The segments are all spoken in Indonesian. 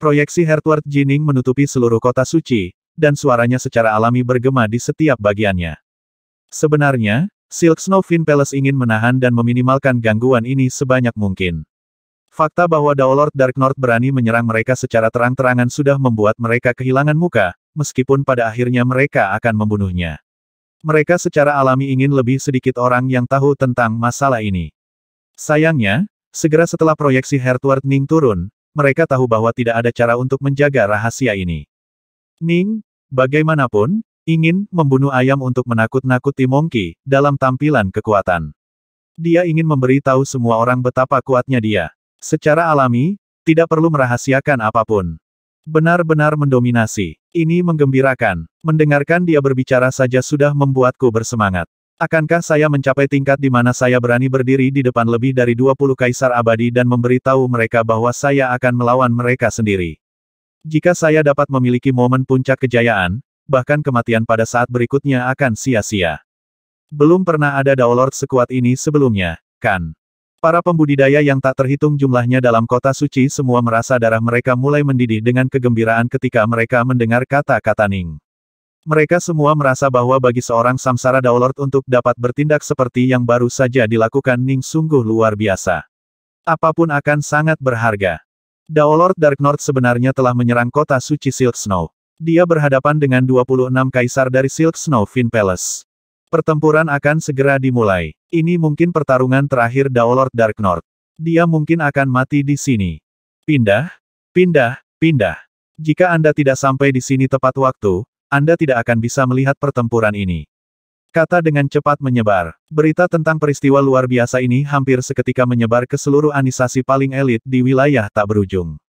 Proyeksi Heartward Jining menutupi seluruh kota suci, dan suaranya secara alami bergema di setiap bagiannya. Sebenarnya, Silk Snow Fin Palace ingin menahan dan meminimalkan gangguan ini sebanyak mungkin. Fakta bahwa Daolord Dark North berani menyerang mereka secara terang-terangan sudah membuat mereka kehilangan muka, meskipun pada akhirnya mereka akan membunuhnya. Mereka secara alami ingin lebih sedikit orang yang tahu tentang masalah ini. Sayangnya, segera setelah proyeksi Heartward Ning turun, mereka tahu bahwa tidak ada cara untuk menjaga rahasia ini. Ning, bagaimanapun, ingin membunuh ayam untuk menakut-nakuti Monkey dalam tampilan kekuatan. Dia ingin memberi tahu semua orang betapa kuatnya dia. Secara alami, tidak perlu merahasiakan apapun. Benar-benar mendominasi. Ini menggembirakan. Mendengarkan dia berbicara saja sudah membuatku bersemangat. Akankah saya mencapai tingkat di mana saya berani berdiri di depan lebih dari 20 kaisar abadi dan memberitahu mereka bahwa saya akan melawan mereka sendiri? Jika saya dapat memiliki momen puncak kejayaan, bahkan kematian pada saat berikutnya akan sia-sia. Belum pernah ada Daolord sekuat ini sebelumnya, kan? Para pembudidaya yang tak terhitung jumlahnya dalam kota suci semua merasa darah mereka mulai mendidih dengan kegembiraan ketika mereka mendengar kata-kata Ning. Mereka semua merasa bahwa bagi seorang Samsara Daolord untuk dapat bertindak seperti yang baru saja dilakukan Ning sungguh luar biasa. Apapun akan sangat berharga. Daolord Dark North sebenarnya telah menyerang kota suci Silk Snow. Dia berhadapan dengan 26 kaisar dari Silk Snow Fin Palace. Pertempuran akan segera dimulai. Ini mungkin pertarungan terakhir Daolord Dark North. Dia mungkin akan mati di sini. Pindah, pindah, pindah. Jika Anda tidak sampai di sini tepat waktu, Anda tidak akan bisa melihat pertempuran ini. Kata dengan cepat menyebar. Berita tentang peristiwa luar biasa ini hampir seketika menyebar ke seluruh anisasi paling elit di wilayah tak berujung.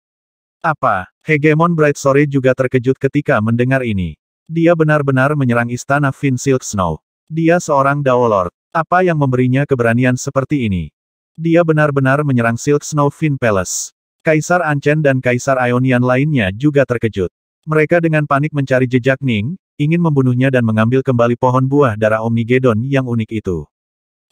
Apa? Hegemon Bright Sore juga terkejut ketika mendengar ini. Dia benar-benar menyerang istana Fin Silk Snow. Dia seorang Daolord. Apa yang memberinya keberanian seperti ini? Dia benar-benar menyerang Silk Snow Fin Palace. Kaisar Anchen dan Kaisar Ionian lainnya juga terkejut. Mereka dengan panik mencari jejak Ning, ingin membunuhnya dan mengambil kembali pohon buah darah Omnigedon yang unik itu.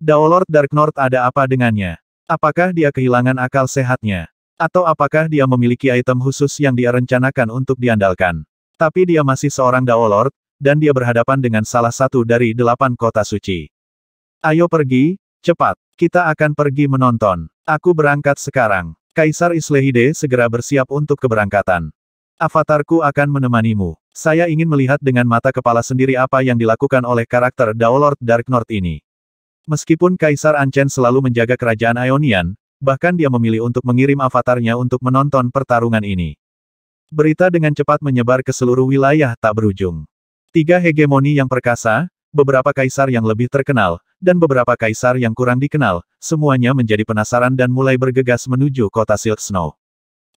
Daolord Dark North ada apa dengannya? Apakah dia kehilangan akal sehatnya? Atau apakah dia memiliki item khusus yang dia rencanakan untuk diandalkan? Tapi dia masih seorang Daolord, dan dia berhadapan dengan salah satu dari 8 kota suci. Ayo pergi, cepat. Kita akan pergi menonton. Aku berangkat sekarang. Kaisar Islehide segera bersiap untuk keberangkatan. Avatarku akan menemanimu. Saya ingin melihat dengan mata kepala sendiri apa yang dilakukan oleh karakter Daolord Dark North ini. Meskipun Kaisar Anchen selalu menjaga kerajaan Ionian, bahkan dia memilih untuk mengirim avatarnya untuk menonton pertarungan ini. Berita dengan cepat menyebar ke seluruh wilayah tak berujung. 3 hegemoni yang perkasa, beberapa kaisar yang lebih terkenal, dan beberapa kaisar yang kurang dikenal, semuanya menjadi penasaran dan mulai bergegas menuju kota Silk Snow.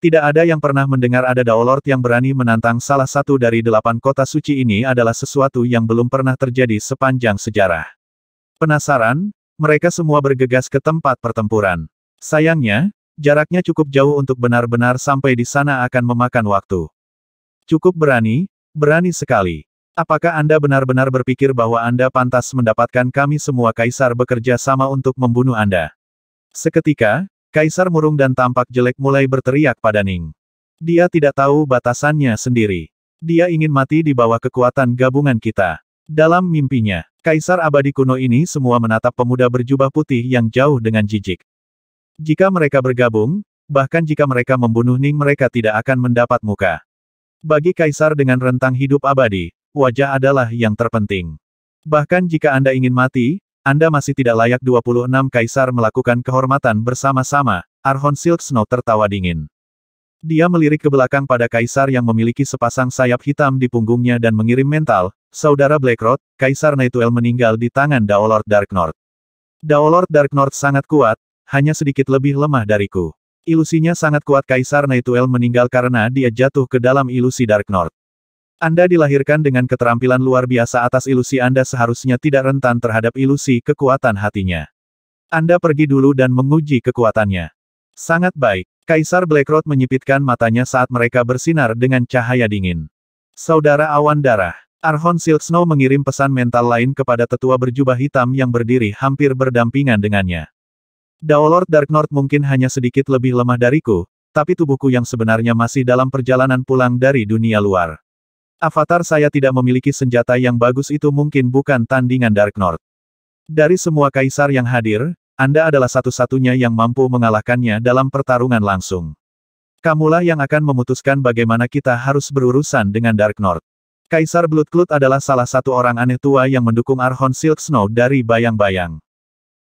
Tidak ada yang pernah mendengar ada Daolord yang berani menantang salah satu dari 8 kota suci ini adalah sesuatu yang belum pernah terjadi sepanjang sejarah. Penasaran, mereka semua bergegas ke tempat pertempuran. Sayangnya, jaraknya cukup jauh untuk benar-benar sampai di sana akan memakan waktu. Cukup berani, berani sekali. Apakah Anda benar-benar berpikir bahwa Anda pantas mendapatkan kami semua kaisar bekerja sama untuk membunuh Anda? Seketika, Kaisar murung dan tampak jelek mulai berteriak pada Ning. Dia tidak tahu batasannya sendiri. Dia ingin mati di bawah kekuatan gabungan kita. Dalam mimpinya, Kaisar abadi kuno ini semua menatap pemuda berjubah putih yang jauh dengan jijik. Jika mereka bergabung, bahkan jika mereka membunuh Ning mereka tidak akan mendapat muka. Bagi Kaisar dengan rentang hidup abadi, wajah adalah yang terpenting. Bahkan jika Anda ingin mati, Anda masih tidak layak 26 kaisar melakukan kehormatan bersama-sama. Archon Silk Snow tertawa dingin. Dia melirik ke belakang pada kaisar yang memiliki sepasang sayap hitam di punggungnya dan mengirim mental, saudara Blackrod, Kaisar Nightwell meninggal di tangan Daolord Dark North. Daolord Dark North sangat kuat, hanya sedikit lebih lemah dariku. Ilusinya sangat kuat. Kaisar Nightwell meninggal karena dia jatuh ke dalam ilusi Dark North. Anda dilahirkan dengan keterampilan luar biasa atas ilusi Anda seharusnya tidak rentan terhadap ilusi kekuatan hatinya. Anda pergi dulu dan menguji kekuatannya. Sangat baik. Kaisar Blackrod menyipitkan matanya saat mereka bersinar dengan cahaya dingin. Saudara awan darah. Archon Silk Snow mengirim pesan mental lain kepada tetua berjubah hitam yang berdiri hampir berdampingan dengannya. Daolord Dark North mungkin hanya sedikit lebih lemah dariku, tapi tubuhku yang sebenarnya masih dalam perjalanan pulang dari dunia luar. Avatar saya tidak memiliki senjata yang bagus itu mungkin bukan tandingan Dark North. Dari semua kaisar yang hadir, Anda adalah satu-satunya yang mampu mengalahkannya dalam pertarungan langsung. Kamulah yang akan memutuskan bagaimana kita harus berurusan dengan Dark North. Kaisar Bloodcloud adalah salah satu orang aneh tua yang mendukung Archon Silk Snow dari bayang-bayang.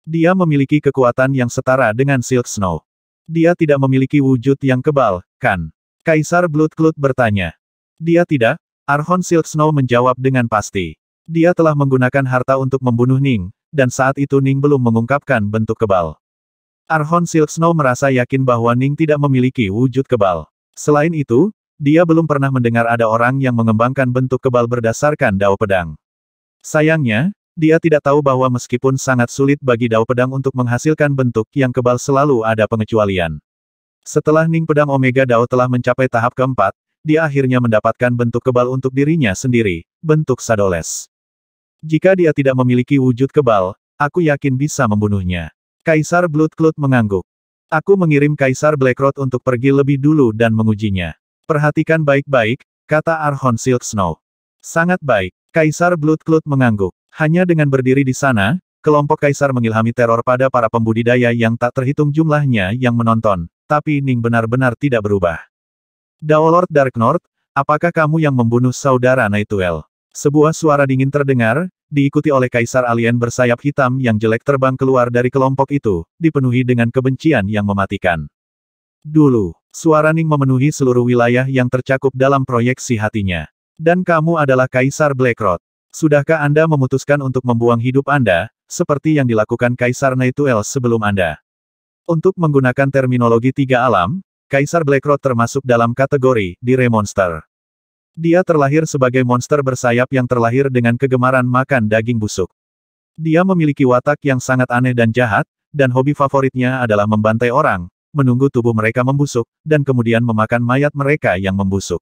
Dia memiliki kekuatan yang setara dengan Silk Snow. Dia tidak memiliki wujud yang kebal, kan? Kaisar Bloodcloud bertanya. Dia tidak, Archon Silk Snow menjawab dengan pasti. Dia telah menggunakan harta untuk membunuh Ning, dan saat itu Ning belum mengungkapkan bentuk kebal. Archon Silk Snow merasa yakin bahwa Ning tidak memiliki wujud kebal. Selain itu, dia belum pernah mendengar ada orang yang mengembangkan bentuk kebal berdasarkan dao pedang. Sayangnya, dia tidak tahu bahwa meskipun sangat sulit bagi dao pedang untuk menghasilkan bentuk yang kebal selalu ada pengecualian. Setelah Ning Pedang Omega Dao telah mencapai tahap keempat, dia akhirnya mendapatkan bentuk kebal untuk dirinya sendiri, bentuk Shadowless. Jika dia tidak memiliki wujud kebal, aku yakin bisa membunuhnya. Kaisar Bloodcloud mengangguk. Aku mengirim Kaisar Blackroot untuk pergi lebih dulu dan mengujinya. Perhatikan baik-baik, kata Archon Silk Snow. Sangat baik, Kaisar Bloodcloud mengangguk. Hanya dengan berdiri di sana, kelompok kaisar mengilhami teror pada para pembudidaya yang tak terhitung jumlahnya yang menonton, tapi Ning benar-benar tidak berubah. Dao Lord Dark North, apakah kamu yang membunuh saudara Nightwell? Sebuah suara dingin terdengar, diikuti oleh kaisar alien bersayap hitam yang jelek terbang keluar dari kelompok itu, dipenuhi dengan kebencian yang mematikan. Dulu, suara Ning memenuhi seluruh wilayah yang tercakup dalam proyeksi hatinya. Dan kamu adalah Kaisar Blackroot. Sudahkah Anda memutuskan untuk membuang hidup Anda, seperti yang dilakukan Kaisar Nightwell sebelum Anda? Untuk menggunakan terminologi tiga alam, Kaisar Blackroot termasuk dalam kategori Dire Monster. Dia terlahir sebagai monster bersayap yang terlahir dengan kegemaran makan daging busuk. Dia memiliki watak yang sangat aneh dan jahat, dan hobi favoritnya adalah membantai orang, menunggu tubuh mereka membusuk, dan kemudian memakan mayat mereka yang membusuk.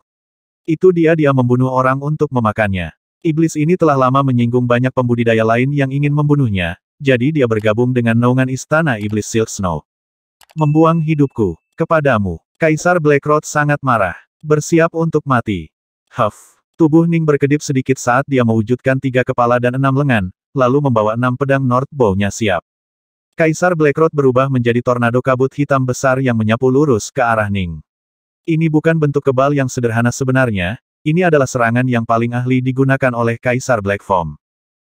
Itu dia membunuh orang untuk memakannya. Iblis ini telah lama menyinggung banyak pembudidaya lain yang ingin membunuhnya, jadi dia bergabung dengan naungan istana iblis Silk Snow. Membuang hidupku, kepadamu. Kaisar Blackroot sangat marah. Bersiap untuk mati. Huff. Tubuh Ning berkedip sedikit saat dia mewujudkan 3 kepala dan 6 lengan, lalu membawa 6 pedang North Bow-nya siap. Kaisar Blackroot berubah menjadi tornado kabut hitam besar yang menyapu lurus ke arah Ning. Ini bukan bentuk kebal yang sederhana sebenarnya, ini adalah serangan yang paling ahli digunakan oleh Kaisar Black Foam.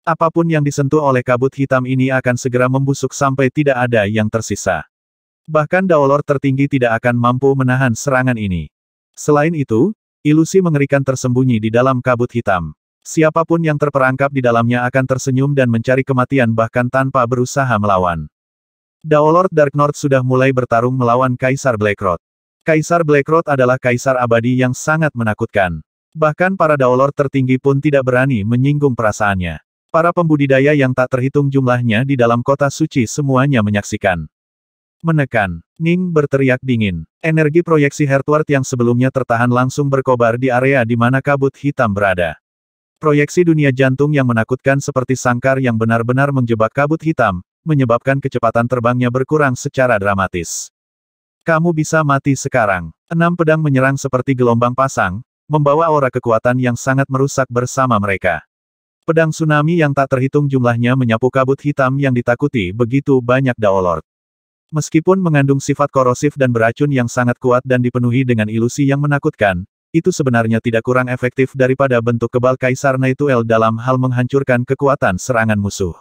Apapun yang disentuh oleh kabut hitam ini akan segera membusuk sampai tidak ada yang tersisa. Bahkan Dao Lord tertinggi tidak akan mampu menahan serangan ini. Selain itu, ilusi mengerikan tersembunyi di dalam kabut hitam. Siapapun yang terperangkap di dalamnya akan tersenyum dan mencari kematian bahkan tanpa berusaha melawan. Dao Lord Dark North sudah mulai bertarung melawan Kaisar Blackroot. Kaisar Blackroot adalah kaisar abadi yang sangat menakutkan. Bahkan para Dao Lord tertinggi pun tidak berani menyinggung perasaannya. Para pembudidaya yang tak terhitung jumlahnya di dalam kota suci semuanya menyaksikan. Menekan. Ning berteriak dingin. Energi proyeksi Heartward yang sebelumnya tertahan langsung berkobar di area di mana kabut hitam berada. Proyeksi dunia jantung yang menakutkan seperti sangkar yang benar-benar menjebak kabut hitam, menyebabkan kecepatan terbangnya berkurang secara dramatis. Kamu bisa mati sekarang. 6 pedang menyerang seperti gelombang pasang, membawa aura kekuatan yang sangat merusak bersama mereka. Pedang tsunami yang tak terhitung jumlahnya menyapu kabut hitam yang ditakuti begitu banyak Dao Lord. Meskipun mengandung sifat korosif dan beracun yang sangat kuat dan dipenuhi dengan ilusi yang menakutkan, itu sebenarnya tidak kurang efektif daripada bentuk kebal Kaisar Nightwell dalam hal menghancurkan kekuatan serangan musuh.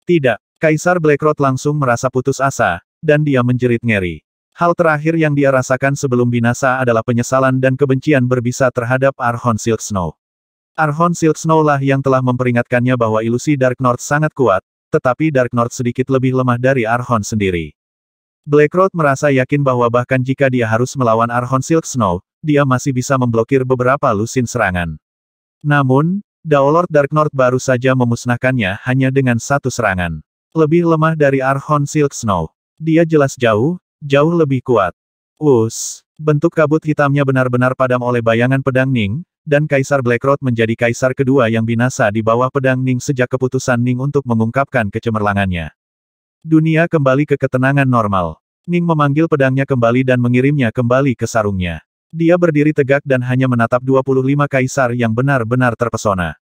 Tidak, Kaisar Blackroot langsung merasa putus asa, dan dia menjerit ngeri. Hal terakhir yang dia rasakan sebelum binasa adalah penyesalan dan kebencian berbisa terhadap Archon Silk Snow. Archon Silk Snow lah yang telah memperingatkannya bahwa ilusi Dark North sangat kuat, tetapi Dark North sedikit lebih lemah dari Archon sendiri. Blackroot merasa yakin bahwa bahkan jika dia harus melawan Archon Silk Snow, dia masih bisa memblokir beberapa lusin serangan. Namun, Dao Lord Dark North baru saja memusnahkannya hanya dengan satu serangan. Lebih lemah dari Archon Silk Snow. Dia jelas jauh lebih kuat. Bentuk kabut hitamnya benar-benar padam oleh bayangan pedang Ning, dan Kaisar Blackroot menjadi kaisar kedua yang binasa di bawah pedang Ning sejak keputusan Ning untuk mengungkapkan kecemerlangannya. Dunia kembali ke ketenangan normal. Ning memanggil pedangnya kembali dan mengirimnya kembali ke sarungnya. Dia berdiri tegak dan hanya menatap 25 kaisar yang benar-benar terpesona.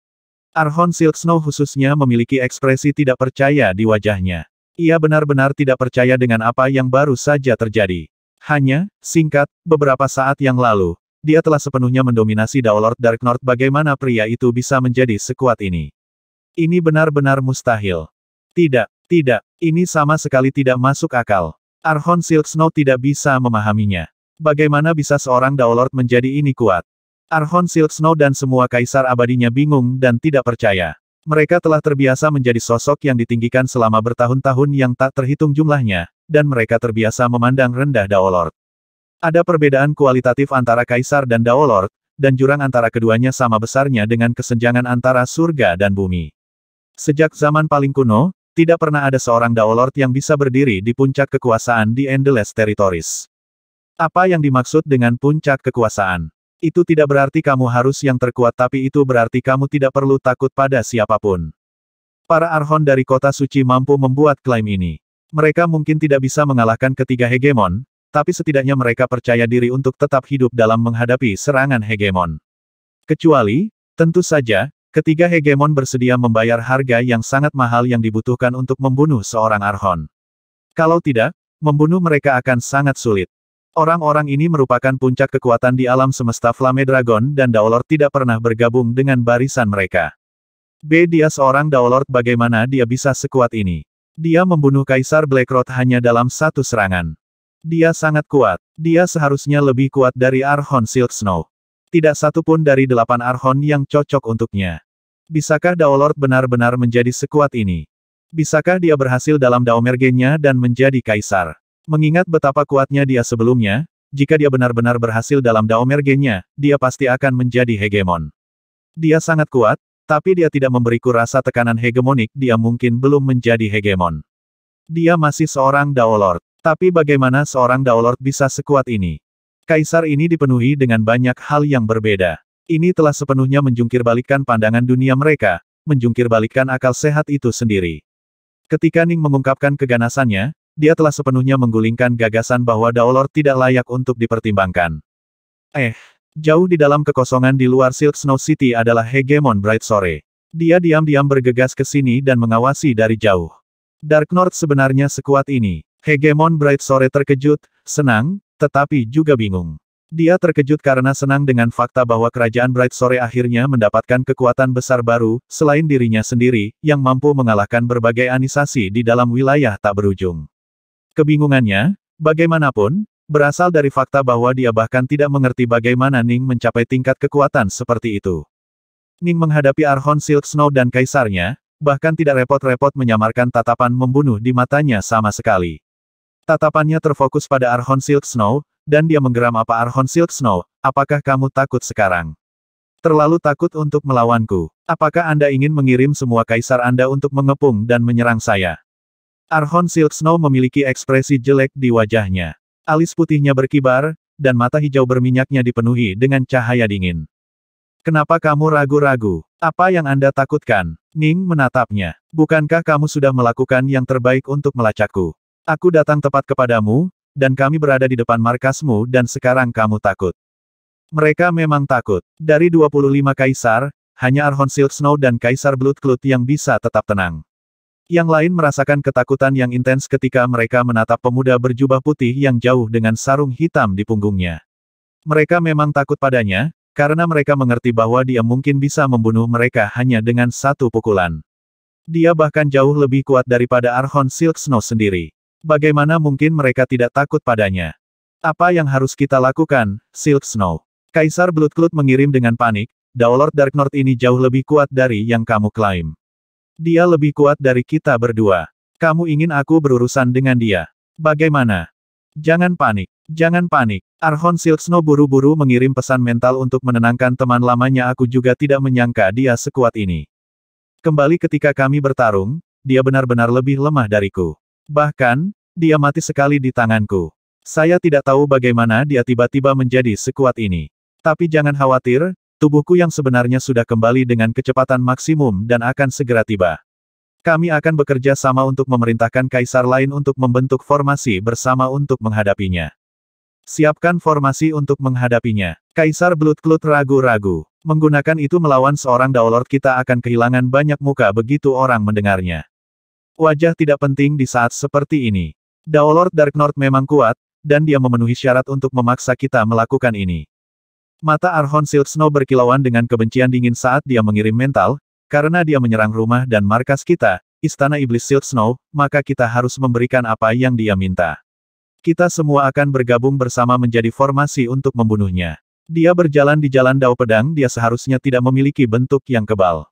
Archon Silk Snow khususnya memiliki ekspresi tidak percaya di wajahnya. Ia benar-benar tidak percaya dengan apa yang baru saja terjadi. Hanya, singkat, beberapa saat yang lalu, dia telah sepenuhnya mendominasi Daolord Dark North. Bagaimana pria itu bisa menjadi sekuat ini? Ini benar-benar mustahil. Tidak, ini sama sekali tidak masuk akal. Archon Silk Snow tidak bisa memahaminya. Bagaimana bisa seorang Daolord menjadi ini kuat? Archon Silk Snow dan semua kaisar abadinya bingung dan tidak percaya. Mereka telah terbiasa menjadi sosok yang ditinggikan selama bertahun-tahun yang tak terhitung jumlahnya, dan mereka terbiasa memandang rendah Daolord. Ada perbedaan kualitatif antara kaisar dan Daolord, dan jurang antara keduanya sama besarnya dengan kesenjangan antara surga dan bumi. Sejak zaman paling kuno, tidak pernah ada seorang Daolord yang bisa berdiri di puncak kekuasaan di Endless Territories. Apa yang dimaksud dengan puncak kekuasaan? Itu tidak berarti kamu harus yang terkuat, tapi itu berarti kamu tidak perlu takut pada siapapun. Para Archon dari kota suci mampu membuat klaim ini. Mereka mungkin tidak bisa mengalahkan ketiga hegemon, tapi setidaknya mereka percaya diri untuk tetap hidup dalam menghadapi serangan hegemon. Kecuali, tentu saja, ketiga hegemon bersedia membayar harga yang sangat mahal yang dibutuhkan untuk membunuh seorang Archon. Kalau tidak, membunuh mereka akan sangat sulit. Orang-orang ini merupakan puncak kekuatan di alam semesta. Flame Dragon dan Daolord tidak pernah bergabung dengan barisan mereka. Dia seorang Daolord, bagaimana dia bisa sekuat ini? Dia membunuh Kaisar Blackroot hanya dalam satu serangan. Dia sangat kuat. Dia seharusnya lebih kuat dari Archon Silk Snow. Tidak satu pun dari 8 Archon yang cocok untuknya. Bisakah Daolord benar-benar menjadi sekuat ini? Bisakah dia berhasil dalam Daomergennya dan menjadi kaisar? Mengingat betapa kuatnya dia sebelumnya, jika dia benar-benar berhasil dalam Daomergennya, dia pasti akan menjadi hegemon. Dia sangat kuat, tapi dia tidak memberiku rasa tekanan hegemonik. Dia mungkin belum menjadi hegemon. Dia masih seorang Daolord. Tapi bagaimana seorang Daolord bisa sekuat ini? Kaisar ini dipenuhi dengan banyak hal yang berbeda. Ini telah sepenuhnya menjungkirbalikkan pandangan dunia mereka, menjungkirbalikkan akal sehat itu sendiri. Ketika Ning mengungkapkan keganasannya, dia telah sepenuhnya menggulingkan gagasan bahwa Daolord tidak layak untuk dipertimbangkan. Jauh di dalam kekosongan di luar Silk Snow City adalah hegemon Bright Sore. Dia diam-diam bergegas ke sini dan mengawasi dari jauh. Dark North sebenarnya sekuat ini. Hegemon Bright Sore terkejut, senang, tetapi juga bingung. Dia terkejut karena senang dengan fakta bahwa kerajaan Bright Sore akhirnya mendapatkan kekuatan besar baru, selain dirinya sendiri, yang mampu mengalahkan berbagai anisasi di dalam wilayah tak berujung. Kebingungannya, bagaimanapun, berasal dari fakta bahwa dia bahkan tidak mengerti bagaimana Ning mencapai tingkat kekuatan seperti itu. Ning menghadapi Archon Silk Snow dan kaisarnya, bahkan tidak repot-repot menyamarkan tatapan membunuh di matanya sama sekali. Tatapannya terfokus pada Archon Silk Snow, dan dia menggeram. Apa Archon Silk Snow, apakah kamu takut sekarang? Terlalu takut untuk melawanku. Apakah Anda ingin mengirim semua kaisar Anda untuk mengepung dan menyerang saya? Archon Silk Snow memiliki ekspresi jelek di wajahnya. Alis putihnya berkibar, dan mata hijau berminyaknya dipenuhi dengan cahaya dingin. Kenapa kamu ragu-ragu? Apa yang Anda takutkan? Ning menatapnya. Bukankah kamu sudah melakukan yang terbaik untuk melacakku? Aku datang tepat kepadamu, dan kami berada di depan markasmu dan sekarang kamu takut. Mereka memang takut. Dari 25 kaisar, hanya Archon Silk Snow dan Kaisar Bloodcloud yang bisa tetap tenang. Yang lain merasakan ketakutan yang intens ketika mereka menatap pemuda berjubah putih yang jauh dengan sarung hitam di punggungnya. Mereka memang takut padanya, karena mereka mengerti bahwa dia mungkin bisa membunuh mereka hanya dengan satu pukulan. Dia bahkan jauh lebih kuat daripada Archon Silk Snow sendiri. Bagaimana mungkin mereka tidak takut padanya? Apa yang harus kita lakukan, Silk Snow? Kaisar Bloodcloud mengirim dengan panik, Daolord Dark North ini jauh lebih kuat dari yang kamu klaim. Dia lebih kuat dari kita berdua. Kamu ingin aku berurusan dengan dia? Bagaimana? Jangan panik. Jangan panik. Archon Silk Snow buru-buru mengirim pesan mental untuk menenangkan teman lamanya. Aku juga tidak menyangka dia sekuat ini. Kembali ketika kami bertarung, dia benar-benar lebih lemah dariku. Bahkan, dia mati sekali di tanganku. Saya tidak tahu bagaimana dia tiba-tiba menjadi sekuat ini. Tapi jangan khawatir, tubuhku yang sebenarnya sudah kembali dengan kecepatan maksimum dan akan segera tiba. Kami akan bekerja sama untuk memerintahkan kaisar lain untuk membentuk formasi bersama untuk menghadapinya. Siapkan formasi untuk menghadapinya. Kaisar Bloodcloud ragu-ragu. Menggunakan itu melawan seorang Daolord kita akan kehilangan banyak muka begitu orang mendengarnya. Wajah tidak penting di saat seperti ini. Daolord Darknorth memang kuat, dan dia memenuhi syarat untuk memaksa kita melakukan ini. Mata Archon Silk Snow berkilauan dengan kebencian dingin saat dia mengirim mental, karena dia menyerang rumah dan markas kita, Istana Iblis Silk Snow, maka kita harus memberikan apa yang dia minta. Kita semua akan bergabung bersama menjadi formasi untuk membunuhnya. Dia berjalan di jalan Dao Pedang, dia seharusnya tidak memiliki bentuk yang kebal.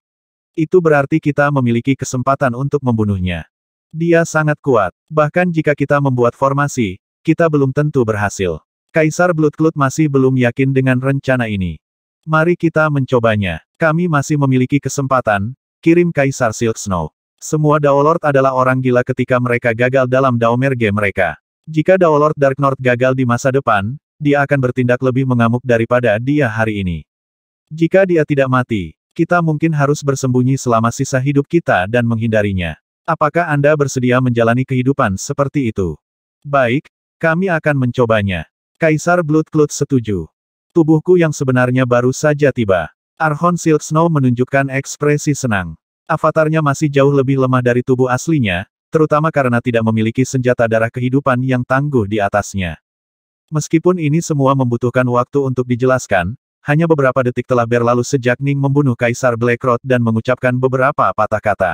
Itu berarti kita memiliki kesempatan untuk membunuhnya. Dia sangat kuat. Bahkan jika kita membuat formasi, kita belum tentu berhasil. Kaisar Bloodcloud masih belum yakin dengan rencana ini. Mari kita mencobanya. Kami masih memiliki kesempatan, kirim Kaisar Silk Snow. Semua Daolord adalah orang gila ketika mereka gagal dalam Daomerge mereka. Jika Daolord Darknorth gagal di masa depan, dia akan bertindak lebih mengamuk daripada dia hari ini. Jika dia tidak mati, kita mungkin harus bersembunyi selama sisa hidup kita dan menghindarinya. Apakah Anda bersedia menjalani kehidupan seperti itu? Baik, kami akan mencobanya. Kaisar Bloodcloud setuju. Tubuhku yang sebenarnya baru saja tiba. Archon Silk Snow menunjukkan ekspresi senang. Avatarnya masih jauh lebih lemah dari tubuh aslinya, terutama karena tidak memiliki senjata darah kehidupan yang tangguh di atasnya. Meskipun ini semua membutuhkan waktu untuk dijelaskan, hanya beberapa detik telah berlalu sejak Ning membunuh Kaisar Blackroot dan mengucapkan beberapa patah kata.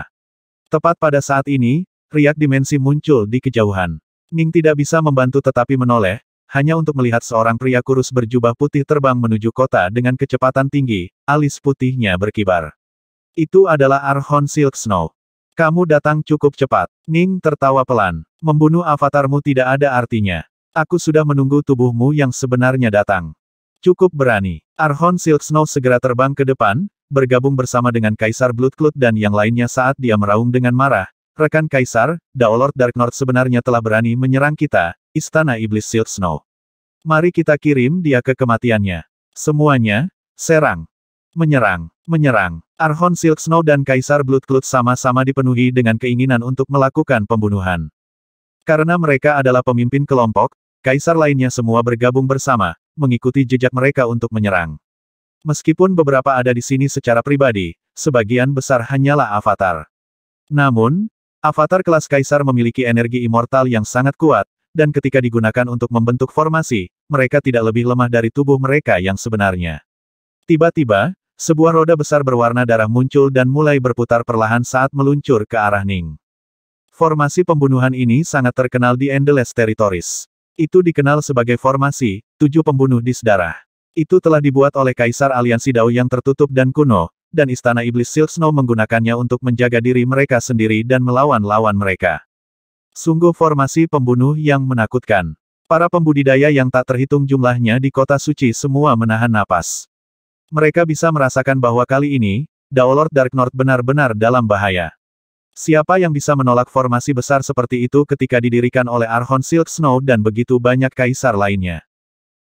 Tepat pada saat ini, riak dimensi muncul di kejauhan. Ning tidak bisa membantu tetapi menoleh, hanya untuk melihat seorang pria kurus berjubah putih terbang menuju kota dengan kecepatan tinggi, alis putihnya berkibar. Itu adalah Archon Silk Snow. Kamu datang cukup cepat. Ning tertawa pelan. Membunuh avatarmu tidak ada artinya. Aku sudah menunggu tubuhmu yang sebenarnya datang. Cukup berani. Archon Silk Snow segera terbang ke depan, bergabung bersama dengan Kaisar Bloodcloud dan yang lainnya saat dia meraung dengan marah. Rekan Kaisar, Daolord Darknorth sebenarnya telah berani menyerang kita, Istana Iblis Silk Snow. Mari kita kirim dia ke kematiannya. Semuanya, serang. Menyerang, menyerang. Archon Silk Snow dan Kaisar Bloodcloud sama-sama dipenuhi dengan keinginan untuk melakukan pembunuhan. Karena mereka adalah pemimpin kelompok, Kaisar lainnya semua bergabung bersama, mengikuti jejak mereka untuk menyerang. Meskipun beberapa ada di sini secara pribadi, sebagian besar hanyalah avatar. Namun, avatar kelas Kaisar memiliki energi immortal yang sangat kuat, dan ketika digunakan untuk membentuk formasi, mereka tidak lebih lemah dari tubuh mereka yang sebenarnya. Tiba-tiba, sebuah roda besar berwarna darah muncul dan mulai berputar perlahan saat meluncur ke arah Ning. Formasi pembunuhan ini sangat terkenal di Endless Territories. Itu dikenal sebagai formasi 7 pembunuh dis darah. Itu telah dibuat oleh Kaisar Aliansi Dao yang tertutup dan kuno, dan Istana Iblis Silk Snow menggunakannya untuk menjaga diri mereka sendiri dan melawan lawan mereka. Sungguh formasi pembunuh yang menakutkan. Para pembudidaya yang tak terhitung jumlahnya di kota suci semua menahan napas. Mereka bisa merasakan bahwa kali ini, Daolord Darknorth benar-benar dalam bahaya. Siapa yang bisa menolak formasi besar seperti itu ketika didirikan oleh Archon Silk Snow dan begitu banyak kaisar lainnya?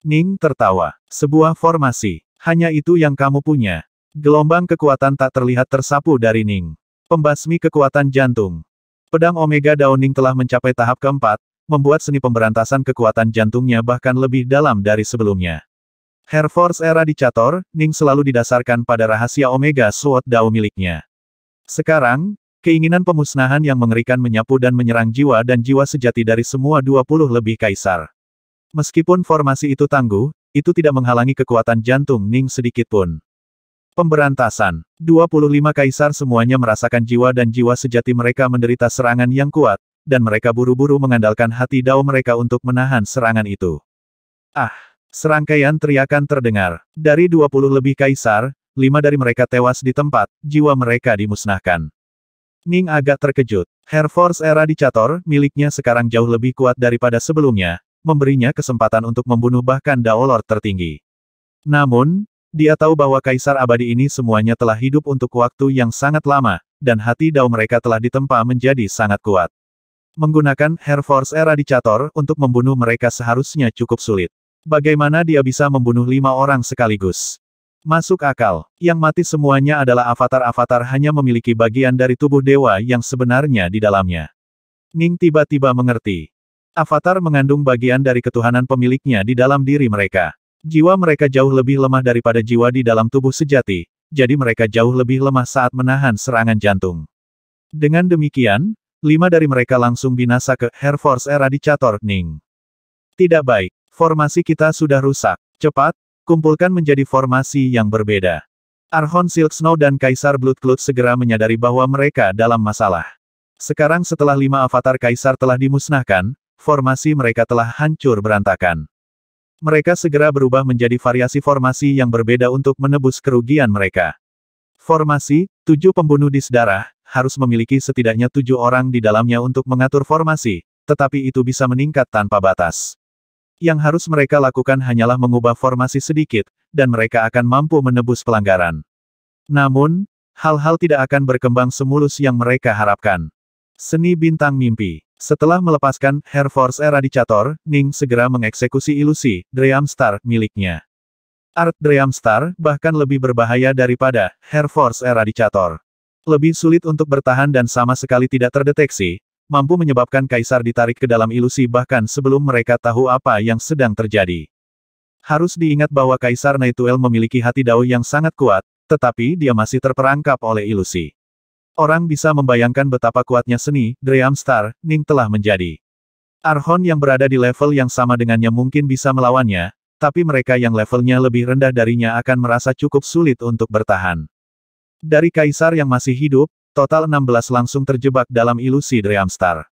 Ning tertawa. Sebuah formasi. Hanya itu yang kamu punya. Gelombang kekuatan tak terlihat tersapu dari Ning. Pembasmi kekuatan jantung. Pedang Omega Downing telah mencapai tahap keempat, membuat seni pemberantasan kekuatan jantungnya bahkan lebih dalam dari sebelumnya. Air Force Eradicator, Ning selalu didasarkan pada rahasia Omega Sword Dao miliknya. Sekarang, keinginan pemusnahan yang mengerikan menyapu dan menyerang jiwa dan jiwa sejati dari semua 20 lebih kaisar. Meskipun formasi itu tangguh, itu tidak menghalangi kekuatan jantung Ning sedikitpun. Pemberantasan. 25 kaisar semuanya merasakan jiwa dan jiwa sejati mereka menderita serangan yang kuat, dan mereka buru-buru mengandalkan hati Dao mereka untuk menahan serangan itu. Ah! Serangkaian teriakan terdengar. Dari 20 lebih kaisar, 5 dari mereka tewas di tempat, jiwa mereka dimusnahkan. Ning agak terkejut. Air Force Eradicator, miliknya sekarang jauh lebih kuat daripada sebelumnya, memberinya kesempatan untuk membunuh bahkan Daolord tertinggi. Namun, dia tahu bahwa kaisar abadi ini semuanya telah hidup untuk waktu yang sangat lama, dan hati Dao mereka telah ditempa menjadi sangat kuat. Menggunakan Air Force Eradicator untuk membunuh mereka seharusnya cukup sulit. Bagaimana dia bisa membunuh 5 orang sekaligus? Masuk akal. Yang mati semuanya adalah avatar-avatar hanya memiliki bagian dari tubuh dewa yang sebenarnya di dalamnya. Ning tiba-tiba mengerti. Avatar mengandung bagian dari ketuhanan pemiliknya di dalam diri mereka. Jiwa mereka jauh lebih lemah daripada jiwa di dalam tubuh sejati, jadi mereka jauh lebih lemah saat menahan serangan jantung. Dengan demikian, 5 dari mereka langsung binasa ke Air Force Eradicator, Ning. Tidak baik. Formasi kita sudah rusak. Cepat, kumpulkan menjadi formasi yang berbeda. Archon Silk Snow dan Kaisar Bloodcloud segera menyadari bahwa mereka dalam masalah. Sekarang setelah 5 avatar Kaisar telah dimusnahkan, formasi mereka telah hancur berantakan. Mereka segera berubah menjadi variasi formasi yang berbeda untuk menebus kerugian mereka. Formasi, 7 pembunuh dis darah, harus memiliki setidaknya 7 orang di dalamnya untuk mengatur formasi, tetapi itu bisa meningkat tanpa batas. Yang harus mereka lakukan hanyalah mengubah formasi sedikit, dan mereka akan mampu menebus pelanggaran. Namun, hal-hal tidak akan berkembang semulus yang mereka harapkan. Seni bintang mimpi. Setelah melepaskan Air Force Eradicator, Ning segera mengeksekusi ilusi Dream Star miliknya. Art Dream Star bahkan lebih berbahaya daripada Air Force Eradicator. Lebih sulit untuk bertahan dan sama sekali tidak terdeteksi, mampu menyebabkan Kaisar ditarik ke dalam ilusi bahkan sebelum mereka tahu apa yang sedang terjadi. Harus diingat bahwa Kaisar Nightwell memiliki hati Dao yang sangat kuat, tetapi dia masih terperangkap oleh ilusi. Orang bisa membayangkan betapa kuatnya seni Dream Star Ning telah menjadi. Archon yang berada di level yang sama dengannya mungkin bisa melawannya, tapi mereka yang levelnya lebih rendah darinya akan merasa cukup sulit untuk bertahan. Dari Kaisar yang masih hidup, total 16 langsung terjebak dalam ilusi Dream Star.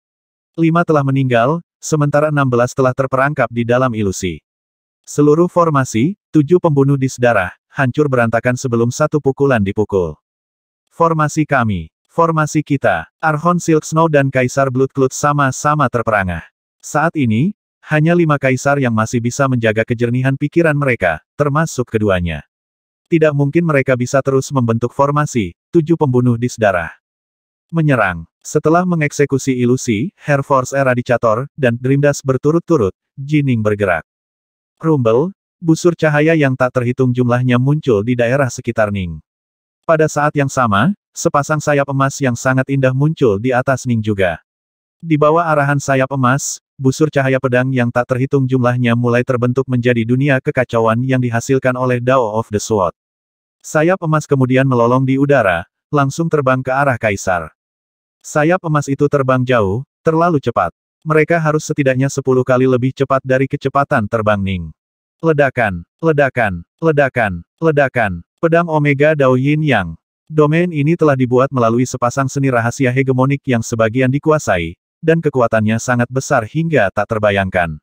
5 telah meninggal, sementara 16 telah terperangkap di dalam ilusi. Seluruh formasi, 7 pembunuh dis darah, hancur berantakan sebelum satu pukulan dipukul. Formasi kami. Formasi kita. Archon Silk Snow dan Kaisar Bloodcloud sama-sama terperangah. Saat ini, hanya 5 Kaisar yang masih bisa menjaga kejernihan pikiran mereka, termasuk keduanya. Tidak mungkin mereka bisa terus membentuk formasi, 7 pembunuh dis darah. Menyerang. Setelah mengeksekusi ilusi, Air Force Eradicator, dan Dreamdust berturut-turut, Jining bergerak. Rumble, busur cahaya yang tak terhitung jumlahnya muncul di daerah sekitar Ning. Pada saat yang sama, sepasang sayap emas yang sangat indah muncul di atas Ning juga. Di bawah arahan sayap emas, busur cahaya pedang yang tak terhitung jumlahnya mulai terbentuk menjadi dunia kekacauan yang dihasilkan oleh Dao of the Sword. Sayap emas kemudian melolong di udara, langsung terbang ke arah Kaisar. Sayap emas itu terbang jauh, terlalu cepat. Mereka harus setidaknya 10 kali lebih cepat dari kecepatan terbang Ning. Ledakan, ledakan, ledakan, ledakan. Pedang Omega Dao Yin Yang. Domain ini telah dibuat melalui sepasang seni rahasia hegemonik yang sebagian dikuasai, dan kekuatannya sangat besar hingga tak terbayangkan.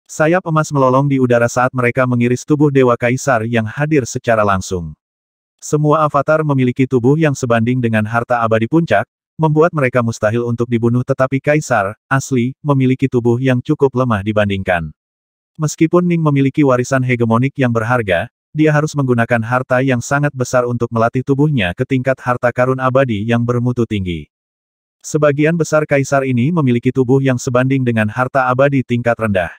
Sayap emas melolong di udara saat mereka mengiris tubuh Dewa Kaisar yang hadir secara langsung. Semua avatar memiliki tubuh yang sebanding dengan harta abadi puncak, membuat mereka mustahil untuk dibunuh tetapi Kaisar, asli, memiliki tubuh yang cukup lemah dibandingkan. Meskipun Ning memiliki warisan hegemonik yang berharga, dia harus menggunakan harta yang sangat besar untuk melatih tubuhnya ke tingkat harta karun abadi yang bermutu tinggi. Sebagian besar Kaisar ini memiliki tubuh yang sebanding dengan harta abadi tingkat rendah.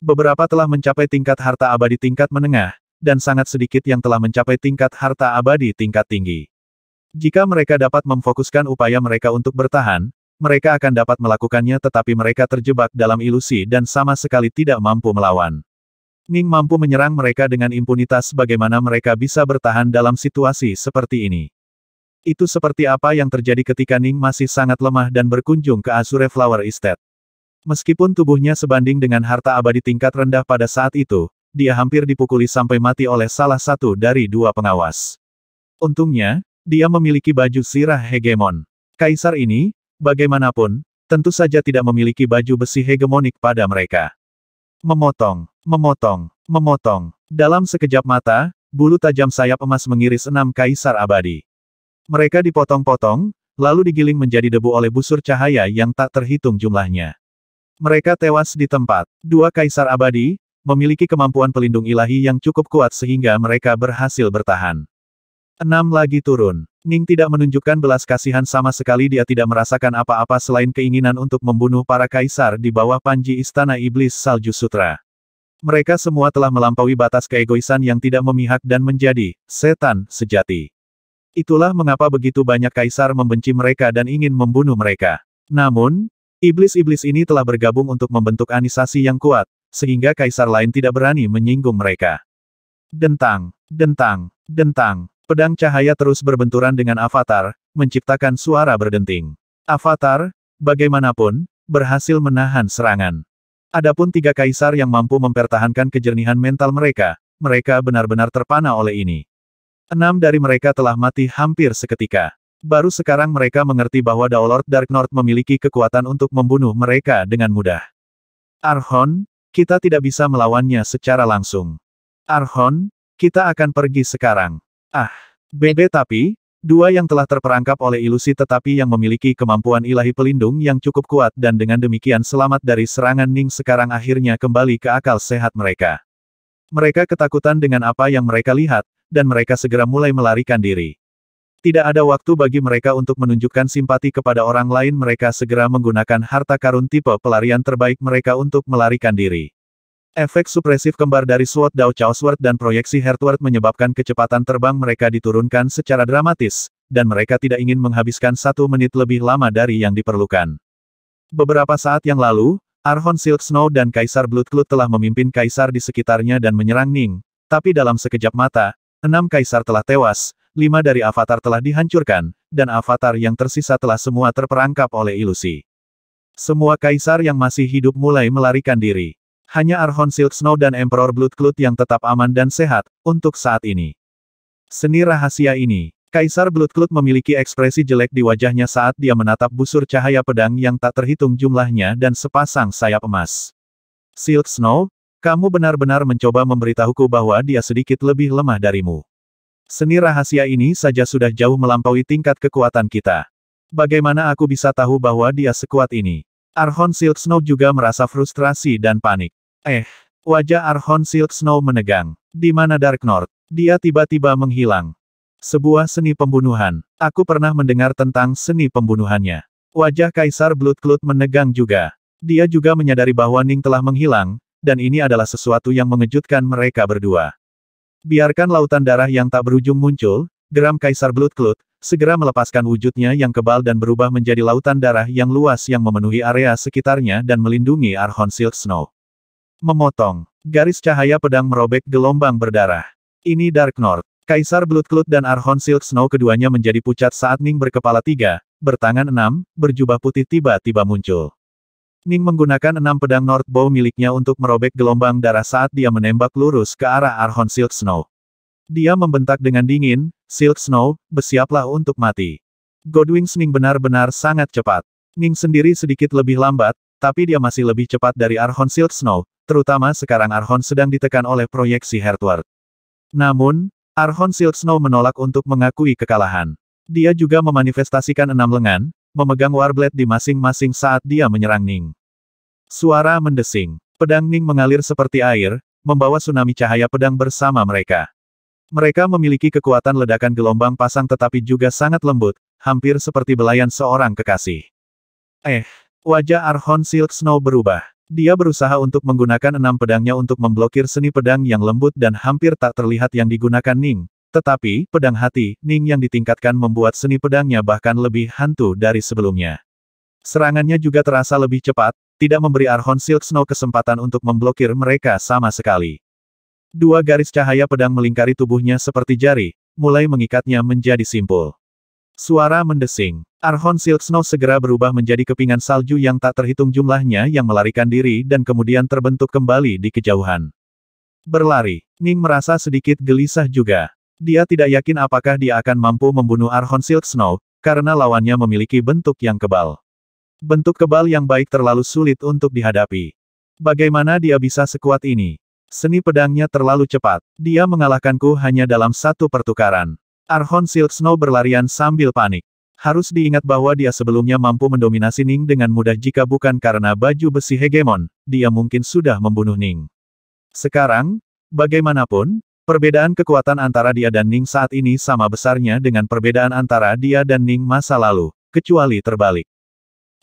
Beberapa telah mencapai tingkat harta abadi tingkat menengah, dan sangat sedikit yang telah mencapai tingkat harta abadi tingkat tinggi. Jika mereka dapat memfokuskan upaya mereka untuk bertahan, mereka akan dapat melakukannya tetapi mereka terjebak dalam ilusi dan sama sekali tidak mampu melawan. Ning mampu menyerang mereka dengan impunitas bagaimana mereka bisa bertahan dalam situasi seperti ini. Itu seperti apa yang terjadi ketika Ning masih sangat lemah dan berkunjung ke Azure Flower Estate. Meskipun tubuhnya sebanding dengan harta abadi tingkat rendah pada saat itu, dia hampir dipukuli sampai mati oleh salah satu dari 2 pengawas. Untungnya, dia memiliki baju sirah hegemon. Kaisar ini, bagaimanapun, tentu saja tidak memiliki baju besi hegemonik pada mereka. Memotong, memotong, memotong. Dalam sekejap mata, bulu tajam sayap emas mengiris 6 Kaisar abadi. Mereka dipotong-potong, lalu digiling menjadi debu oleh busur cahaya yang tak terhitung jumlahnya. Mereka tewas di tempat. 2 Kaisar abadi, memiliki kemampuan pelindung ilahi yang cukup kuat sehingga mereka berhasil bertahan. 6 lagi turun. Ning tidak menunjukkan belas kasihan sama sekali, dia tidak merasakan apa-apa selain keinginan untuk membunuh para kaisar di bawah panji Istana Iblis Salju Sutra. Mereka semua telah melampaui batas keegoisan yang tidak memihak dan menjadi setan sejati. Itulah mengapa begitu banyak kaisar membenci mereka dan ingin membunuh mereka. Namun, iblis-iblis ini telah bergabung untuk membentuk anisasi yang kuat, sehingga kaisar lain tidak berani menyinggung mereka. Dentang, dentang, dentang. Pedang cahaya terus berbenturan dengan Avatar, menciptakan suara berdenting. Avatar, bagaimanapun, berhasil menahan serangan. Adapun 3 kaisar yang mampu mempertahankan kejernihan mental mereka, mereka benar-benar terpana oleh ini. 6 dari mereka telah mati hampir seketika. Baru sekarang mereka mengerti bahwa Daolord Dark North memiliki kekuatan untuk membunuh mereka dengan mudah. Archon, kita tidak bisa melawannya secara langsung. Archon, kita akan pergi sekarang. Tapi, 2 yang telah terperangkap oleh ilusi tetapi yang memiliki kemampuan ilahi pelindung yang cukup kuat dan dengan demikian selamat dari serangan Ning sekarang akhirnya kembali ke akal sehat mereka. Mereka ketakutan dengan apa yang mereka lihat, dan mereka segera mulai melarikan diri. Tidak ada waktu bagi mereka untuk menunjukkan simpati kepada orang lain, mereka segera menggunakan harta karun tipe pelarian terbaik mereka untuk melarikan diri. Efek supresif kembar dari Sword Dao Chaosword dan proyeksi Heartward menyebabkan kecepatan terbang mereka diturunkan secara dramatis, dan mereka tidak ingin menghabiskan 1 menit lebih lama dari yang diperlukan. Beberapa saat yang lalu, Archon Silk Snow dan Kaisar Bloodcloud telah memimpin kaisar di sekitarnya dan menyerang Ning, tapi dalam sekejap mata, 6 kaisar telah tewas, 5 dari avatar telah dihancurkan, dan avatar yang tersisa telah semua terperangkap oleh ilusi. Semua kaisar yang masih hidup mulai melarikan diri. Hanya Archon Silk Snow dan Emperor Bloodcloud yang tetap aman dan sehat, untuk saat ini. Seni rahasia ini, Kaisar Bloodcloud memiliki ekspresi jelek di wajahnya saat dia menatap busur cahaya pedang yang tak terhitung jumlahnya dan sepasang sayap emas. Silk Snow, kamu benar-benar mencoba memberitahuku bahwa dia sedikit lebih lemah darimu. Seni rahasia ini saja sudah jauh melampaui tingkat kekuatan kita. Bagaimana aku bisa tahu bahwa dia sekuat ini? Archon Silk Snow juga merasa frustrasi dan panik. Wajah Archon Silk Snow menegang. Di mana Dark North? Dia tiba-tiba menghilang. Sebuah seni pembunuhan. Aku pernah mendengar tentang seni pembunuhannya. Wajah Kaisar Bloodcloud menegang juga. Dia juga menyadari bahwa Ning telah menghilang, dan ini adalah sesuatu yang mengejutkan mereka berdua. Biarkan lautan darah yang tak berujung muncul, geram Kaisar Bloodcloud, segera melepaskan wujudnya yang kebal dan berubah menjadi lautan darah yang luas yang memenuhi area sekitarnya dan melindungi Archon Silk Snow. Memotong. Garis cahaya pedang merobek gelombang berdarah. Ini Dark North. Kaisar Bloodcloud dan Archon Silk Snow keduanya menjadi pucat saat Ning berkepala 3, bertangan 6, berjubah putih tiba-tiba muncul. Ning menggunakan 6 pedang North Bow miliknya untuk merobek gelombang darah saat dia menembak lurus ke arah Archon Silk Snow. Dia membentak dengan dingin, Silk Snow, bersiaplah untuk mati. Godwings Ning benar-benar sangat cepat. Ning sendiri sedikit lebih lambat, tapi dia masih lebih cepat dari Archon Silk Snow, terutama sekarang Archon sedang ditekan oleh proyeksi Heartward. Namun, Archon Silk Snow menolak untuk mengakui kekalahan. Dia juga memanifestasikan 6 lengan, memegang Warblade di masing-masing saat dia menyerang Ning. Suara mendesing. Pedang Ning mengalir seperti air, membawa tsunami cahaya pedang bersama mereka. Mereka memiliki kekuatan ledakan gelombang pasang tetapi juga sangat lembut, hampir seperti belayan seorang kekasih. Wajah Archon Silk Snow berubah. Dia berusaha untuk menggunakan 6 pedangnya untuk memblokir seni pedang yang lembut dan hampir tak terlihat yang digunakan Ning. Tetapi, pedang hati, Ning yang ditingkatkan membuat seni pedangnya bahkan lebih hantu dari sebelumnya. Serangannya juga terasa lebih cepat, tidak memberi Archon Silk Snow kesempatan untuk memblokir mereka sama sekali. 2 garis cahaya pedang melingkari tubuhnya seperti jari, mulai mengikatnya menjadi simpul. Suara mendesing. Archon Silk Snow segera berubah menjadi kepingan salju yang tak terhitung jumlahnya yang melarikan diri dan kemudian terbentuk kembali di kejauhan. Berlari. Ning merasa sedikit gelisah juga. Dia tidak yakin apakah dia akan mampu membunuh Archon Silk Snow, karena lawannya memiliki bentuk yang kebal. Bentuk kebal yang baik terlalu sulit untuk dihadapi. Bagaimana dia bisa sekuat ini? Seni pedangnya terlalu cepat. Dia mengalahkanku hanya dalam 1 pertukaran. Archon Silk Snow berlarian sambil panik. Harus diingat bahwa dia sebelumnya mampu mendominasi Ning dengan mudah jika bukan karena baju besi hegemon, dia mungkin sudah membunuh Ning. Sekarang, bagaimanapun, perbedaan kekuatan antara dia dan Ning saat ini sama besarnya dengan perbedaan antara dia dan Ning masa lalu, kecuali terbalik.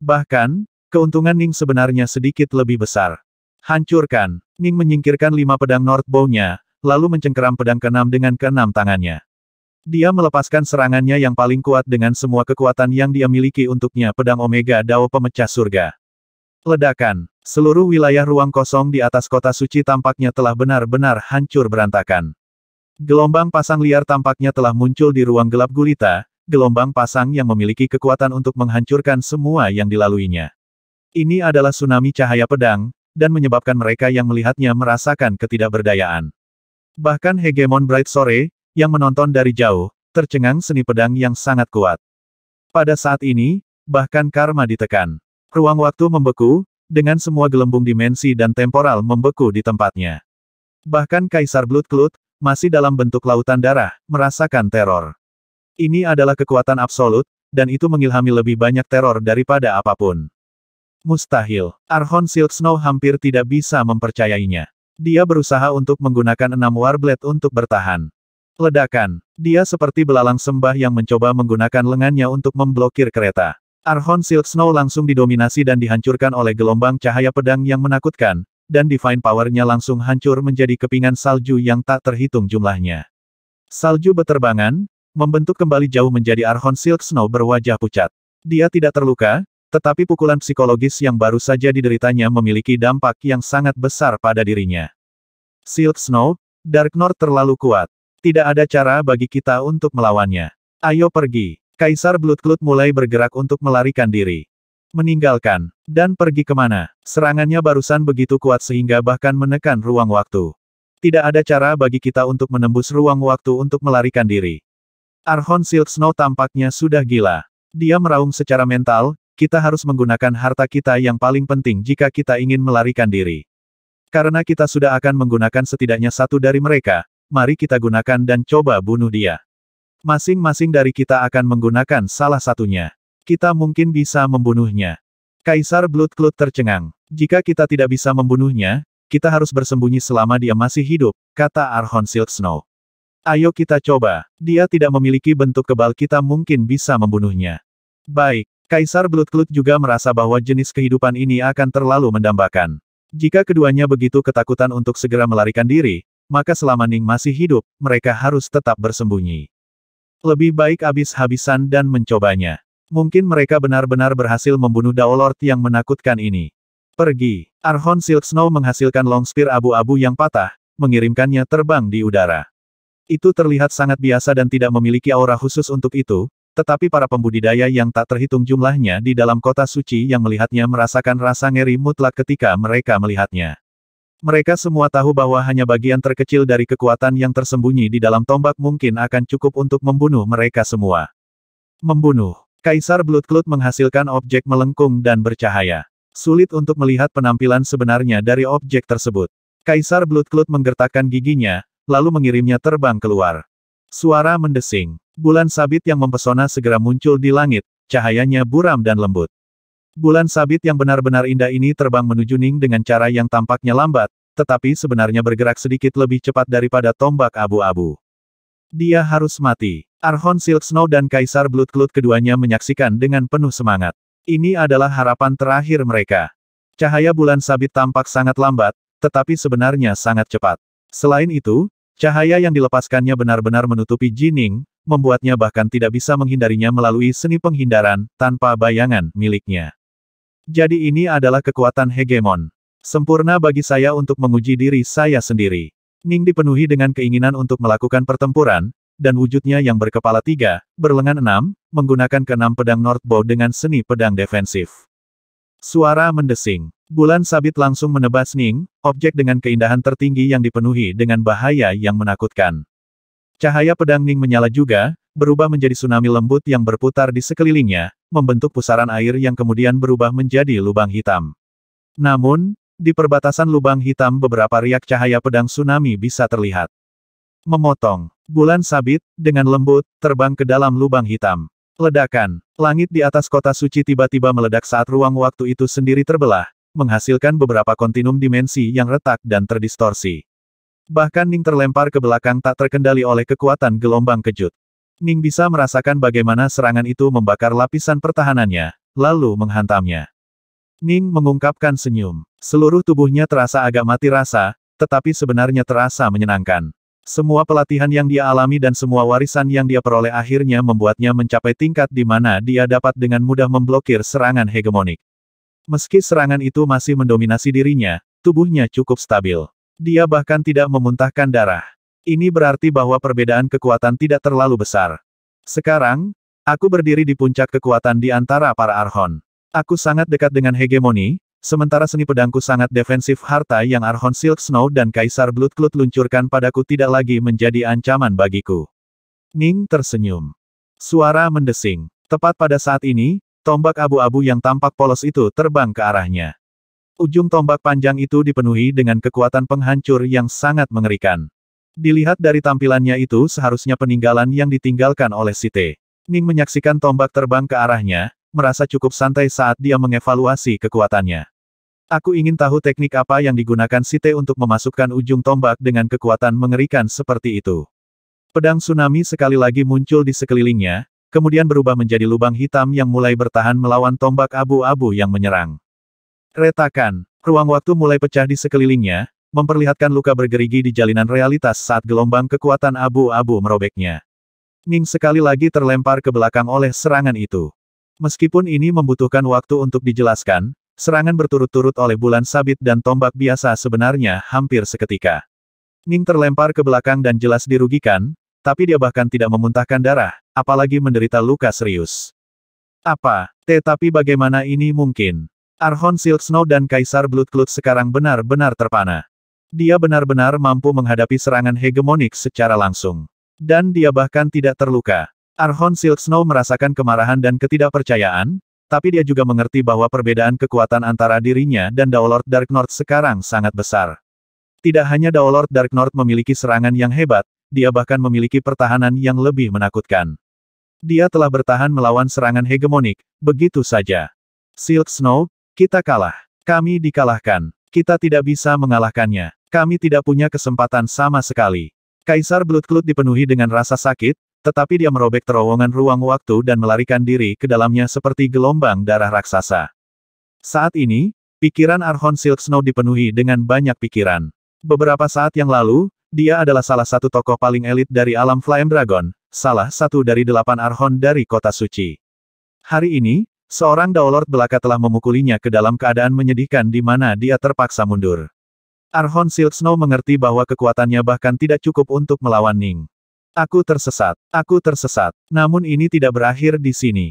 Bahkan, keuntungan Ning sebenarnya sedikit lebih besar. Hancurkan. Ning menyingkirkan 5 pedang North Bow-nya, lalu mencengkeram pedang keenam dengan keenam tangannya. Dia melepaskan serangannya yang paling kuat dengan semua kekuatan yang dia miliki untuknya pedang Omega Dao pemecah surga. Ledakan. Seluruh wilayah ruang kosong di atas kota suci tampaknya telah benar-benar hancur berantakan. Gelombang pasang liar tampaknya telah muncul di ruang gelap gulita, gelombang pasang yang memiliki kekuatan untuk menghancurkan semua yang dilaluinya. Ini adalah tsunami cahaya pedang, dan menyebabkan mereka yang melihatnya merasakan ketidakberdayaan. Bahkan Hegemon Bright Sore, yang menonton dari jauh, tercengang seni pedang yang sangat kuat. Pada saat ini, bahkan karma ditekan. Ruang waktu membeku, dengan semua gelembung dimensi dan temporal membeku di tempatnya. Bahkan Kaisar Bloodcloud, masih dalam bentuk lautan darah, merasakan teror. Ini adalah kekuatan absolut, dan itu mengilhami lebih banyak teror daripada apapun. Mustahil. Archon Silk Snow hampir tidak bisa mempercayainya. Dia berusaha untuk menggunakan 6 Warblade untuk bertahan. Ledakan. Dia seperti belalang sembah yang mencoba menggunakan lengannya untuk memblokir kereta. Archon Silk Snow langsung didominasi dan dihancurkan oleh gelombang cahaya pedang yang menakutkan, dan Divine Power-nya langsung hancur menjadi kepingan salju yang tak terhitung jumlahnya. Salju beterbangan, membentuk kembali jauh menjadi Archon Silk Snow berwajah pucat. Dia tidak terluka, tetapi pukulan psikologis yang baru saja dideritanya memiliki dampak yang sangat besar pada dirinya. Silk Snow, Dark North terlalu kuat. Tidak ada cara bagi kita untuk melawannya. Ayo pergi. Kaisar Bloodcloud mulai bergerak untuk melarikan diri. Meninggalkan. Dan pergi kemana? Serangannya barusan begitu kuat sehingga bahkan menekan ruang waktu. Tidak ada cara bagi kita untuk menembus ruang waktu untuk melarikan diri. Archon Silk Snow tampaknya sudah gila. Dia meraung secara mental, kita harus menggunakan harta kita yang paling penting jika kita ingin melarikan diri. Karena kita sudah akan menggunakan setidaknya satu dari mereka, mari kita gunakan dan coba bunuh dia. Masing-masing dari kita akan menggunakan salah satunya. Kita mungkin bisa membunuhnya. Kaisar Bloodcloud tercengang. Jika kita tidak bisa membunuhnya, kita harus bersembunyi selama dia masih hidup, kata Archon Silk Snow. Ayo kita coba. Dia tidak memiliki bentuk kebal, kita mungkin bisa membunuhnya. Baik. Kaisar Bloodcloud juga merasa bahwa jenis kehidupan ini akan terlalu mendambakan. Jika keduanya begitu ketakutan untuk segera melarikan diri, maka selama Ning masih hidup, mereka harus tetap bersembunyi. Lebih baik habis-habisan dan mencobanya. Mungkin mereka benar-benar berhasil membunuh Daolord yang menakutkan ini. Pergi. Archon Silk Snow menghasilkan long spear abu-abu yang patah, mengirimkannya terbang di udara. Itu terlihat sangat biasa dan tidak memiliki aura khusus untuk itu, tetapi para pembudidaya yang tak terhitung jumlahnya di dalam kota suci yang melihatnya merasakan rasa ngeri mutlak ketika mereka melihatnya. Mereka semua tahu bahwa hanya bagian terkecil dari kekuatan yang tersembunyi di dalam tombak mungkin akan cukup untuk membunuh mereka semua. Membunuh. Kaisar Bloodcloud menghasilkan objek melengkung dan bercahaya. Sulit untuk melihat penampilan sebenarnya dari objek tersebut. Kaisar Bloodcloud menggertakkan giginya, lalu mengirimnya terbang keluar. Suara mendesing. Bulan sabit yang mempesona segera muncul di langit, cahayanya buram dan lembut. Bulan sabit yang benar-benar indah ini terbang menuju Ning dengan cara yang tampaknya lambat, tetapi sebenarnya bergerak sedikit lebih cepat daripada tombak abu-abu. Dia harus mati. Archon Silk Snow dan Kaisar Bloodcloud keduanya menyaksikan dengan penuh semangat. Ini adalah harapan terakhir mereka. Cahaya bulan sabit tampak sangat lambat, tetapi sebenarnya sangat cepat. Selain itu, cahaya yang dilepaskannya benar-benar menutupi Jining, membuatnya bahkan tidak bisa menghindarinya melalui seni penghindaran, tanpa bayangan miliknya. Jadi ini adalah kekuatan hegemon. Sempurna bagi saya untuk menguji diri saya sendiri. Ning dipenuhi dengan keinginan untuk melakukan pertempuran, dan wujudnya yang berkepala 3, berlengan 6, menggunakan ke-6 pedang North Bow dengan seni pedang defensif. Suara mendesing. Bulan sabit langsung menebas Ning, objek dengan keindahan tertinggi yang dipenuhi dengan bahaya yang menakutkan. Cahaya pedang Ning menyala juga, berubah menjadi tsunami lembut yang berputar di sekelilingnya, membentuk pusaran air yang kemudian berubah menjadi lubang hitam. Namun, di perbatasan lubang hitam beberapa riak cahaya pedang tsunami bisa terlihat. Memotong. Bulan sabit, dengan lembut, terbang ke dalam lubang hitam. Ledakan. Langit di atas kota suci tiba-tiba meledak saat ruang waktu itu sendiri terbelah, menghasilkan beberapa kontinum dimensi yang retak dan terdistorsi. Bahkan Ning terlempar ke belakang tak terkendali oleh kekuatan gelombang kejut. Ning bisa merasakan bagaimana serangan itu membakar lapisan pertahanannya, lalu menghantamnya. Ning mengungkapkan senyum. Seluruh tubuhnya terasa agak mati rasa, tetapi sebenarnya terasa menyenangkan. Semua pelatihan yang dia alami dan semua warisan yang dia peroleh akhirnya membuatnya mencapai tingkat di mana dia dapat dengan mudah memblokir serangan hegemonik. Meski serangan itu masih mendominasi dirinya, tubuhnya cukup stabil. Dia bahkan tidak memuntahkan darah. Ini berarti bahwa perbedaan kekuatan tidak terlalu besar. Sekarang, aku berdiri di puncak kekuatan di antara para Archon. Aku sangat dekat dengan hegemoni, sementara seni pedangku sangat defensif. Harta yang Archon Silk Snow dan Kaisar Bloodcloud luncurkan padaku tidak lagi menjadi ancaman bagiku. Ning tersenyum. Suara mendesing. Tepat pada saat ini, tombak abu-abu yang tampak polos itu terbang ke arahnya. Ujung tombak panjang itu dipenuhi dengan kekuatan penghancur yang sangat mengerikan. Dilihat dari tampilannya itu seharusnya peninggalan yang ditinggalkan oleh Site. Ning menyaksikan tombak terbang ke arahnya, merasa cukup santai saat dia mengevaluasi kekuatannya. Aku ingin tahu teknik apa yang digunakan Site untuk memasukkan ujung tombak dengan kekuatan mengerikan seperti itu. Pedang tsunami sekali lagi muncul di sekelilingnya, kemudian berubah menjadi lubang hitam yang mulai bertahan melawan tombak abu-abu yang menyerang. Retakan. Ruang waktu mulai pecah di sekelilingnya, memperlihatkan luka bergerigi di jalinan realitas saat gelombang kekuatan abu-abu merobeknya. Ning sekali lagi terlempar ke belakang oleh serangan itu. Meskipun ini membutuhkan waktu untuk dijelaskan, serangan berturut-turut oleh bulan sabit dan tombak biasa sebenarnya hampir seketika. Ning terlempar ke belakang dan jelas dirugikan, tapi dia bahkan tidak memuntahkan darah, apalagi menderita luka serius. Tetapi bagaimana ini mungkin? Archon Silk Snow dan Kaisar Bloodcloud sekarang benar-benar terpana. Dia benar-benar mampu menghadapi serangan hegemonik secara langsung. Dan dia bahkan tidak terluka. Archon Silk Snow merasakan kemarahan dan ketidakpercayaan, tapi dia juga mengerti bahwa perbedaan kekuatan antara dirinya dan Daolord Dark North sekarang sangat besar. Tidak hanya Daolord Dark North memiliki serangan yang hebat, dia bahkan memiliki pertahanan yang lebih menakutkan. Dia telah bertahan melawan serangan hegemonik, begitu saja. Silk Snow, kita kalah. Kami dikalahkan. Kita tidak bisa mengalahkannya. Kami tidak punya kesempatan sama sekali. Kaisar Bloodcloud dipenuhi dengan rasa sakit, tetapi dia merobek terowongan ruang waktu dan melarikan diri ke dalamnya seperti gelombang darah raksasa. Saat ini, pikiran Archon Silk Snow dipenuhi dengan banyak pikiran. Beberapa saat yang lalu, dia adalah salah satu tokoh paling elit dari alam Flame Dragon, salah satu dari 8 Archon dari Kota Suci. Hari ini, seorang Daolord belaka telah memukulinya ke dalam keadaan menyedihkan di mana dia terpaksa mundur. Archon Silk Snow mengerti bahwa kekuatannya bahkan tidak cukup untuk melawan Ning. Aku tersesat. Namun ini tidak berakhir di sini.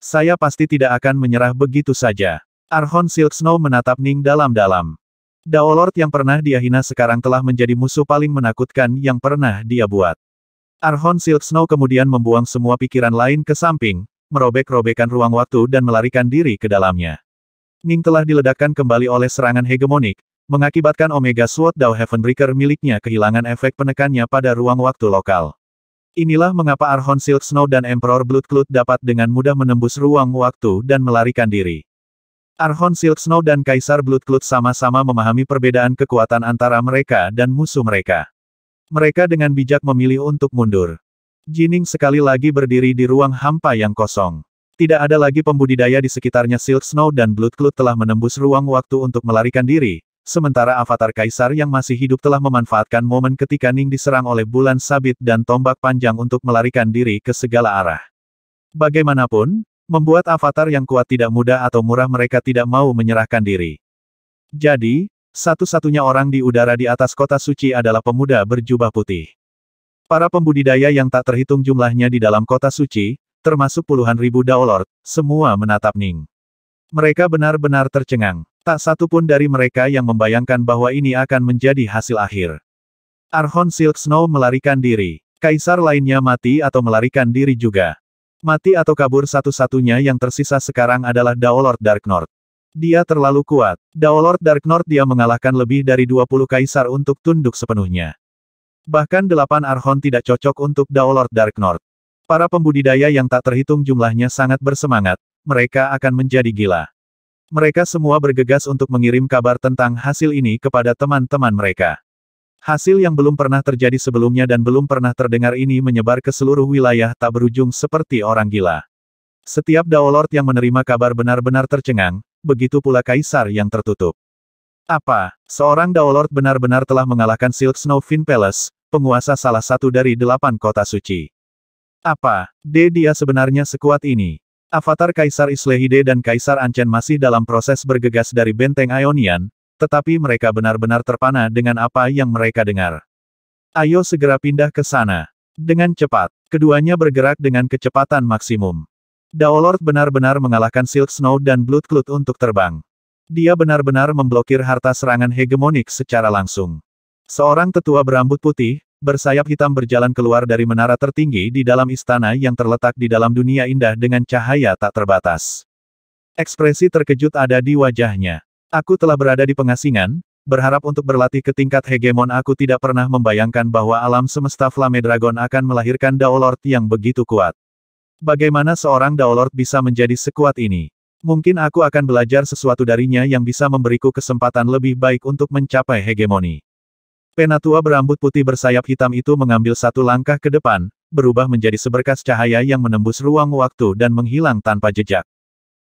Saya pasti tidak akan menyerah begitu saja. Archon Silk Snow menatap Ning dalam-dalam. Daolord yang pernah dia hina sekarang telah menjadi musuh paling menakutkan yang pernah dia buat. Archon Silk Snow kemudian membuang semua pikiran lain ke samping, merobek-robekan ruang waktu dan melarikan diri ke dalamnya. Ning telah diledakkan kembali oleh serangan hegemonik, mengakibatkan Omega Sword Dao Heavenbreaker miliknya kehilangan efek penekannya pada ruang waktu lokal. Inilah mengapa Archon Silk Snow dan Emperor Bloodcloud dapat dengan mudah menembus ruang waktu dan melarikan diri. Archon Silk Snow dan Kaisar Bloodcloud sama-sama memahami perbedaan kekuatan antara mereka dan musuh mereka. Mereka dengan bijak memilih untuk mundur. Jining sekali lagi berdiri di ruang hampa yang kosong. Tidak ada lagi pembudidaya di sekitarnya. Silk Snow dan Bloodcloud telah menembus ruang waktu untuk melarikan diri, sementara avatar Kaisar yang masih hidup telah memanfaatkan momen ketika Ning diserang oleh bulan sabit dan tombak panjang untuk melarikan diri ke segala arah. Bagaimanapun, membuat avatar yang kuat tidak mudah atau murah. Mereka tidak mau menyerahkan diri. Jadi, satu-satunya orang di udara di atas kota suci adalah pemuda berjubah putih. Para pembudidaya yang tak terhitung jumlahnya di dalam kota suci, termasuk puluhan ribu Daolord, semua menatap Ning. Mereka benar-benar tercengang. Tak satu pun dari mereka yang membayangkan bahwa ini akan menjadi hasil akhir. Archon Silk Snow melarikan diri. Kaisar lainnya mati atau melarikan diri juga. Mati atau kabur. Satu-satunya yang tersisa sekarang adalah Daolord Dark North. Dia terlalu kuat. Daolord Dark North dia mengalahkan lebih dari 20 kaisar untuk tunduk sepenuhnya. Bahkan 8 Archon tidak cocok untuk Daolord Dark North. Para pembudidaya yang tak terhitung jumlahnya sangat bersemangat, mereka akan menjadi gila. Mereka semua bergegas untuk mengirim kabar tentang hasil ini kepada teman-teman mereka. Hasil yang belum pernah terjadi sebelumnya dan belum pernah terdengar ini menyebar ke seluruh wilayah tak berujung seperti orang gila. Setiap Daolord yang menerima kabar benar-benar tercengang, begitu pula Kaisar yang tertutup. Apa? Seorang Daolord benar-benar telah mengalahkan Silk Snow Fin Palace, penguasa salah satu dari 8 kota suci. Apa? Dia sebenarnya sekuat ini. Avatar Kaisar Islehide dan Kaisar Anchen masih dalam proses bergegas dari benteng Ionian, tetapi mereka benar-benar terpana dengan apa yang mereka dengar. Ayo segera pindah ke sana. Dengan cepat, keduanya bergerak dengan kecepatan maksimum. Daolord benar-benar mengalahkan Silk Snow dan Bloodcloud untuk terbang. Dia benar-benar memblokir harta serangan hegemonik secara langsung. Seorang tetua berambut putih, bersayap hitam berjalan keluar dari menara tertinggi di dalam istana yang terletak di dalam dunia indah dengan cahaya tak terbatas. Ekspresi terkejut ada di wajahnya. Aku telah berada di pengasingan, berharap untuk berlatih ke tingkat hegemon. Aku tidak pernah membayangkan bahwa alam semesta Flame Dragon akan melahirkan Daolord yang begitu kuat. Bagaimana seorang Daolord bisa menjadi sekuat ini? Mungkin aku akan belajar sesuatu darinya yang bisa memberiku kesempatan lebih baik untuk mencapai hegemoni. Penatua berambut putih bersayap hitam itu mengambil satu langkah ke depan, berubah menjadi seberkas cahaya yang menembus ruang waktu dan menghilang tanpa jejak.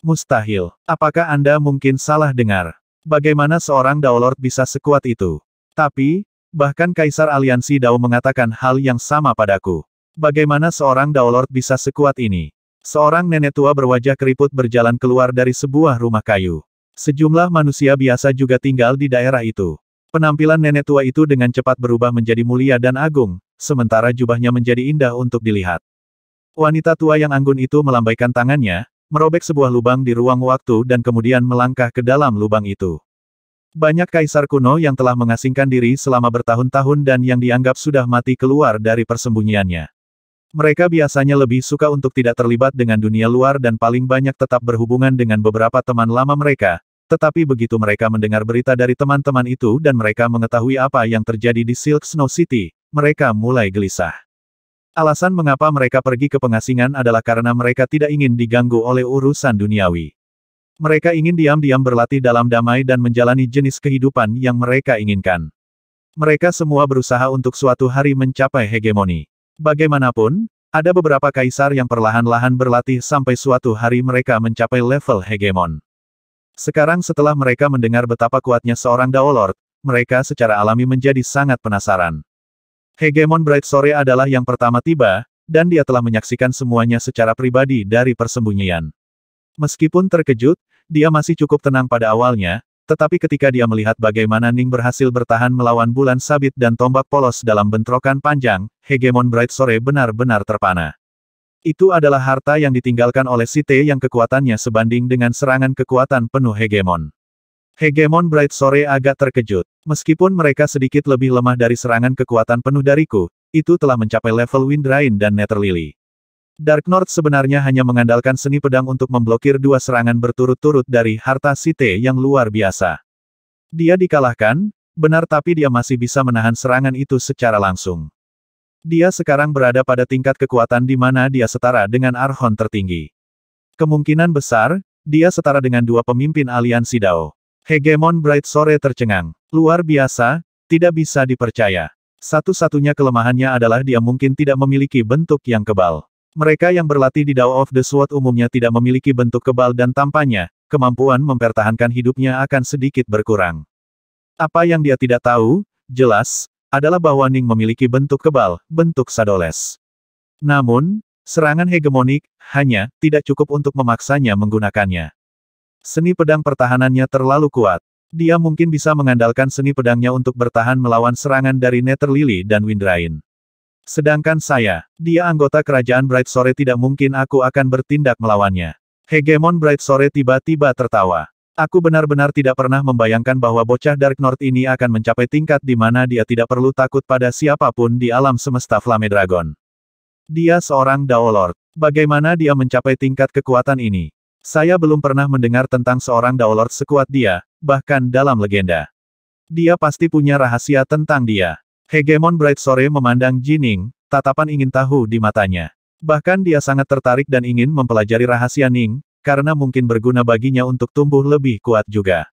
Mustahil. Apakah Anda mungkin salah dengar? Bagaimana seorang Daolord bisa sekuat itu? Tapi, bahkan Kaisar Aliansi Dao mengatakan hal yang sama padaku. Bagaimana seorang Daolord bisa sekuat ini? Seorang nenek tua berwajah keriput berjalan keluar dari sebuah rumah kayu. Sejumlah manusia biasa juga tinggal di daerah itu. Penampilan nenek tua itu dengan cepat berubah menjadi mulia dan agung, sementara jubahnya menjadi indah untuk dilihat. Wanita tua yang anggun itu melambaikan tangannya, merobek sebuah lubang di ruang waktu dan kemudian melangkah ke dalam lubang itu. Banyak kaisar kuno yang telah mengasingkan diri selama bertahun-tahun dan yang dianggap sudah mati keluar dari persembunyiannya. Mereka biasanya lebih suka untuk tidak terlibat dengan dunia luar dan paling banyak tetap berhubungan dengan beberapa teman lama mereka, tetapi begitu mereka mendengar berita dari teman-teman itu dan mereka mengetahui apa yang terjadi di Silk Snow City, mereka mulai gelisah. Alasan mengapa mereka pergi ke pengasingan adalah karena mereka tidak ingin diganggu oleh urusan duniawi. Mereka ingin diam-diam berlatih dalam damai dan menjalani jenis kehidupan yang mereka inginkan. Mereka semua berusaha untuk suatu hari mencapai hegemoni. Bagaimanapun, ada beberapa kaisar yang perlahan-lahan berlatih sampai suatu hari mereka mencapai level hegemon. Sekarang setelah mereka mendengar betapa kuatnya seorang Daolord, mereka secara alami menjadi sangat penasaran. Hegemon Bright Sore adalah yang pertama tiba, dan dia telah menyaksikan semuanya secara pribadi dari persembunyian. Meskipun terkejut, dia masih cukup tenang pada awalnya, tetapi ketika dia melihat bagaimana Ning berhasil bertahan melawan bulan sabit dan tombak polos dalam bentrokan panjang, Hegemon Bright Sore benar-benar terpana. Itu adalah harta yang ditinggalkan oleh Site yang kekuatannya sebanding dengan serangan kekuatan penuh Hegemon. Hegemon Bright Sore agak terkejut. Meskipun mereka sedikit lebih lemah dari serangan kekuatan penuh dariku, itu telah mencapai level Windrain dan Nether Lily. Dark North sebenarnya hanya mengandalkan seni pedang untuk memblokir dua serangan berturut-turut dari harta Site yang luar biasa. Dia dikalahkan, benar, tapi dia masih bisa menahan serangan itu secara langsung. Dia sekarang berada pada tingkat kekuatan di mana dia setara dengan Archon tertinggi. Kemungkinan besar, dia setara dengan dua pemimpin aliansi Dao. Hegemon Bright Sore tercengang. Luar biasa, tidak bisa dipercaya. Satu-satunya kelemahannya adalah dia mungkin tidak memiliki bentuk yang kebal. Mereka yang berlatih di Dao of the Sword umumnya tidak memiliki bentuk kebal dan tampaknya, kemampuan mempertahankan hidupnya akan sedikit berkurang. Apa yang dia tidak tahu, jelas, adalah bahwa Ning memiliki bentuk kebal, bentuk Shadows. Namun, serangan hegemonik, hanya, tidak cukup untuk memaksanya menggunakannya. Seni pedang pertahanannya terlalu kuat. Dia mungkin bisa mengandalkan seni pedangnya untuk bertahan melawan serangan dari Nether Lily dan Windrain. Sedangkan saya, dia anggota kerajaan Bright Sore, tidak mungkin aku akan bertindak melawannya. Hegemon Bright Sore tiba-tiba tertawa. Aku benar-benar tidak pernah membayangkan bahwa bocah Dark North ini akan mencapai tingkat di mana dia tidak perlu takut pada siapapun di alam semesta Flame Dragon. Dia seorang Daolord. Bagaimana dia mencapai tingkat kekuatan ini? Saya belum pernah mendengar tentang seorang Daolord sekuat dia, bahkan dalam legenda. Dia pasti punya rahasia tentang dia. Hegemon Bright Sore memandang Jining, tatapan ingin tahu di matanya. Bahkan dia sangat tertarik dan ingin mempelajari rahasia Ning, karena mungkin berguna baginya untuk tumbuh lebih kuat juga.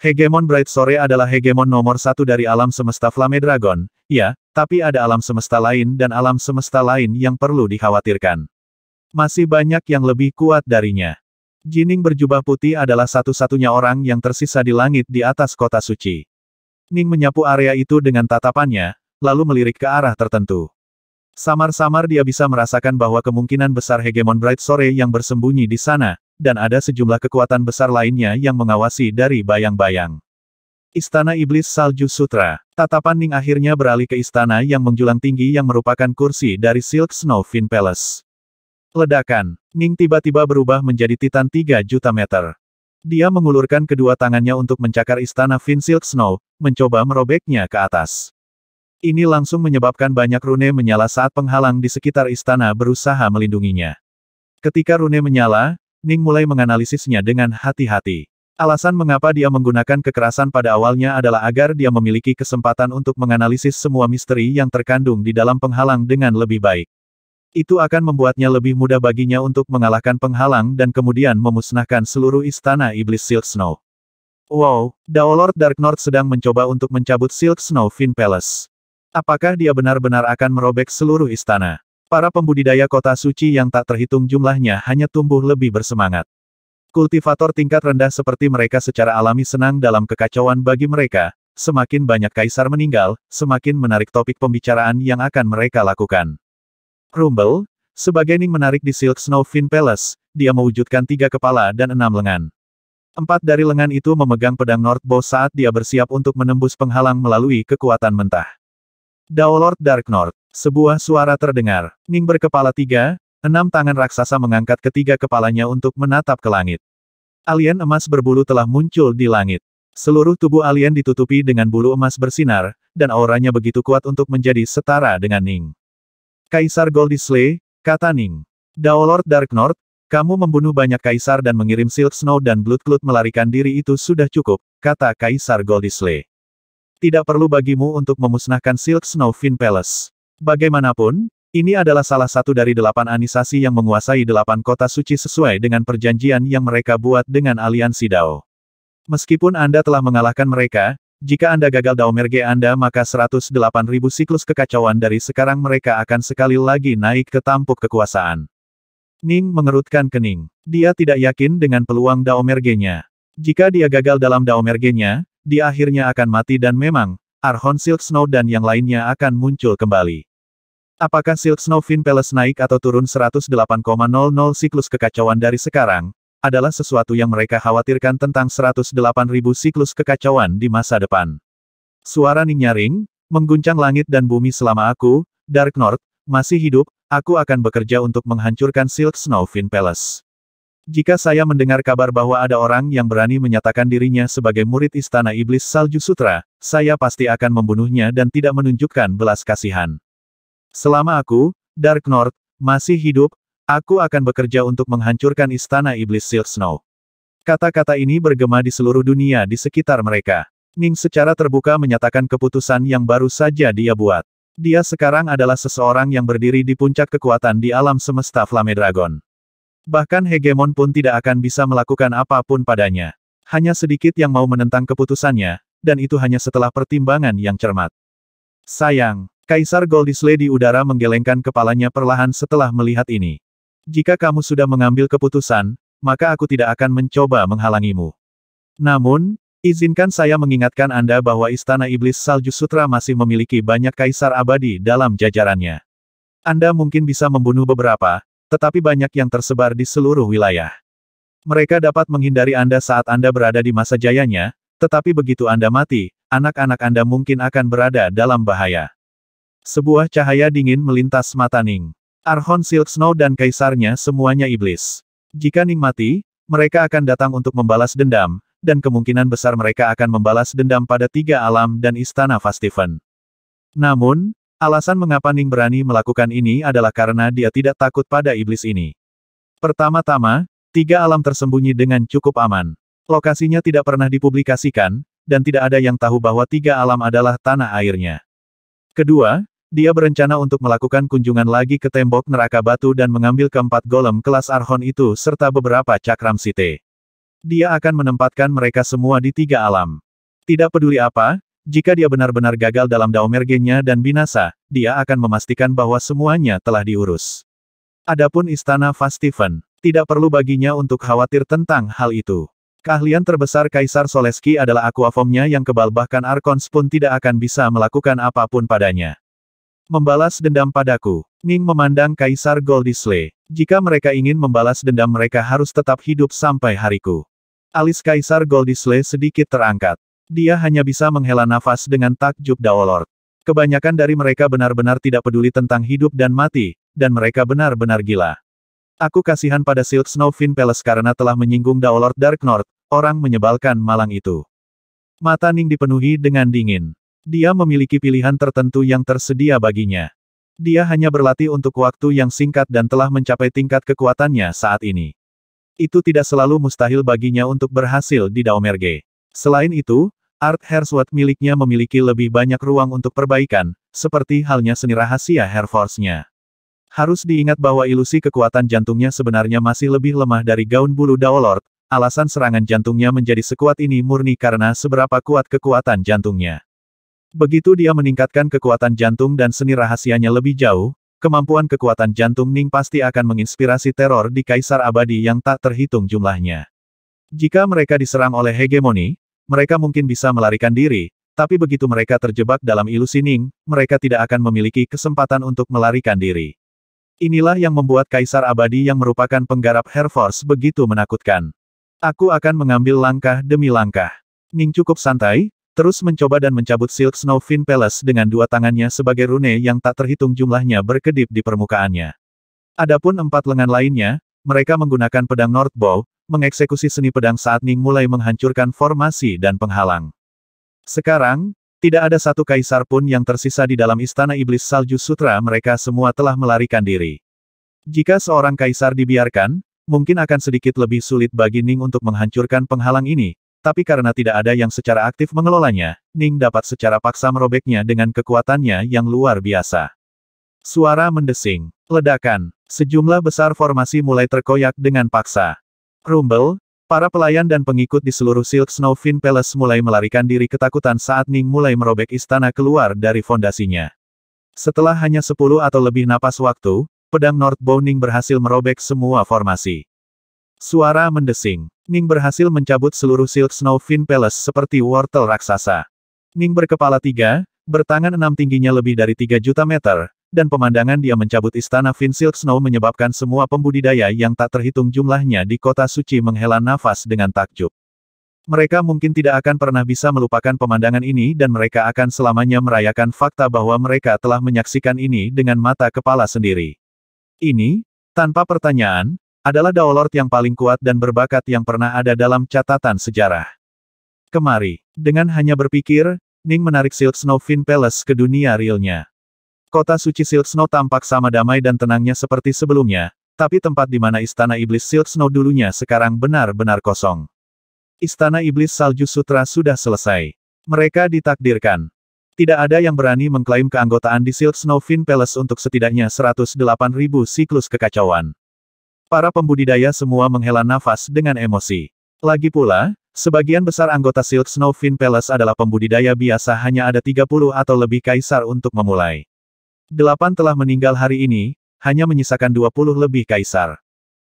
Hegemon Bright Sore adalah hegemon nomor satu dari alam semesta Flame Dragon, ya, tapi ada alam semesta lain dan alam semesta lain yang perlu dikhawatirkan. Masih banyak yang lebih kuat darinya. Jining berjubah putih adalah satu-satunya orang yang tersisa di langit di atas kota suci. Ning menyapu area itu dengan tatapannya, lalu melirik ke arah tertentu. Samar-samar dia bisa merasakan bahwa kemungkinan besar hegemon Bright Sore yang bersembunyi di sana, dan ada sejumlah kekuatan besar lainnya yang mengawasi dari bayang-bayang. Istana Iblis Salju Sutra. Tatapan Ning akhirnya beralih ke istana yang menjulang tinggi yang merupakan kursi dari Silk Snow Fin Palace. Ledakan. Ning tiba-tiba berubah menjadi Titan 3 juta meter. Dia mengulurkan kedua tangannya untuk mencakar istana Fin Silk Snow, mencoba merobeknya ke atas. Ini langsung menyebabkan banyak rune menyala saat penghalang di sekitar istana berusaha melindunginya. Ketika rune menyala, Ning mulai menganalisisnya dengan hati-hati. Alasan mengapa dia menggunakan kekerasan pada awalnya adalah agar dia memiliki kesempatan untuk menganalisis semua misteri yang terkandung di dalam penghalang dengan lebih baik. Itu akan membuatnya lebih mudah baginya untuk mengalahkan penghalang dan kemudian memusnahkan seluruh istana Iblis Silk Snow. Wow, Daolord Dark North sedang mencoba untuk mencabut Silk Snow Fin Palace. Apakah dia benar-benar akan merobek seluruh istana? Para pembudidaya kota suci yang tak terhitung jumlahnya hanya tumbuh lebih bersemangat. Kultivator tingkat rendah seperti mereka secara alami senang dalam kekacauan bagi mereka. Semakin banyak kaisar meninggal, semakin menarik topik pembicaraan yang akan mereka lakukan. Rumble, sebagai Ning menarik di Silk Snow Fin Palace, dia mewujudkan 3 kepala dan 6 lengan. 4 dari lengan itu memegang pedang North Bow saat dia bersiap untuk menembus penghalang melalui kekuatan mentah. Daolord Dark North. Sebuah suara terdengar. Ning berkepala 3, 6 tangan raksasa mengangkat ketiga kepalanya untuk menatap ke langit. Alien emas berbulu telah muncul di langit. Seluruh tubuh alien ditutupi dengan bulu emas bersinar, dan auranya begitu kuat untuk menjadi setara dengan Ning. Kaisar Goldisley, kata Ning. Daolord Dark North, kamu membunuh banyak kaisar dan mengirim Silk Snow dan Bloodcloud melarikan diri itu sudah cukup, kata Kaisar Goldisley. Tidak perlu bagimu untuk memusnahkan Silk Snow Fin Palace. Bagaimanapun, ini adalah salah satu dari 8 anisasi yang menguasai 8 kota suci sesuai dengan perjanjian yang mereka buat dengan aliansi Dao. Meskipun Anda telah mengalahkan mereka, jika Anda gagal Daomerge Anda maka 108.000 siklus kekacauan dari sekarang mereka akan sekali lagi naik ke tampuk kekuasaan. Ning mengerutkan kening. Dia tidak yakin dengan peluang Daomerge-nya. Jika dia gagal dalam Daomerge-nya, dia akhirnya akan mati dan memang, Archon Silk Snow dan yang lainnya akan muncul kembali. Apakah Silk Snow Fin Palace naik atau turun 108,00 siklus kekacauan dari sekarang, adalah sesuatu yang mereka khawatirkan tentang 108.000 siklus kekacauan di masa depan. Suara Ning nyaring, mengguncang langit dan bumi selama aku, Dark North, masih hidup, aku akan bekerja untuk menghancurkan Silk Snow Fin Palace. Jika saya mendengar kabar bahwa ada orang yang berani menyatakan dirinya sebagai murid Istana Iblis Salju Sutra, saya pasti akan membunuhnya dan tidak menunjukkan belas kasihan. Selama aku, Dark North, masih hidup, aku akan bekerja untuk menghancurkan Istana Iblis Silk Snow. Kata-kata ini bergema di seluruh dunia di sekitar mereka. Ning secara terbuka menyatakan keputusan yang baru saja dia buat. Dia sekarang adalah seseorang yang berdiri di puncak kekuatan di alam semesta Flame Dragon. Bahkan Hegemon pun tidak akan bisa melakukan apapun padanya. Hanya sedikit yang mau menentang keputusannya, dan itu hanya setelah pertimbangan yang cermat. Sayang. Kaisar Goldisley di udara menggelengkan kepalanya perlahan setelah melihat ini. Jika kamu sudah mengambil keputusan, maka aku tidak akan mencoba menghalangimu. Namun, izinkan saya mengingatkan Anda bahwa Istana Iblis Salju Sutra masih memiliki banyak kaisar abadi dalam jajarannya. Anda mungkin bisa membunuh beberapa, tetapi banyak yang tersebar di seluruh wilayah. Mereka dapat menghindari Anda saat Anda berada di masa jayanya, tetapi begitu Anda mati, anak-anak Anda mungkin akan berada dalam bahaya. Sebuah cahaya dingin melintas mata Ning. Archon Silk Snow dan kaisarnya semuanya iblis. Jika Ning mati, mereka akan datang untuk membalas dendam, dan kemungkinan besar mereka akan membalas dendam pada 3 alam dan istana Fastiven. Namun, alasan mengapa Ning berani melakukan ini adalah karena dia tidak takut pada iblis ini. Pertama-tama, 3 alam tersembunyi dengan cukup aman. Lokasinya tidak pernah dipublikasikan, dan tidak ada yang tahu bahwa 3 alam adalah tanah airnya. Kedua, dia berencana untuk melakukan kunjungan lagi ke tembok neraka batu dan mengambil keempat golem kelas Archon itu serta beberapa cakram site. Dia akan menempatkan mereka semua di 3 alam. Tidak peduli apa, jika dia benar-benar gagal dalam Daomerge-nya dan binasa, dia akan memastikan bahwa semuanya telah diurus. Adapun Istana Fastiven, Tidak perlu baginya untuk khawatir tentang hal itu. Keahlian terbesar Kaisar Soleski adalah aqua formnya yang kebal, bahkan Archons pun tidak akan bisa melakukan apapun padanya. Membalas dendam padaku. Ning memandang Kaisar Goldisle. Jika mereka ingin membalas dendam, mereka harus tetap hidup sampai hariku. Alis Kaisar Goldisle sedikit terangkat. Dia hanya bisa menghela nafas dengan takjub. Daolord. Kebanyakan dari mereka benar-benar tidak peduli tentang hidup dan mati, dan mereka benar-benar gila. Aku kasihan pada Silk Snow Fin Palace karena telah menyinggung Daolord Dark North, orang menyebalkan malang itu. Mata Ning dipenuhi dengan dingin. Dia memiliki pilihan tertentu yang tersedia baginya. Dia hanya berlatih untuk waktu yang singkat dan telah mencapai tingkat kekuatannya saat ini. Itu tidak selalu mustahil baginya untuk berhasil di Daomerge. Selain itu, Art Hersword miliknya memiliki lebih banyak ruang untuk perbaikan, seperti halnya seni rahasia Hairforce-nya. Harus diingat bahwa ilusi kekuatan jantungnya sebenarnya masih lebih lemah dari gaun bulu Daolord. Alasan serangan jantungnya menjadi sekuat ini murni karena seberapa kuat kekuatan jantungnya. Begitu dia meningkatkan kekuatan jantung dan seni rahasianya lebih jauh, kemampuan kekuatan jantung Ning pasti akan menginspirasi teror di Kaisar Abadi yang tak terhitung jumlahnya. Jika mereka diserang oleh hegemoni, mereka mungkin bisa melarikan diri, tapi begitu mereka terjebak dalam ilusi Ning, mereka tidak akan memiliki kesempatan untuk melarikan diri. Inilah yang membuat Kaisar Abadi yang merupakan penggarap Hairforce begitu menakutkan. Aku akan mengambil langkah demi langkah. Ning cukup santai, terus mencoba dan mencabut Silk Snow Fin Palace dengan dua tangannya sebagai rune yang tak terhitung jumlahnya berkedip di permukaannya. Adapun 4 lengan lainnya, mereka menggunakan pedang Northbow, mengeksekusi seni pedang saat Ning mulai menghancurkan formasi dan penghalang. Sekarang, tidak ada satu kaisar pun yang tersisa di dalam Istana Iblis Salju Sutra, mereka semua telah melarikan diri. Jika seorang kaisar dibiarkan, mungkin akan sedikit lebih sulit bagi Ning untuk menghancurkan penghalang ini, tapi karena tidak ada yang secara aktif mengelolanya, Ning dapat secara paksa merobeknya dengan kekuatannya yang luar biasa. Suara mendesing. Ledakan. Sejumlah besar formasi mulai terkoyak dengan paksa. Rumble. Para pelayan dan pengikut di seluruh Silk Snow Fin Palace mulai melarikan diri ketakutan saat Ning mulai merobek istana keluar dari fondasinya. Setelah hanya 10 atau lebih napas waktu, pedang Northbow Ning berhasil merobek semua formasi. Suara mendesing. Ning berhasil mencabut seluruh Silk Snow Fin Palace seperti wortel raksasa. Ning berkepala 3, bertangan 6 tingginya lebih dari 3 juta meter, dan pemandangan dia mencabut istana Fin Silk Snow menyebabkan semua pembudidaya yang tak terhitung jumlahnya di kota suci menghela nafas dengan takjub. Mereka mungkin tidak akan pernah bisa melupakan pemandangan ini dan mereka akan selamanya merayakan fakta bahwa mereka telah menyaksikan ini dengan mata kepala sendiri. Ini, tanpa pertanyaan, adalah Daolord yang paling kuat dan berbakat yang pernah ada dalam catatan sejarah. Kemari. Dengan hanya berpikir, Ning menarik Silk Snow Fin Palace ke dunia realnya. Kota suci Silk Snow tampak sama damai dan tenangnya seperti sebelumnya, tapi tempat di mana Istana Iblis Silk Snow dulunya sekarang benar-benar kosong. Istana Iblis Salju Sutra sudah selesai. Mereka ditakdirkan. Tidak ada yang berani mengklaim keanggotaan di Silk Snow Fin Palace untuk setidaknya 108.000 siklus kekacauan. Para pembudidaya semua menghela nafas dengan emosi. Lagi pula, sebagian besar anggota Silk Snow Fin Palace adalah pembudidaya biasa, hanya ada 30 atau lebih kaisar untuk memulai. 8 telah meninggal hari ini, hanya menyisakan 20 lebih kaisar.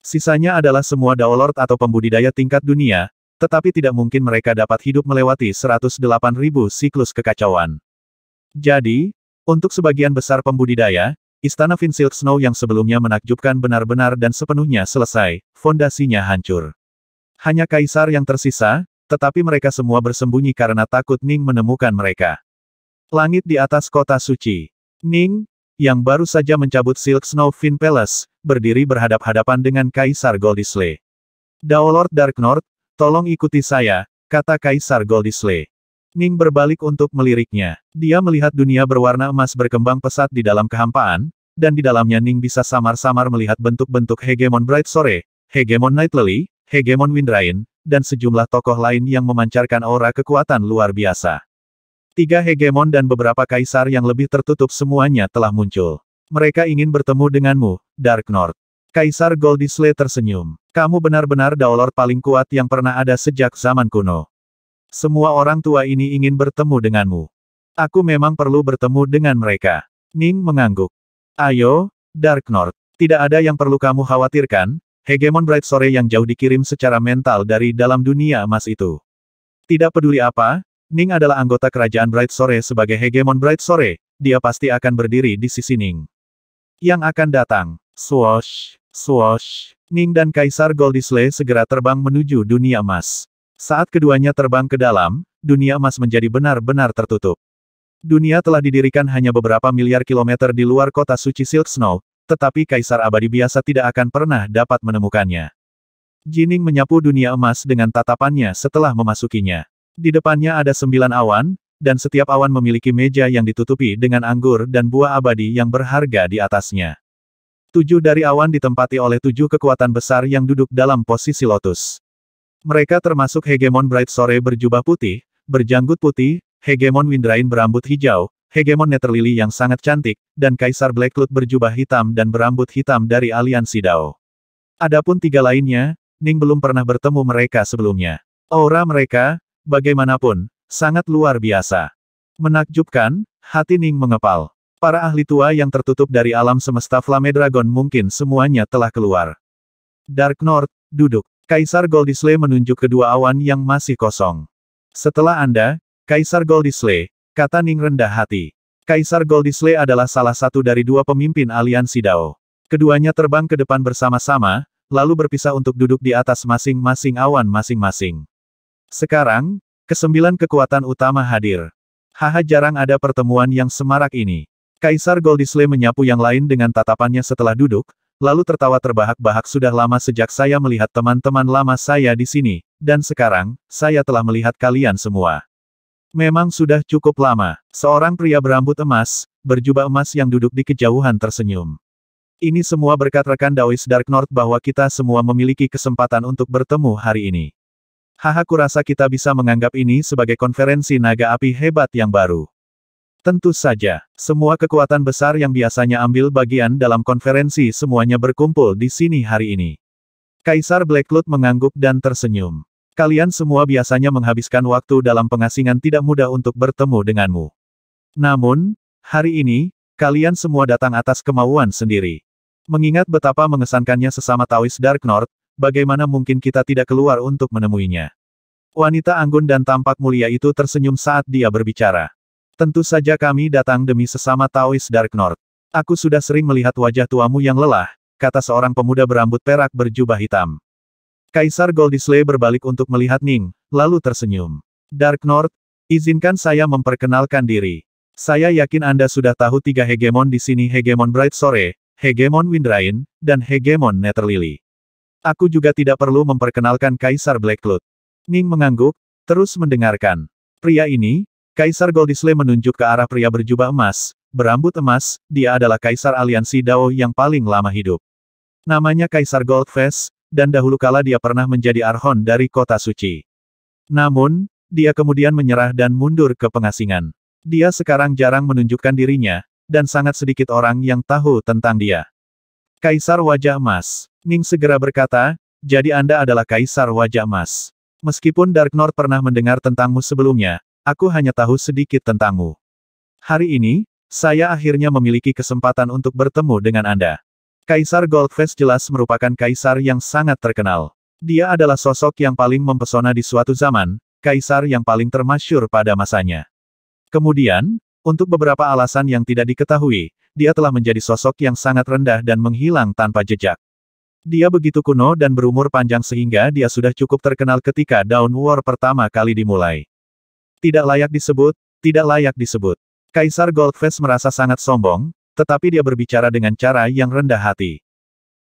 Sisanya adalah semua Daolord atau pembudidaya tingkat dunia, tetapi tidak mungkin mereka dapat hidup melewati 108.000 siklus kekacauan. Jadi, untuk sebagian besar pembudidaya, Istana Fin Silk Snow yang sebelumnya menakjubkan benar-benar dan sepenuhnya selesai, fondasinya hancur. Hanya kaisar yang tersisa, tetapi mereka semua bersembunyi karena takut Ning menemukan mereka. Langit di atas kota suci. Ning, yang baru saja mencabut Silk Snow Fin Palace, berdiri berhadap-hadapan dengan Kaisar Goldisle. Daolord Dark North, tolong ikuti saya, kata Kaisar Goldisle. Ning berbalik untuk meliriknya. Dia melihat dunia berwarna emas berkembang pesat di dalam kehampaan, dan di dalamnya Ning bisa samar-samar melihat bentuk-bentuk Hegemon Bright Sore, Hegemon Night Lily, Hegemon Windrain, dan sejumlah tokoh lain yang memancarkan aura kekuatan luar biasa. 3 hegemon dan beberapa kaisar yang lebih tertutup semuanya telah muncul. Mereka ingin bertemu denganmu, Dark North. Kaisar Goldisle tersenyum. Kamu benar-benar Daolord paling kuat yang pernah ada sejak zaman kuno. Semua orang tua ini ingin bertemu denganmu. Aku memang perlu bertemu dengan mereka. Ning mengangguk. Ayo, Dark North. Tidak ada yang perlu kamu khawatirkan, hegemon Bright Sore yang jauh dikirim secara mental dari dalam dunia emas itu. Tidak peduli apa, Ning adalah anggota kerajaan Bright Sore sebagai hegemon Bright Sore, dia pasti akan berdiri di sisi Ning. Yang akan datang, swoosh, swoosh, Ning dan Kaisar Goldisle segera terbang menuju dunia emas. Saat keduanya terbang ke dalam, dunia emas menjadi benar-benar tertutup. Dunia telah didirikan hanya beberapa miliar kilometer di luar kota suci Silk Snow, tetapi Kaisar Abadi biasa tidak akan pernah dapat menemukannya. Jining menyapu dunia emas dengan tatapannya setelah memasukinya. Di depannya ada 9 awan, dan setiap awan memiliki meja yang ditutupi dengan anggur dan buah abadi yang berharga di atasnya. 7 dari awan ditempati oleh 7 kekuatan besar yang duduk dalam posisi lotus. Mereka termasuk hegemon Bright Sore berjubah putih, berjanggut putih, hegemon Windrain berambut hijau, hegemon Netherlily yang sangat cantik, dan Kaisar Blackcloud berjubah hitam dan berambut hitam dari aliansi Dao. Adapun 3 lainnya, Ning belum pernah bertemu mereka sebelumnya. Aura mereka, bagaimanapun, sangat luar biasa. Menakjubkan, hati Ning mengepal. Para ahli tua yang tertutup dari alam semesta Flame Dragon mungkin semuanya telah keluar. Dark North, duduk. Kaisar Goldisle menunjuk kedua awan yang masih kosong. Setelah Anda, Kaisar Goldisle, kata Ning rendah hati. Kaisar Goldisle adalah salah satu dari 2 pemimpin aliansi Dao. Keduanya terbang ke depan bersama-sama, lalu berpisah untuk duduk di atas masing-masing awan masing-masing. Sekarang, ke-9 kekuatan utama hadir. Haha, jarang ada pertemuan yang semarak ini. Kaisar Goldisle menyapu yang lain dengan tatapannya setelah duduk, lalu tertawa terbahak-bahak. Sudah lama sejak saya melihat teman-teman lama saya di sini, dan sekarang, saya telah melihat kalian semua. Memang sudah cukup lama. Seorang pria berambut emas, berjubah emas yang duduk di kejauhan tersenyum. Ini semua berkat rekan Daois Dark North bahwa kita semua memiliki kesempatan untuk bertemu hari ini. Haha, kurasa kita bisa menganggap ini sebagai konferensi naga api hebat yang baru. Tentu saja, semua kekuatan besar yang biasanya ambil bagian dalam konferensi semuanya berkumpul di sini hari ini. Kaisar Blackcloud mengangguk dan tersenyum. Kalian semua biasanya menghabiskan waktu dalam pengasingan tidak mudah untuk bertemu denganmu. Namun, hari ini, kalian semua datang atas kemauan sendiri. Mengingat betapa mengesankannya sesama Taois Dark North, bagaimana mungkin kita tidak keluar untuk menemuinya? Wanita anggun dan tampak mulia itu tersenyum saat dia berbicara. Tentu saja kami datang demi sesama Taois Dark North. Aku sudah sering melihat wajah tuamu yang lelah, kata seorang pemuda berambut perak berjubah hitam. Kaisar Goldisle berbalik untuk melihat Ning, lalu tersenyum. Dark North, izinkan saya memperkenalkan diri. Saya yakin Anda sudah tahu 3 hegemon di sini, hegemon Bright Sore, hegemon Windrain, dan hegemon Netherlily. Aku juga tidak perlu memperkenalkan Kaisar Blackcloud. Ning mengangguk, terus mendengarkan. Pria ini, Kaisar Goldisle menunjuk ke arah pria berjubah emas, berambut emas, dia adalah Kaisar Aliansi Dao yang paling lama hidup. Namanya Kaisar Goldface, dan dahulu kala dia pernah menjadi Archon dari kota suci. Namun, dia kemudian menyerah dan mundur ke pengasingan. Dia sekarang jarang menunjukkan dirinya, dan sangat sedikit orang yang tahu tentang dia. Kaisar Wajah Emas. Ning segera berkata, jadi Anda adalah Kaisar Wajah Emas. Meskipun Dark North pernah mendengar tentangmu sebelumnya, aku hanya tahu sedikit tentangmu. Hari ini, saya akhirnya memiliki kesempatan untuk bertemu dengan Anda. Kaisar Goldface jelas merupakan kaisar yang sangat terkenal. Dia adalah sosok yang paling mempesona di suatu zaman, kaisar yang paling termasyhur pada masanya. Kemudian, untuk beberapa alasan yang tidak diketahui, dia telah menjadi sosok yang sangat rendah dan menghilang tanpa jejak. Dia begitu kuno dan berumur panjang sehingga dia sudah cukup terkenal ketika Dawn War pertama kali dimulai. Tidak layak disebut, tidak layak disebut. Kaisar Goldface merasa sangat sombong, tetapi dia berbicara dengan cara yang rendah hati.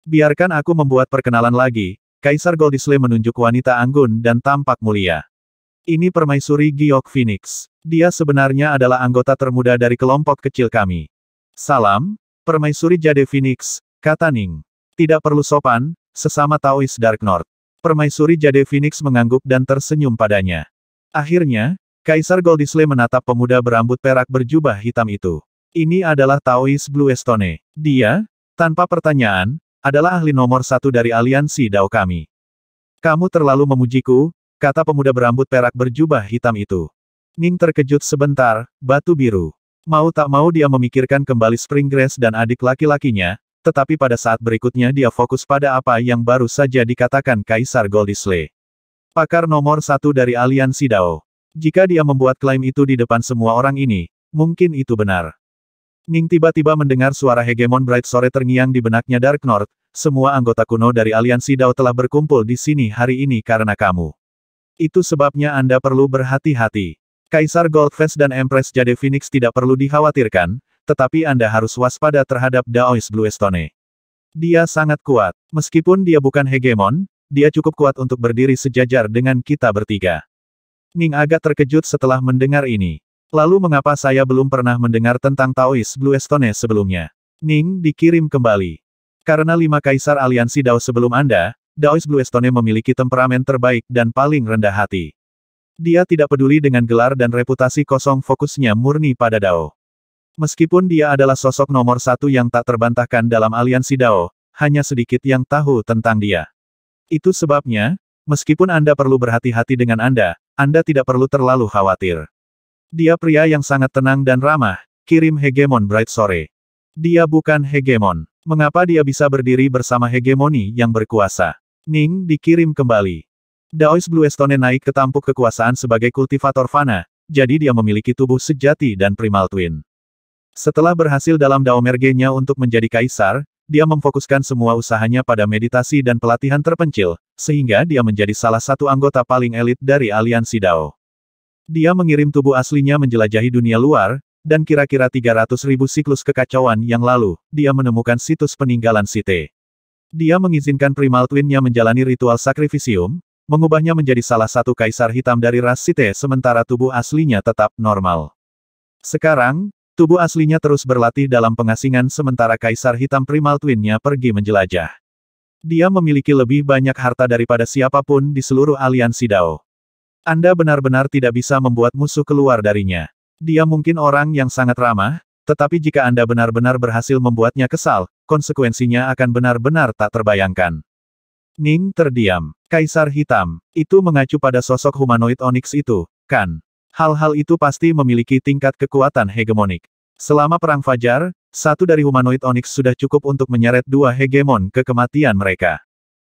Biarkan aku membuat perkenalan lagi, Kaisar Goldisle menunjuk wanita anggun dan tampak mulia. Ini Permaisuri Giok Phoenix. Dia sebenarnya adalah anggota termuda dari kelompok kecil kami. Salam, Permaisuri Jade Phoenix, kata Ning. Tidak perlu sopan, sesama Taois Dark North. Permaisuri Jade Phoenix mengangguk dan tersenyum padanya. Akhirnya, Kaisar Goldisle menatap pemuda berambut perak berjubah hitam itu. Ini adalah Taois Bluestone. Dia, tanpa pertanyaan, adalah ahli nomor 1 dari aliansi Dao kami. Kamu terlalu memujiku, kata pemuda berambut perak berjubah hitam itu. Ning terkejut sebentar, batu biru. Mau tak mau dia memikirkan kembali Springgrass dan adik laki-lakinya, tetapi pada saat berikutnya dia fokus pada apa yang baru saja dikatakan Kaisar Goldisle. Pakar nomor 1 dari aliansi Dao. Jika dia membuat klaim itu di depan semua orang ini, mungkin itu benar. Ning tiba-tiba mendengar suara hegemon Bright Sore terngiang di benaknya Dark North. Semua anggota kuno dari aliansi Dao telah berkumpul di sini hari ini karena kamu. Itu sebabnya Anda perlu berhati-hati. Kaisar Goldfest dan Empress Jade Phoenix tidak perlu dikhawatirkan, tetapi Anda harus waspada terhadap Daoist Bluestone. Dia sangat kuat. Meskipun dia bukan hegemon, dia cukup kuat untuk berdiri sejajar dengan kita bertiga. Ning agak terkejut setelah mendengar ini. Lalu mengapa saya belum pernah mendengar tentang Taoist Bluestone sebelumnya? Ning dikirim kembali. Karena 5 kaisar aliansi Dao sebelum Anda, Daoist Bluestone memiliki temperamen terbaik dan paling rendah hati. Dia tidak peduli dengan gelar dan reputasi kosong, fokusnya murni pada Dao. Meskipun dia adalah sosok nomor 1 yang tak terbantahkan dalam aliansi Dao, hanya sedikit yang tahu tentang dia. Itu sebabnya, meskipun Anda perlu berhati-hati dengan Anda tidak perlu terlalu khawatir. Dia pria yang sangat tenang dan ramah, kirim hegemon Bright Sore. Dia bukan hegemon. Mengapa dia bisa berdiri bersama hegemoni yang berkuasa? Ning dikirim kembali. Daoist Bluestone naik ke tampuk kekuasaan sebagai kultivator fana, jadi dia memiliki tubuh sejati dan primal twin. Setelah berhasil dalam Dao Merge-nya untuk menjadi kaisar, dia memfokuskan semua usahanya pada meditasi dan pelatihan terpencil, sehingga dia menjadi salah satu anggota paling elit dari aliansi Dao. Dia mengirim tubuh aslinya menjelajahi dunia luar, dan kira-kira 300.000 siklus kekacauan yang lalu, dia menemukan situs peninggalan Sith. Dia mengizinkan primal twin-nya menjalani ritual sakrifisium, mengubahnya menjadi salah satu kaisar hitam dari ras Sith sementara tubuh aslinya tetap normal. Sekarang, tubuh aslinya terus berlatih dalam pengasingan sementara kaisar hitam primal twin-nya pergi menjelajah. Dia memiliki lebih banyak harta daripada siapapun di seluruh aliansi Dao. Anda benar-benar tidak bisa membuat musuh keluar darinya. Dia mungkin orang yang sangat ramah, tetapi jika Anda benar-benar berhasil membuatnya kesal, konsekuensinya akan benar-benar tak terbayangkan. Ning terdiam. Kaisar Hitam, itu mengacu pada sosok humanoid Onyx itu, kan? Hal-hal itu pasti memiliki tingkat kekuatan hegemonik. Selama Perang Fajar, satu dari humanoid Onyx sudah cukup untuk menyeret 2 hegemon ke kematian mereka.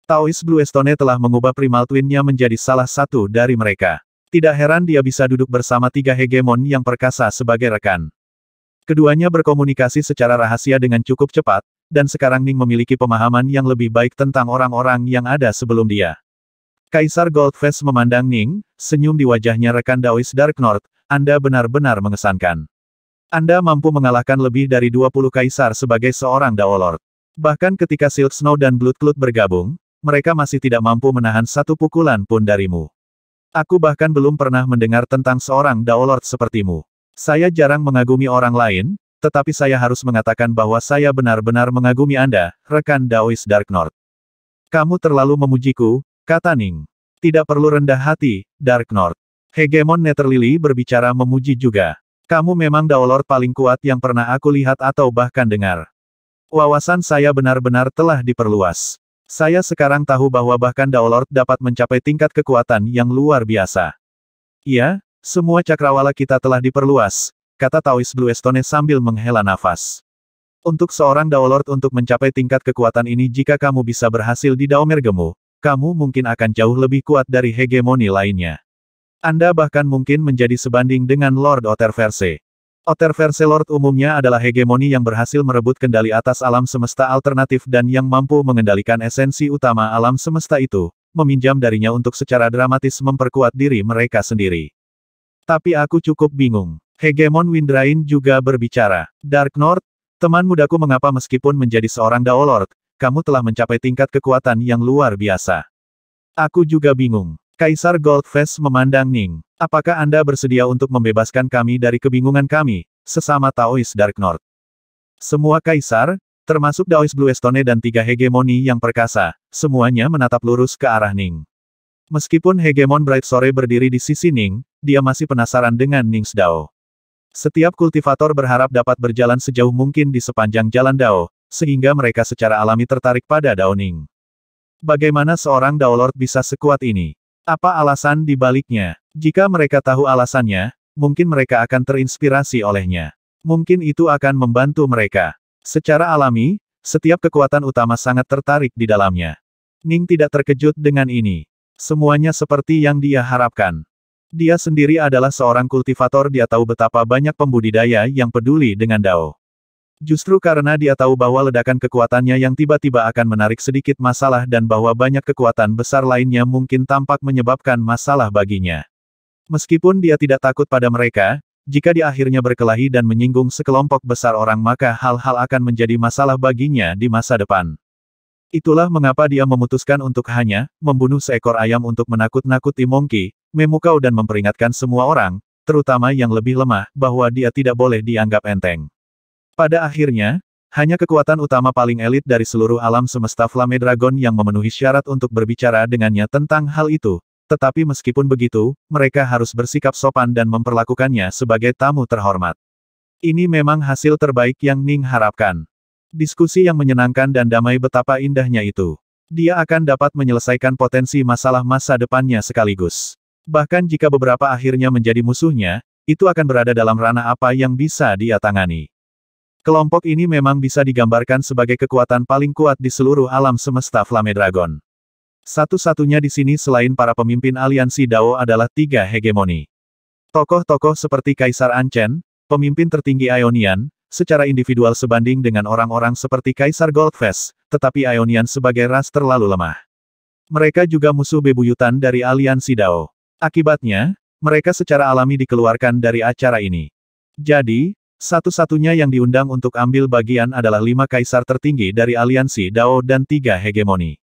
Taoist Bluestone telah mengubah primal twin-nya menjadi salah satu dari mereka. Tidak heran dia bisa duduk bersama 3 hegemon yang perkasa sebagai rekan. Keduanya berkomunikasi secara rahasia dengan cukup cepat, dan sekarang Ning memiliki pemahaman yang lebih baik tentang orang-orang yang ada sebelum dia. Kaisar Goldfest memandang Ning, senyum di wajahnya rekan Daoist Dark North, Anda benar-benar mengesankan. Anda mampu mengalahkan lebih dari 20 kaisar sebagai seorang Dao Lord. Bahkan ketika Silk Snow dan Blood Cloud bergabung, mereka masih tidak mampu menahan satu pukulan pun darimu. Aku bahkan belum pernah mendengar tentang seorang Dao Lord sepertimu. Saya jarang mengagumi orang lain, tetapi saya harus mengatakan bahwa saya benar-benar mengagumi Anda, rekan Daoist Dark North. Kamu terlalu memujiku, kata Ning. Tidak perlu rendah hati, Dark North. Hegemon Netherlily berbicara memuji juga. Kamu memang Dao Lord paling kuat yang pernah aku lihat atau bahkan dengar. Wawasan saya benar-benar telah diperluas. Saya sekarang tahu bahwa bahkan Dao Lord dapat mencapai tingkat kekuatan yang luar biasa. Iya, semua cakrawala kita telah diperluas, kata Taoist Bluestone sambil menghela nafas. Untuk seorang Dao Lord untuk mencapai tingkat kekuatan ini jika kamu bisa berhasil di Dao Mergemu, kamu mungkin akan jauh lebih kuat dari hegemoni lainnya. Anda bahkan mungkin menjadi sebanding dengan Lord Otterverse. Otterverse Lord umumnya adalah hegemoni yang berhasil merebut kendali atas alam semesta alternatif dan yang mampu mengendalikan esensi utama alam semesta itu, meminjam darinya untuk secara dramatis memperkuat diri mereka sendiri. Tapi aku cukup bingung. Hegemon Windrain juga berbicara. Dark North, teman mudaku mengapa meskipun menjadi seorang Dao Lord, kamu telah mencapai tingkat kekuatan yang luar biasa. Aku juga bingung. Kaisar Goldfest memandang Ning. Apakah Anda bersedia untuk membebaskan kami dari kebingungan kami, sesama Taoist Dark North? Semua kaisar, termasuk Daoist Bluestone dan 3 hegemoni yang perkasa, semuanya menatap lurus ke arah Ning. Meskipun hegemon Bright Sore berdiri di sisi Ning, dia masih penasaran dengan Ning's Dao. Setiap kultivator berharap dapat berjalan sejauh mungkin di sepanjang jalan Dao, sehingga mereka secara alami tertarik pada Dao Ning. Bagaimana seorang Dao Lord bisa sekuat ini? Apa alasan di baliknya? Jika mereka tahu alasannya, mungkin mereka akan terinspirasi olehnya. Mungkin itu akan membantu mereka. Secara alami, Setiap kekuatan utama sangat tertarik di dalamnya. Ning tidak terkejut dengan ini. Semuanya seperti yang dia harapkan. Dia sendiri adalah seorang kultivator, dia tahu betapa banyak pembudidaya yang peduli dengan Dao. Justru karena dia tahu bahwa ledakan kekuatannya yang tiba-tiba akan menarik sedikit masalah dan bahwa banyak kekuatan besar lainnya mungkin tampak menyebabkan masalah baginya. Meskipun dia tidak takut pada mereka, jika dia akhirnya berkelahi dan menyinggung sekelompok besar orang maka hal-hal akan menjadi masalah baginya di masa depan. Itulah mengapa dia memutuskan untuk hanya membunuh seekor ayam untuk menakut-nakuti Monkey, memukau dan memperingatkan semua orang, terutama yang lebih lemah, bahwa dia tidak boleh dianggap enteng. Pada akhirnya, hanya kekuatan utama paling elit dari seluruh alam semesta Flame Dragon yang memenuhi syarat untuk berbicara dengannya tentang hal itu. Tetapi meskipun begitu, mereka harus bersikap sopan dan memperlakukannya sebagai tamu terhormat. Ini memang hasil terbaik yang Ning harapkan. Diskusi yang menyenangkan dan damai, betapa indahnya itu. Dia akan dapat menyelesaikan potensi masalah masa depannya sekaligus. Bahkan jika beberapa akhirnya menjadi musuhnya, itu akan berada dalam ranah apa yang bisa dia tangani. Kelompok ini memang bisa digambarkan sebagai kekuatan paling kuat di seluruh alam semesta Flame Dragon. Satu-satunya di sini selain para pemimpin aliansi Dao adalah tiga hegemoni. Tokoh-tokoh seperti Kaisar Anchen, pemimpin tertinggi Ionian, secara individual sebanding dengan orang-orang seperti Kaisar Goldfest, tetapi Ionian sebagai ras terlalu lemah. Mereka juga musuh bebuyutan dari aliansi Dao. Akibatnya, mereka secara alami dikeluarkan dari acara ini. Jadi, satu-satunya yang diundang untuk ambil bagian adalah 5 kaisar tertinggi dari aliansi Dao dan 3 hegemoni.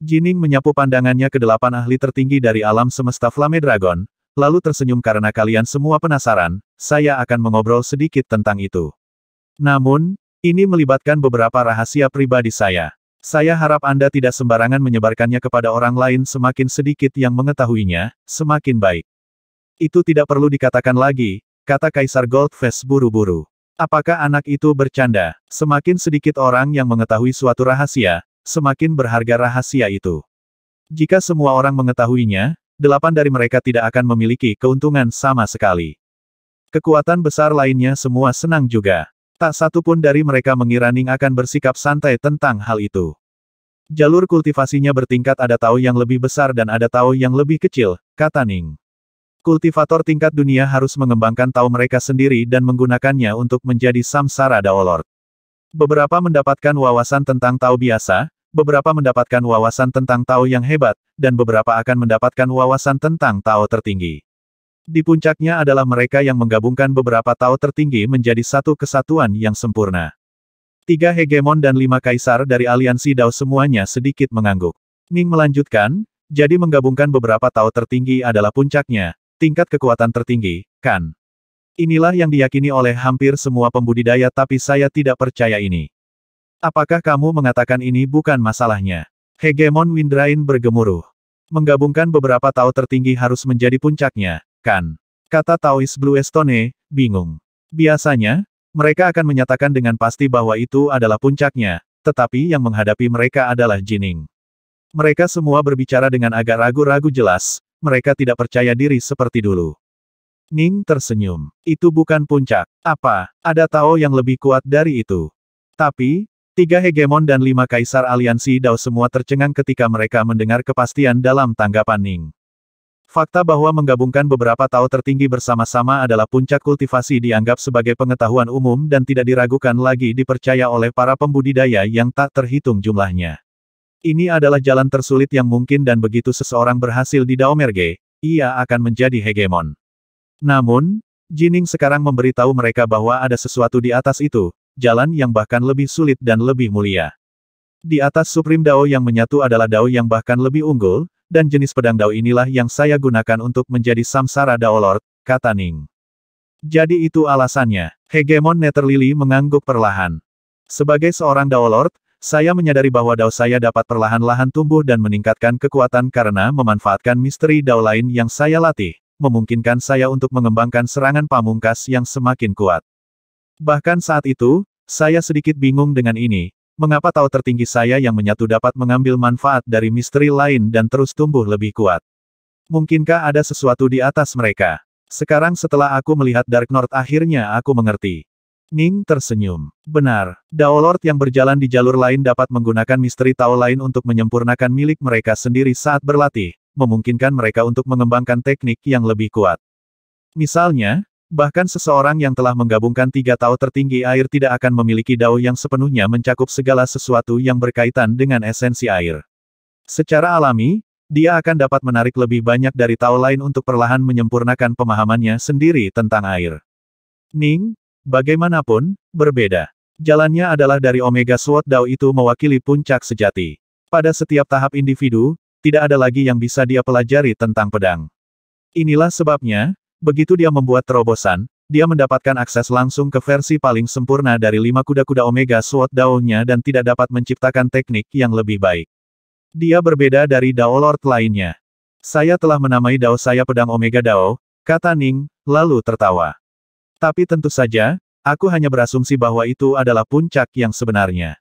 Jining menyapu pandangannya ke 8 ahli tertinggi dari alam semesta Flame Dragon, lalu tersenyum karena kalian semua penasaran, saya akan mengobrol sedikit tentang itu. Namun, ini melibatkan beberapa rahasia pribadi saya. Saya harap Anda tidak sembarangan menyebarkannya kepada orang lain, semakin sedikit yang mengetahuinya, semakin baik. Itu tidak perlu dikatakan lagi, kata Kaisar Goldfest buru-buru. Apakah anak itu bercanda? Semakin sedikit orang yang mengetahui suatu rahasia, semakin berharga rahasia itu. Jika semua orang mengetahuinya, 8 dari mereka tidak akan memiliki keuntungan sama sekali. Kekuatan besar lainnya semua senang juga. Tak satu pun dari mereka mengira Ning akan bersikap santai tentang hal itu. Jalur kultivasinya bertingkat, ada Tao yang lebih besar dan ada Tao yang lebih kecil, kata Ning. Kultivator tingkat dunia harus mengembangkan Tao mereka sendiri dan menggunakannya untuk menjadi Samsara Dao Lord. Beberapa mendapatkan wawasan tentang Tao biasa, beberapa mendapatkan wawasan tentang Tao yang hebat, dan beberapa akan mendapatkan wawasan tentang Tao tertinggi. Di puncaknya adalah mereka yang menggabungkan beberapa Tao tertinggi menjadi satu kesatuan yang sempurna. 3 hegemon dan 5 kaisar dari aliansi Dao semuanya sedikit mengangguk. Ning melanjutkan, jadi menggabungkan beberapa Tao tertinggi adalah puncaknya. Tingkat kekuatan tertinggi, kan? Inilah yang diyakini oleh hampir semua pembudidaya, tapi saya tidak percaya ini. Apakah kamu mengatakan ini bukan masalahnya? Hegemon Windrain bergemuruh. Menggabungkan beberapa Tao tertinggi harus menjadi puncaknya, kan? Kata Taois Blue Stone, bingung. Biasanya, mereka akan menyatakan dengan pasti bahwa itu adalah puncaknya, tetapi yang menghadapi mereka adalah Jining. Mereka semua berbicara dengan agak ragu-ragu, jelas. Mereka tidak percaya diri seperti dulu. Ning tersenyum. Itu bukan puncak. Apa, ada Tao yang lebih kuat dari itu? Tapi, 3 hegemon dan 5 kaisar aliansi Dao semua tercengang ketika mereka mendengar kepastian dalam tanggapan Ning. Fakta bahwa menggabungkan beberapa Tao tertinggi bersama-sama adalah puncak kultivasi dianggap sebagai pengetahuan umum dan tidak diragukan lagi dipercaya oleh para pembudidaya yang tak terhitung jumlahnya. Ini adalah jalan tersulit yang mungkin dan begitu seseorang berhasil di Daomerge, ia akan menjadi hegemon. Namun, Jining sekarang memberitahu mereka bahwa ada sesuatu di atas itu, jalan yang bahkan lebih sulit dan lebih mulia. Di atas Supreme Dao yang menyatu adalah Dao yang bahkan lebih unggul, dan jenis pedang Dao inilah yang saya gunakan untuk menjadi Samsara Dao Lord, kata Ning. Jadi itu alasannya. Hegemon Netherlily mengangguk perlahan. Sebagai seorang Dao Lord, saya menyadari bahwa Dao saya dapat perlahan-lahan tumbuh dan meningkatkan kekuatan karena memanfaatkan misteri Dao lain yang saya latih, memungkinkan saya untuk mengembangkan serangan pamungkas yang semakin kuat. Bahkan saat itu, saya sedikit bingung dengan ini, mengapa Tao tertinggi saya yang menyatu dapat mengambil manfaat dari misteri lain dan terus tumbuh lebih kuat. Mungkinkah ada sesuatu di atas mereka? Sekarang setelah aku melihat Dark North akhirnya aku mengerti. Ning tersenyum. Benar, Dao Lord yang berjalan di jalur lain dapat menggunakan misteri Tao lain untuk menyempurnakan milik mereka sendiri saat berlatih, memungkinkan mereka untuk mengembangkan teknik yang lebih kuat. Misalnya, bahkan seseorang yang telah menggabungkan 3 Tao tertinggi air tidak akan memiliki Dao yang sepenuhnya mencakup segala sesuatu yang berkaitan dengan esensi air. Secara alami, dia akan dapat menarik lebih banyak dari Tao lain untuk perlahan menyempurnakan pemahamannya sendiri tentang air. Ning, bagaimanapun, berbeda. Jalannya adalah dari Omega Sword Dao itu mewakili puncak sejati. Pada setiap tahap individu, tidak ada lagi yang bisa dia pelajari tentang pedang. Inilah sebabnya, begitu dia membuat terobosan, dia mendapatkan akses langsung ke versi paling sempurna dari 5 kuda-kuda Omega Sword Dao-nya dan tidak dapat menciptakan teknik yang lebih baik. Dia berbeda dari Dao Lord lainnya. Saya telah menamai Dao saya pedang Omega Dao, kata Ning, lalu tertawa. Tapi tentu saja, aku hanya berasumsi bahwa itu adalah puncak yang sebenarnya.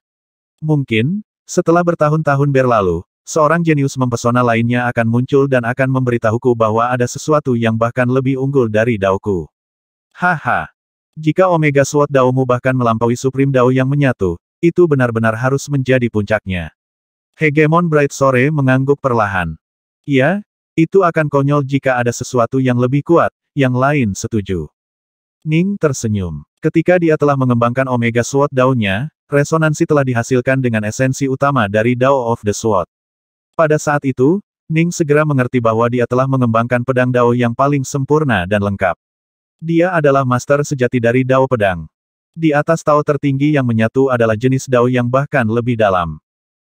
Mungkin, setelah bertahun-tahun berlalu, seorang jenius mempesona lainnya akan muncul dan akan memberitahuku bahwa ada sesuatu yang bahkan lebih unggul dari Daoku. Haha. Jika Omega Sword Dao-mu bahkan melampaui Supreme Dao yang menyatu, itu benar-benar harus menjadi puncaknya. Hegemon Bright Sore mengangguk perlahan. Ya, itu akan konyol jika ada sesuatu yang lebih kuat, yang lain setuju. Ning tersenyum. Ketika dia telah mengembangkan Omega Sword Dao-nya, resonansi telah dihasilkan dengan esensi utama dari Dao of the Sword. Pada saat itu, Ning segera mengerti bahwa dia telah mengembangkan pedang Dao yang paling sempurna dan lengkap. Dia adalah master sejati dari Dao pedang. Di atas Tao tertinggi yang menyatu adalah jenis Dao yang bahkan lebih dalam.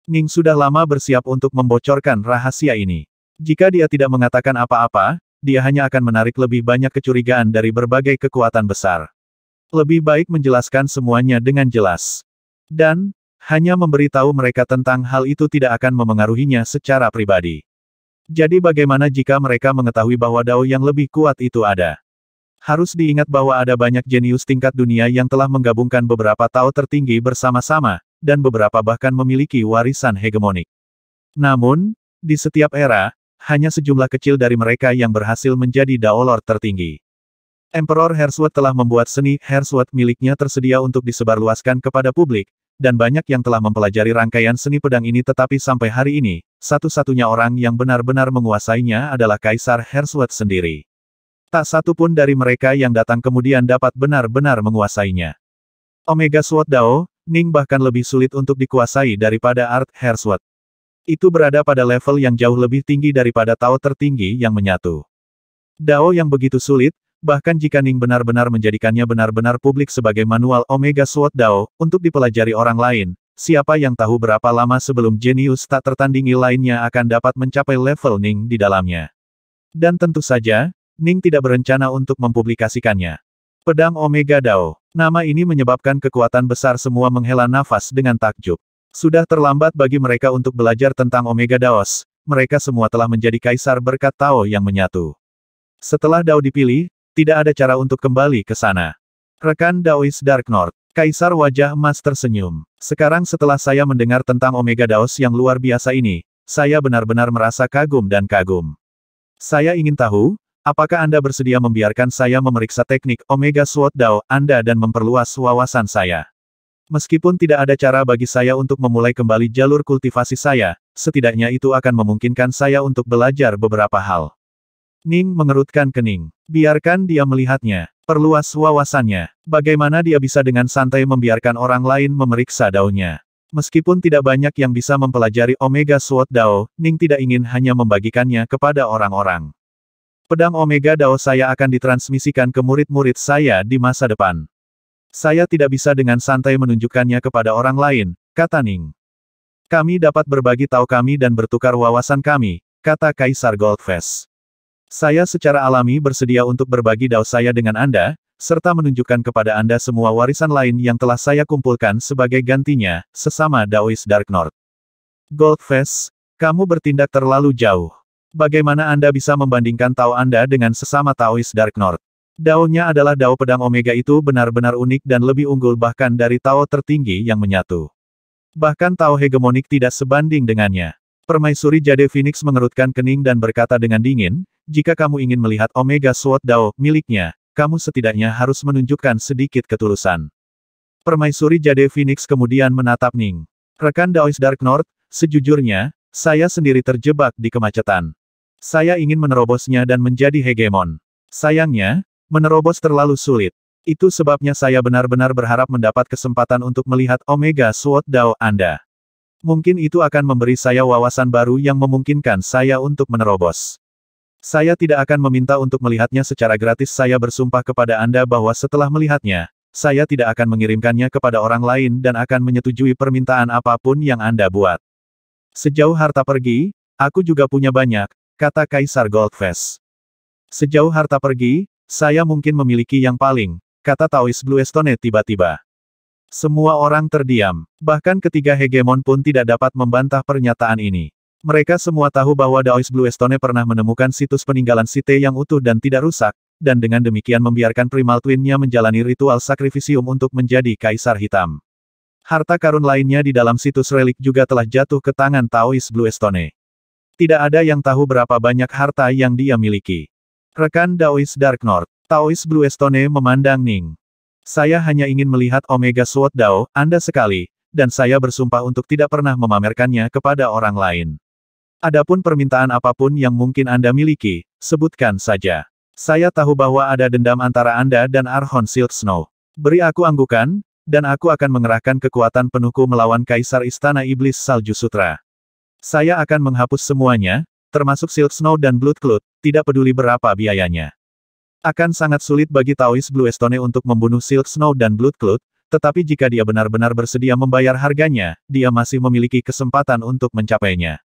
Ning sudah lama bersiap untuk membocorkan rahasia ini. Jika dia tidak mengatakan apa-apa, dia hanya akan menarik lebih banyak kecurigaan dari berbagai kekuatan besar. Lebih baik menjelaskan semuanya dengan jelas. Dan, hanya memberitahu mereka tentang hal itu tidak akan memengaruhinya secara pribadi. Jadi bagaimana jika mereka mengetahui bahwa Dao yang lebih kuat itu ada? Harus diingat bahwa ada banyak jenius tingkat dunia yang telah menggabungkan beberapa Tao tertinggi bersama-sama, dan beberapa bahkan memiliki warisan hegemonik. Namun, di setiap era, hanya sejumlah kecil dari mereka yang berhasil menjadi Dao Lord tertinggi. Emperor Herswet telah membuat seni Herswet miliknya tersedia untuk disebarluaskan kepada publik, dan banyak yang telah mempelajari rangkaian seni pedang ini tetapi sampai hari ini, satu-satunya orang yang benar-benar menguasainya adalah Kaisar Herswet sendiri. Tak satu pun dari mereka yang datang kemudian dapat benar-benar menguasainya. Omega Sword Dao, Ning bahkan lebih sulit untuk dikuasai daripada Art Herswet. Itu berada pada level yang jauh lebih tinggi daripada Tao tertinggi yang menyatu. Dao yang begitu sulit, bahkan jika Ning benar-benar menjadikannya benar-benar publik sebagai manual Omega Sword Dao, untuk dipelajari orang lain, siapa yang tahu berapa lama sebelum jenius tak tertandingi lainnya akan dapat mencapai level Ning di dalamnya. Dan tentu saja, Ning tidak berencana untuk mempublikasikannya. Pedang Omega Dao. Nama ini menyebabkan kekuatan besar semua menghela nafas dengan takjub. Sudah terlambat bagi mereka untuk belajar tentang Omega Daos, mereka semua telah menjadi kaisar berkat Tao yang menyatu. Setelah Dao dipilih, tidak ada cara untuk kembali ke sana. Rekan Daois Dark North, Kaisar wajah emas tersenyum. Sekarang setelah saya mendengar tentang Omega Daos yang luar biasa ini, saya benar-benar merasa kagum dan kagum. Saya ingin tahu, apakah Anda bersedia membiarkan saya memeriksa teknik Omega Sword Dao Anda dan memperluas wawasan saya? Meskipun tidak ada cara bagi saya untuk memulai kembali jalur kultivasi saya, setidaknya itu akan memungkinkan saya untuk belajar beberapa hal. Ning mengerutkan kening. Biarkan dia melihatnya. Perluas wawasannya. Bagaimana dia bisa dengan santai membiarkan orang lain memeriksa Dao-nya. Meskipun tidak banyak yang bisa mempelajari Omega Sword Dao, Ning tidak ingin hanya membagikannya kepada orang-orang. Pedang Omega Dao saya akan ditransmisikan ke murid-murid saya di masa depan. Saya tidak bisa dengan santai menunjukkannya kepada orang lain, kata Ning. Kami dapat berbagi tahu kami dan bertukar wawasan kami, kata Kaisar Goldface. Saya secara alami bersedia untuk berbagi Dao saya dengan Anda, serta menunjukkan kepada Anda semua warisan lain yang telah saya kumpulkan sebagai gantinya, sesama Daois Dark North. Goldface, kamu bertindak terlalu jauh. Bagaimana Anda bisa membandingkan Tao Anda dengan sesama Taois Dark North? Dao-nya adalah Dao pedang Omega itu benar-benar unik dan lebih unggul bahkan dari Tao tertinggi yang menyatu. Bahkan Tao hegemonik tidak sebanding dengannya. Permaisuri Jade Phoenix mengerutkan kening dan berkata dengan dingin, jika kamu ingin melihat Omega Sword Dao miliknya, kamu setidaknya harus menunjukkan sedikit ketulusan. Permaisuri Jade Phoenix kemudian menatap Ning. Rekan Daoist Dark North, sejujurnya, saya sendiri terjebak di kemacetan. Saya ingin menerobosnya dan menjadi hegemon. Sayangnya, menerobos terlalu sulit. Itu sebabnya saya benar-benar berharap mendapat kesempatan untuk melihat Omega Sword Dao Anda. Mungkin itu akan memberi saya wawasan baru yang memungkinkan saya untuk menerobos. Saya tidak akan meminta untuk melihatnya secara gratis. Saya bersumpah kepada Anda bahwa setelah melihatnya, saya tidak akan mengirimkannya kepada orang lain dan akan menyetujui permintaan apapun yang Anda buat. Sejauh harta pergi, aku juga punya banyak, kata Kaisar Goldface. Sejauh harta pergi, saya mungkin memiliki yang paling, kata Taoist Bluestone tiba-tiba. Semua orang terdiam. Bahkan ketiga hegemon pun tidak dapat membantah pernyataan ini. Mereka semua tahu bahwa Daoist Bluestone pernah menemukan situs peninggalan Site yang utuh dan tidak rusak, dan dengan demikian membiarkan Primal Twin-nya menjalani ritual sakrifisium untuk menjadi Kaisar Hitam. Harta karun lainnya di dalam situs relik juga telah jatuh ke tangan Taoist Bluestone. Tidak ada yang tahu berapa banyak harta yang dia miliki. Rekan Daoist Dark North, Taoist Bluestone memandang Ning. Saya hanya ingin melihat Omega Sword Dao Anda sekali, dan saya bersumpah untuk tidak pernah memamerkannya kepada orang lain. Adapun permintaan apapun yang mungkin Anda miliki, sebutkan saja. Saya tahu bahwa ada dendam antara Anda dan Archon Silk Snow. Beri aku anggukan, dan aku akan mengerahkan kekuatan penuhku melawan Kaisar Istana Iblis Salju Sutra. Saya akan menghapus semuanya, termasuk Silk Snow dan Bloodcloud, tidak peduli berapa biayanya. Akan sangat sulit bagi Taoist Bluestone untuk membunuh Silk Snow dan Bloodcloud, tetapi jika dia benar-benar bersedia membayar harganya, dia masih memiliki kesempatan untuk mencapainya.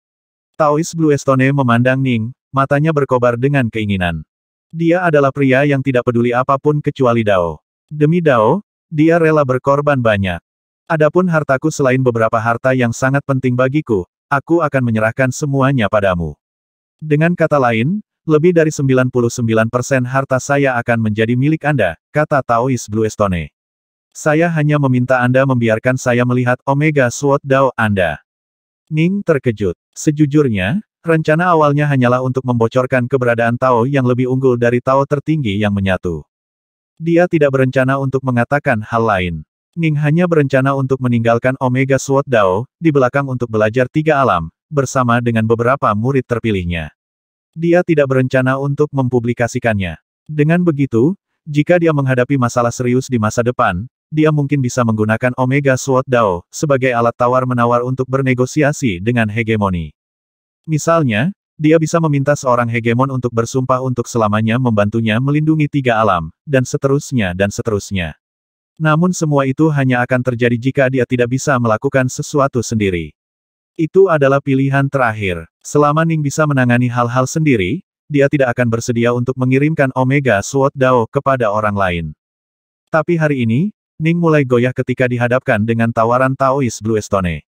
Taoist Bluestone memandang Ning, matanya berkobar dengan keinginan. Dia adalah pria yang tidak peduli apapun kecuali Dao. Demi Dao, dia rela berkorban banyak. Adapun hartaku selain beberapa harta yang sangat penting bagiku, aku akan menyerahkan semuanya padamu. Dengan kata lain, lebih dari 99% harta saya akan menjadi milik Anda, kata Taoist Bluestone. Saya hanya meminta Anda membiarkan saya melihat Omega Sword Dao Anda. Ning terkejut. Sejujurnya, rencana awalnya hanyalah untuk membocorkan keberadaan Tao yang lebih unggul dari Tao tertinggi yang menyatu. Dia tidak berencana untuk mengatakan hal lain. Ning hanya berencana untuk meninggalkan Omega Sword Dao di belakang untuk belajar tiga alam, bersama dengan beberapa murid terpilihnya. Dia tidak berencana untuk mempublikasikannya. Dengan begitu, jika dia menghadapi masalah serius di masa depan, dia mungkin bisa menggunakan Omega Sword Dao sebagai alat tawar-menawar untuk bernegosiasi dengan hegemoni. Misalnya, dia bisa meminta seorang hegemon untuk bersumpah untuk selamanya membantunya melindungi tiga alam, dan seterusnya dan seterusnya. Namun semua itu hanya akan terjadi jika dia tidak bisa melakukan sesuatu sendiri. Itu adalah pilihan terakhir. Selama Ning bisa menangani hal-hal sendiri, dia tidak akan bersedia untuk mengirimkan Omega Sword Dao kepada orang lain. Tapi hari ini, Ning mulai goyah ketika dihadapkan dengan tawaran Taoist Bluestone.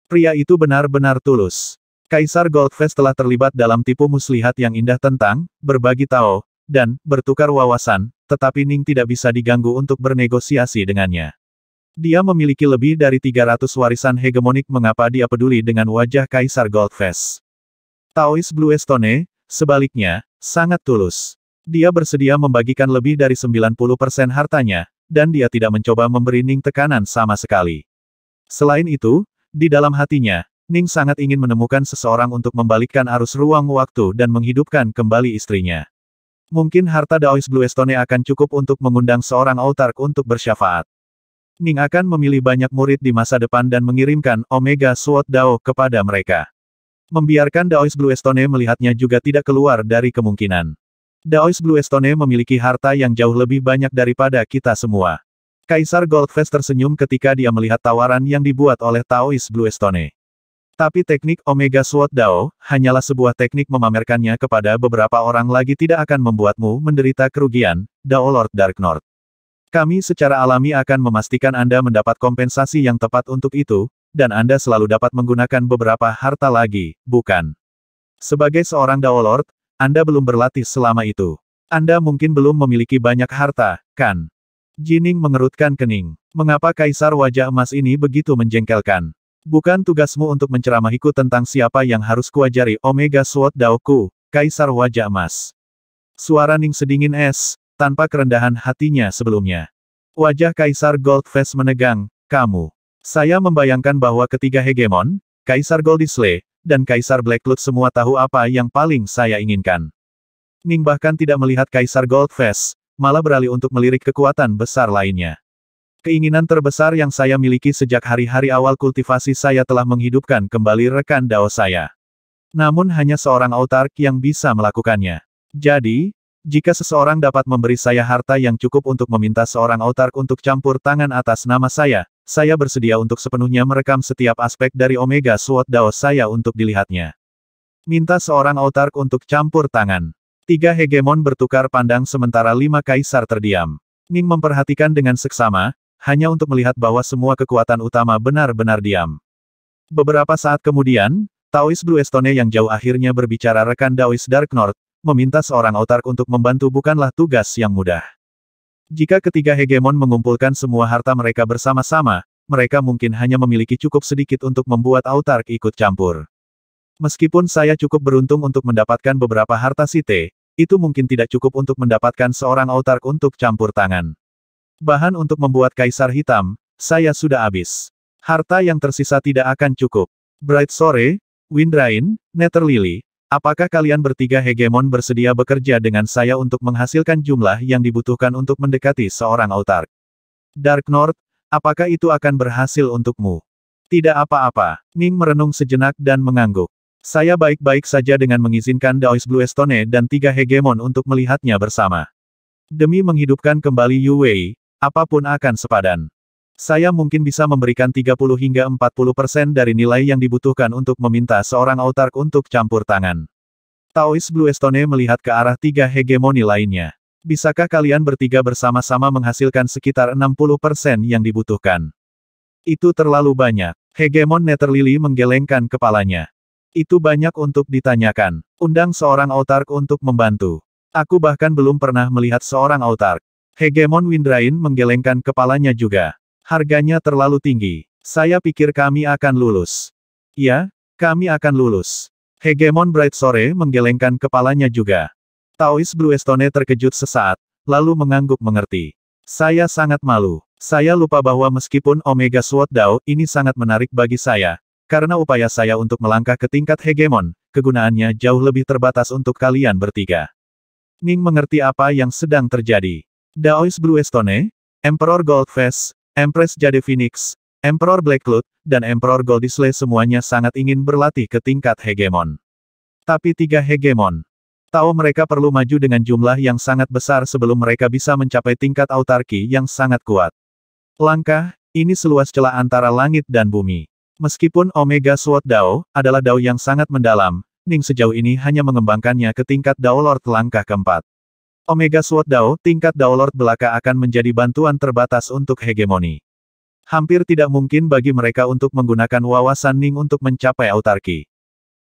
Pria itu benar-benar tulus. Kaisar Goldface telah terlibat dalam tipu muslihat yang indah tentang berbagi Tao dan bertukar wawasan, tetapi Ning tidak bisa diganggu untuk bernegosiasi dengannya. Dia memiliki lebih dari 300 warisan hegemonik. Mengapa dia peduli dengan wajah Kaisar Goldface? Taoist Bluestone, sebaliknya, sangat tulus. Dia bersedia membagikan lebih dari 90% hartanya, dan dia tidak mencoba memberi Ning tekanan sama sekali. Selain itu, di dalam hatinya, Ning sangat ingin menemukan seseorang untuk membalikkan arus ruang waktu dan menghidupkan kembali istrinya. Mungkin harta Daoist Bluestone akan cukup untuk mengundang seorang autark untuk bersyafaat. Ning akan memilih banyak murid di masa depan dan mengirimkan Omega Sword Dao kepada mereka. Membiarkan Daoist Bluestone melihatnya juga tidak keluar dari kemungkinan. Daoist Bluestone memiliki harta yang jauh lebih banyak daripada kita semua. Kaisar Goldface tersenyum ketika dia melihat tawaran yang dibuat oleh Taoist Bluestone. Tapi teknik Omega Sword Dao hanyalah sebuah teknik. Memamerkannya kepada beberapa orang lagi tidak akan membuatmu menderita kerugian, Dao Lord Dark North. Kami secara alami akan memastikan Anda mendapat kompensasi yang tepat untuk itu, dan Anda selalu dapat menggunakan beberapa harta lagi, bukan? Sebagai seorang Dao Lord, Anda belum berlatih selama itu. Anda mungkin belum memiliki banyak harta, kan? Jining mengerutkan kening. Mengapa Kaisar Wajah Emas ini begitu menjengkelkan? Bukan tugasmu untuk menceramahiku tentang siapa yang harus kuajari Omega Sword Dao ku, Kaisar Wajah Emas. Suara Ning sedingin es, tanpa kerendahan hatinya sebelumnya. Wajah Kaisar Goldface menegang, kamu. Saya membayangkan bahwa ketiga hegemon, Kaisar Goldisle, dan Kaisar Blackcloud semua tahu apa yang paling saya inginkan. Ning bahkan tidak melihat Kaisar Goldface, malah beralih untuk melirik kekuatan besar lainnya. Keinginan terbesar yang saya miliki sejak hari-hari awal kultivasi saya telah menghidupkan kembali rekan Dao saya. Namun hanya seorang autark yang bisa melakukannya. Jadi, jika seseorang dapat memberi saya harta yang cukup untuk meminta seorang autark untuk campur tangan atas nama saya bersedia untuk sepenuhnya merekam setiap aspek dari Omega Sword Dao saya untuk dilihatnya. Minta seorang autark untuk campur tangan. 3 hegemon bertukar pandang sementara 5 kaisar terdiam. Ning memperhatikan dengan seksama, hanya untuk melihat bahwa semua kekuatan utama benar-benar diam. Beberapa saat kemudian, Taoist Blue Stone yang jauh akhirnya berbicara rekan Daoist Dark North, meminta seorang autark untuk membantu bukanlah tugas yang mudah. Jika ketiga hegemon mengumpulkan semua harta mereka bersama-sama, mereka mungkin hanya memiliki cukup sedikit untuk membuat autark ikut campur. Meskipun saya cukup beruntung untuk mendapatkan beberapa harta Site, itu mungkin tidak cukup untuk mendapatkan seorang autark untuk campur tangan. Bahan untuk membuat Kaisar Hitam, saya sudah habis. Harta yang tersisa tidak akan cukup. Bright Sore, Windrain, Nether Lily, apakah kalian bertiga hegemon bersedia bekerja dengan saya untuk menghasilkan jumlah yang dibutuhkan untuk mendekati seorang autark? Dark North, apakah itu akan berhasil untukmu? Tidak apa-apa. Ning merenung sejenak dan mengangguk. Saya baik-baik saja dengan mengizinkan Daoist Blue Stone dan 3 hegemon untuk melihatnya bersama. Demi menghidupkan kembali Yu Wei, apapun akan sepadan. Saya mungkin bisa memberikan 30 hingga 40% dari nilai yang dibutuhkan untuk meminta seorang autark untuk campur tangan. Taoist Blue Stone melihat ke arah 3 hegemoni lainnya. Bisakah kalian bertiga bersama-sama menghasilkan sekitar 60% yang dibutuhkan? Itu terlalu banyak. Hegemon Nether Lily menggelengkan kepalanya. Itu banyak untuk ditanyakan. Undang seorang autark untuk membantu. Aku bahkan belum pernah melihat seorang autark. Hegemon Windrain menggelengkan kepalanya juga. Harganya terlalu tinggi. Saya pikir kami akan lulus. Ya, kami akan lulus. Hegemon Bright Sore menggelengkan kepalanya juga. Taoist Blue Stone terkejut sesaat, lalu mengangguk mengerti. Saya sangat malu. Saya lupa bahwa meskipun Omega Sword Dao ini sangat menarik bagi saya, karena upaya saya untuk melangkah ke tingkat hegemon, kegunaannya jauh lebih terbatas untuk kalian bertiga. Ning mengerti apa yang sedang terjadi. Daoist Blue Stone, Emperor Goldface, Empress Jade Phoenix, Emperor Blackcloud, dan Emperor Goldisle semuanya sangat ingin berlatih ke tingkat hegemon. Tapi 3 hegemon. Tahu mereka perlu maju dengan jumlah yang sangat besar sebelum mereka bisa mencapai tingkat autarki yang sangat kuat. Langkah, ini seluas celah antara langit dan bumi. Meskipun Omega Sword Dao adalah Dao yang sangat mendalam, Ning sejauh ini hanya mengembangkannya ke tingkat Dao Lord langkah keempat. Omega Sword Dao tingkat Dao Lord belaka akan menjadi bantuan terbatas untuk hegemoni. Hampir tidak mungkin bagi mereka untuk menggunakan wawasan Ning untuk mencapai autarki.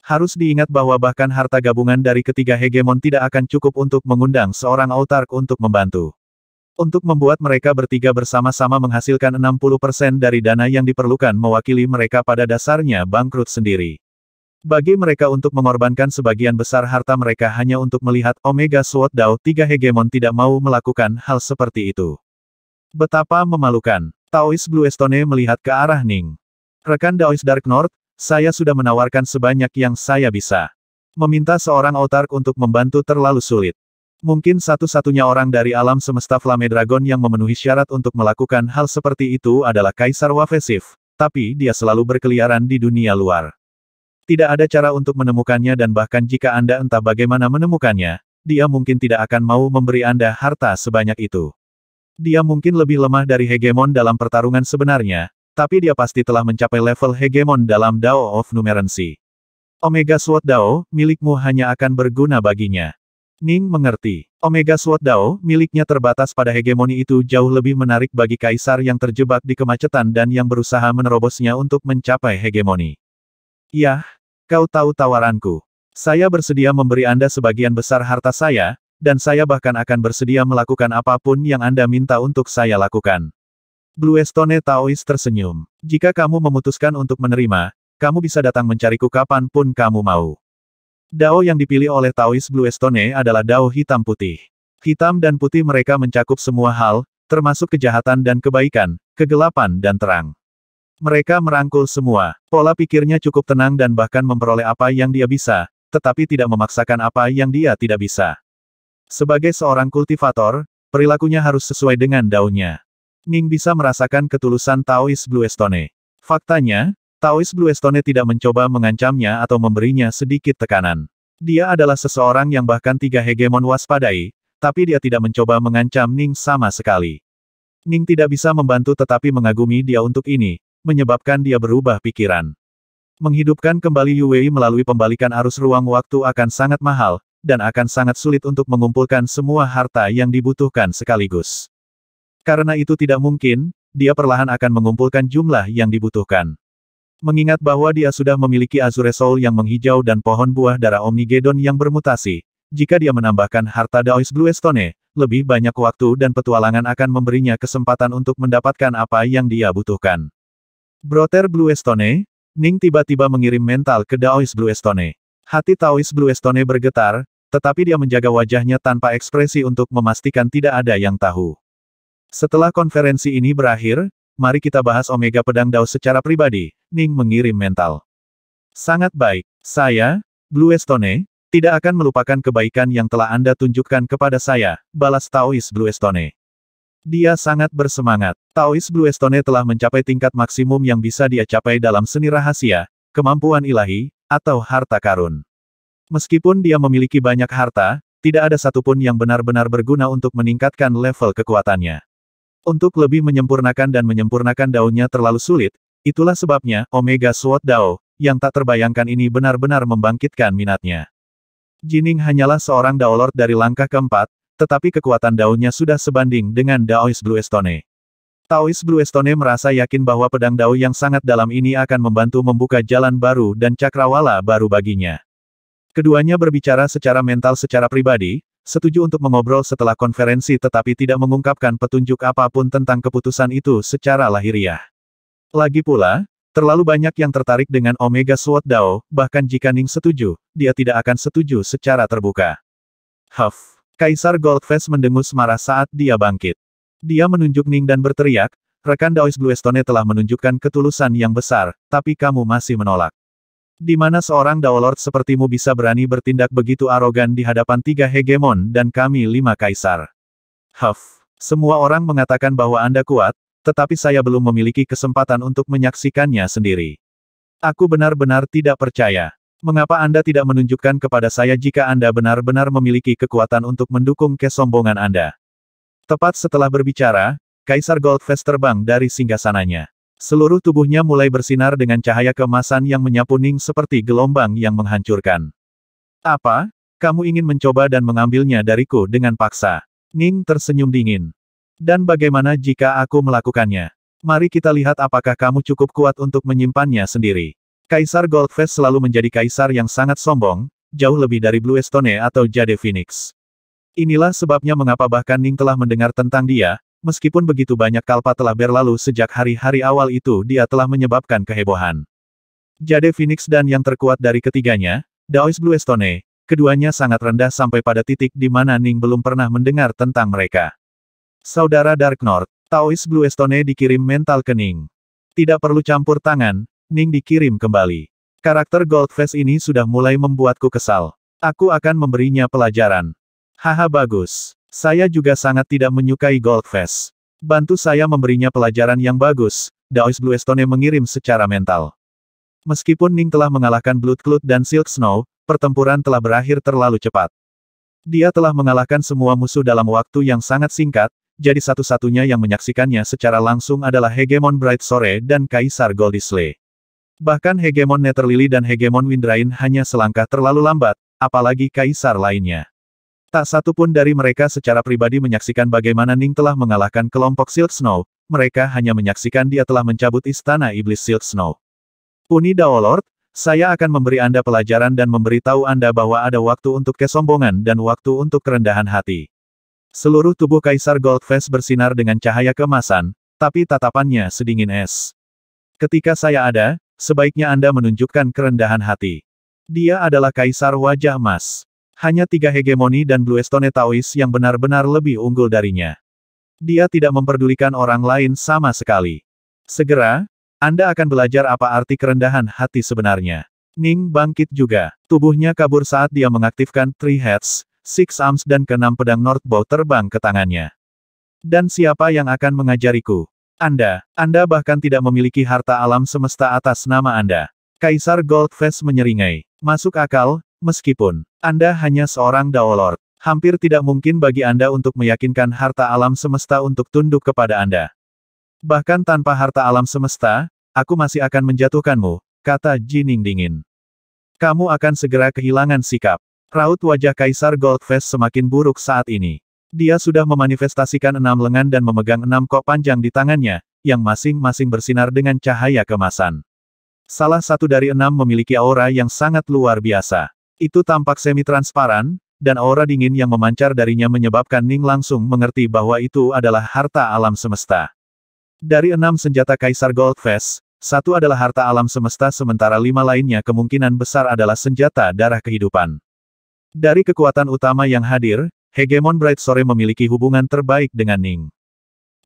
Harus diingat bahwa bahkan harta gabungan dari ketiga hegemon tidak akan cukup untuk mengundang seorang autark untuk membantu. Untuk membuat mereka bertiga bersama-sama menghasilkan 60% dari dana yang diperlukan mewakili mereka pada dasarnya bangkrut sendiri. Bagi mereka untuk mengorbankan sebagian besar harta mereka hanya untuk melihat Omega Sword Dao 3 hegemon tidak mau melakukan hal seperti itu. Betapa memalukan. Taoist Blue Stone melihat ke arah Ning. Rekan Daoist Dark North, saya sudah menawarkan sebanyak yang saya bisa. Meminta seorang autark untuk membantu terlalu sulit. Mungkin satu-satunya orang dari alam semesta Flame Dragon yang memenuhi syarat untuk melakukan hal seperti itu adalah Kaisar Wafesif, tapi dia selalu berkeliaran di dunia luar. Tidak ada cara untuk menemukannya dan bahkan jika Anda entah bagaimana menemukannya, dia mungkin tidak akan mau memberi Anda harta sebanyak itu. Dia mungkin lebih lemah dari hegemon dalam pertarungan sebenarnya, tapi dia pasti telah mencapai level hegemon dalam Dao of Numerancy. Omega Sword Dao, milikmu hanya akan berguna baginya. Ning mengerti. Omega Sword Dao, miliknya terbatas pada hegemoni itu jauh lebih menarik bagi kaisar yang terjebak di kemacetan dan yang berusaha menerobosnya untuk mencapai hegemoni. Yah, kau tahu tawaranku. Saya bersedia memberi Anda sebagian besar harta saya, dan saya bahkan akan bersedia melakukan apapun yang Anda minta untuk saya lakukan. Blue Stone Taoist tersenyum. Jika kamu memutuskan untuk menerima, kamu bisa datang mencariku kapanpun kamu mau. Dao yang dipilih oleh Taoist Blue Stone adalah Dao hitam putih. Hitam dan putih mereka mencakup semua hal, termasuk kejahatan dan kebaikan, kegelapan dan terang. Mereka merangkul semua. Pola pikirnya cukup tenang dan bahkan memperoleh apa yang dia bisa, tetapi tidak memaksakan apa yang dia tidak bisa. Sebagai seorang kultivator, perilakunya harus sesuai dengan daunnya. Ning bisa merasakan ketulusan Taoist Bluestone. Faktanya, Taoist Bluestone tidak mencoba mengancamnya atau memberinya sedikit tekanan. Dia adalah seseorang yang bahkan 3 hegemon waspadai, tapi dia tidak mencoba mengancam Ning sama sekali. Ning tidak bisa membantu tetapi mengagumi dia untuk ini, menyebabkan dia berubah pikiran. Menghidupkan kembali Yue melalui pembalikan arus ruang waktu akan sangat mahal, dan akan sangat sulit untuk mengumpulkan semua harta yang dibutuhkan sekaligus. Karena itu tidak mungkin, dia perlahan akan mengumpulkan jumlah yang dibutuhkan. Mengingat bahwa dia sudah memiliki Azure Soul yang menghijau dan pohon buah darah Omnigedon yang bermutasi, jika dia menambahkan harta Daoist Bluestone, lebih banyak waktu dan petualangan akan memberinya kesempatan untuk mendapatkan apa yang dia butuhkan. Brother Bluestone, Ning tiba-tiba mengirim mental ke Daoist Bluestone. Hati Taoist Bluestone bergetar, tetapi dia menjaga wajahnya tanpa ekspresi untuk memastikan tidak ada yang tahu. Setelah konferensi ini berakhir, mari kita bahas Omega Pedang Dao secara pribadi, Ning mengirim mental. Sangat baik, saya, Bluestone, tidak akan melupakan kebaikan yang telah Anda tunjukkan kepada saya, balas Taoist Bluestone. Dia sangat bersemangat. Taoist Bluestone telah mencapai tingkat maksimum yang bisa dia capai dalam seni rahasia, kemampuan ilahi, atau harta karun. Meskipun dia memiliki banyak harta, tidak ada satupun yang benar-benar berguna untuk meningkatkan level kekuatannya. Untuk lebih menyempurnakan dan menyempurnakan daunnya terlalu sulit, itulah sebabnya Omega Sword Dao, yang tak terbayangkan ini benar-benar membangkitkan minatnya. Jining hanyalah seorang Dao Lord dari langkah keempat, tetapi kekuatan daunnya sudah sebanding dengan Daoist Bluestone. Taoist Bluestone merasa yakin bahwa pedang Dao yang sangat dalam ini akan membantu membuka jalan baru dan cakrawala baru baginya. Keduanya berbicara secara mental secara pribadi, setuju untuk mengobrol setelah konferensi tetapi tidak mengungkapkan petunjuk apapun tentang keputusan itu secara lahiriah. Lagi pula, terlalu banyak yang tertarik dengan Omega Sword Dao, bahkan jika Ning setuju, dia tidak akan setuju secara terbuka. Huff. Kaisar Goldface mendengus marah saat dia bangkit. Dia menunjuk Ning dan berteriak, rekan Daoist Bluestone telah menunjukkan ketulusan yang besar, tapi kamu masih menolak. Di mana seorang Dao Lord sepertimu bisa berani bertindak begitu arogan di hadapan 3 hegemon dan kami 5 kaisar? Huff. Semua orang mengatakan bahwa Anda kuat, tetapi saya belum memiliki kesempatan untuk menyaksikannya sendiri. Aku benar-benar tidak percaya. Mengapa Anda tidak menunjukkan kepada saya jika Anda benar-benar memiliki kekuatan untuk mendukung kesombongan Anda? Tepat setelah berbicara, Kaisar Goldface terbang dari singgasananya. Seluruh tubuhnya mulai bersinar dengan cahaya keemasan yang menyapu Ning seperti gelombang yang menghancurkan. Apa? Kamu ingin mencoba dan mengambilnya dariku dengan paksa? Ning tersenyum dingin. Dan bagaimana jika aku melakukannya? Mari kita lihat apakah kamu cukup kuat untuk menyimpannya sendiri. Kaisar Goldface selalu menjadi kaisar yang sangat sombong, jauh lebih dari Bluestone atau Jade Phoenix. Inilah sebabnya mengapa bahkan Ning telah mendengar tentang dia. Meskipun begitu banyak kalpa telah berlalu sejak hari-hari awal itu dia telah menyebabkan kehebohan. Jade Phoenix dan yang terkuat dari ketiganya, Daoist Bluestone, keduanya sangat rendah sampai pada titik di mana Ning belum pernah mendengar tentang mereka. Saudara Dark North, Taoist Bluestone dikirim mental ke Ning. Tidak perlu campur tangan, Ning dikirim kembali. Karakter Goldface ini sudah mulai membuatku kesal. Aku akan memberinya pelajaran. Haha bagus. Saya juga sangat tidak menyukai Goldface. Bantu saya memberinya pelajaran yang bagus, Daoist Bluestone mengirim secara mental. Meskipun Ning telah mengalahkan Bloodcloud dan Silk Snow, pertempuran telah berakhir terlalu cepat. Dia telah mengalahkan semua musuh dalam waktu yang sangat singkat, jadi satu-satunya yang menyaksikannya secara langsung adalah Hegemon Bright Sore dan Kaisar Goldisle. Bahkan Hegemon Netherlily dan Hegemon Windrain hanya selangkah terlalu lambat, apalagi kaisar lainnya. Tak satu pun dari mereka secara pribadi menyaksikan bagaimana Ning telah mengalahkan kelompok Silk Snow, mereka hanya menyaksikan dia telah mencabut istana iblis Silk Snow. Puni Dao Lord, saya akan memberi Anda pelajaran dan memberitahu Anda bahwa ada waktu untuk kesombongan dan waktu untuk kerendahan hati. Seluruh tubuh Kaisar Goldface bersinar dengan cahaya keemasan, tapi tatapannya sedingin es. Ketika saya ada, sebaiknya Anda menunjukkan kerendahan hati. Dia adalah Kaisar Wajah Emas. Hanya 3 hegemoni dan Bluestone Taoist yang benar-benar lebih unggul darinya. Dia tidak memperdulikan orang lain sama sekali. Segera, Anda akan belajar apa arti kerendahan hati sebenarnya. Ning bangkit juga. Tubuhnya kabur saat dia mengaktifkan Three Heads, Six Arms dan keenam pedang Northbow terbang ke tangannya. Dan siapa yang akan mengajariku? Anda bahkan tidak memiliki harta alam semesta atas nama Anda. Kaisar Goldface menyeringai. Masuk akal, meskipun Anda hanya seorang Dao Lord. Hampir tidak mungkin bagi Anda untuk meyakinkan harta alam semesta untuk tunduk kepada Anda. Bahkan tanpa harta alam semesta, aku masih akan menjatuhkanmu, kata Jining dingin. Kamu akan segera kehilangan sikap. Raut wajah Kaisar Goldface semakin buruk saat ini. Dia sudah memanifestasikan 6 lengan dan memegang 6 kok panjang di tangannya, yang masing-masing bersinar dengan cahaya kemasan. Salah satu dari 6 memiliki aura yang sangat luar biasa. Itu tampak semi-transparan, dan aura dingin yang memancar darinya menyebabkan Ning langsung mengerti bahwa itu adalah harta alam semesta. Dari 6 senjata Kaisar Goldface, 1 adalah harta alam semesta sementara 5 lainnya kemungkinan besar adalah senjata darah kehidupan. Dari kekuatan utama yang hadir, Hegemon Bright Sore memiliki hubungan terbaik dengan Ning.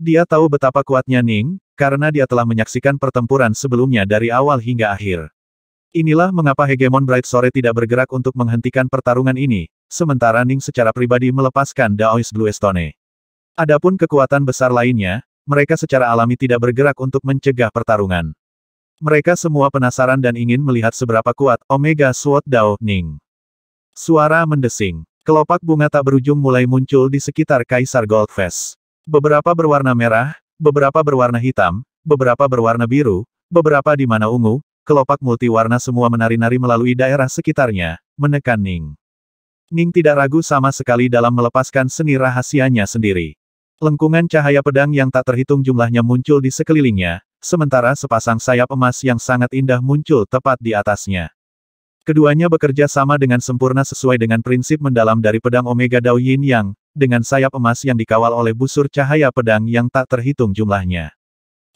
Dia tahu betapa kuatnya Ning, karena dia telah menyaksikan pertempuran sebelumnya dari awal hingga akhir. Inilah mengapa Hegemon Bright Sore tidak bergerak untuk menghentikan pertarungan ini, sementara Ning secara pribadi melepaskan Daoist Blue Stone. Adapun kekuatan besar lainnya, mereka secara alami tidak bergerak untuk mencegah pertarungan. Mereka semua penasaran dan ingin melihat seberapa kuat Omega Sword Dao Ning. Suara mendesing. Kelopak bunga tak berujung mulai muncul di sekitar Kaisar Goldface. Beberapa berwarna merah, beberapa berwarna hitam, beberapa berwarna biru, beberapa di mana ungu, kelopak multiwarna semua menari-nari melalui daerah sekitarnya, menekan Ning. Ning tidak ragu sama sekali dalam melepaskan seni rahasianya sendiri. Lengkungan cahaya pedang yang tak terhitung jumlahnya muncul di sekelilingnya, sementara sepasang sayap emas yang sangat indah muncul tepat di atasnya. Keduanya bekerja sama dengan sempurna sesuai dengan prinsip mendalam dari pedang Omega Dao Yin Yang, dengan sayap emas yang dikawal oleh busur cahaya pedang yang tak terhitung jumlahnya.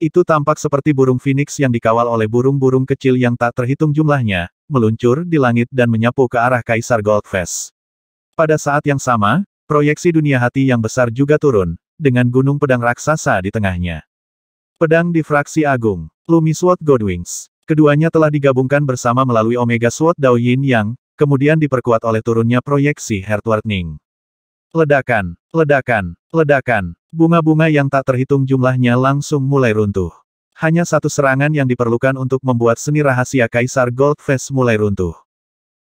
Itu tampak seperti burung phoenix yang dikawal oleh burung-burung kecil yang tak terhitung jumlahnya, meluncur di langit dan menyapu ke arah Kaisar Goldface. Pada saat yang sama, proyeksi dunia hati yang besar juga turun, dengan gunung pedang raksasa di tengahnya. Pedang difraksi agung, Lumi Sword Godwings. Keduanya telah digabungkan bersama melalui Omega Sword Dao Yin Yang, kemudian diperkuat oleh turunnya proyeksi Heartward Ning. Ledakan, ledakan, ledakan. Bunga-bunga yang tak terhitung jumlahnya langsung mulai runtuh. Hanya satu serangan yang diperlukan untuk membuat seni rahasia Kaisar Goldface mulai runtuh.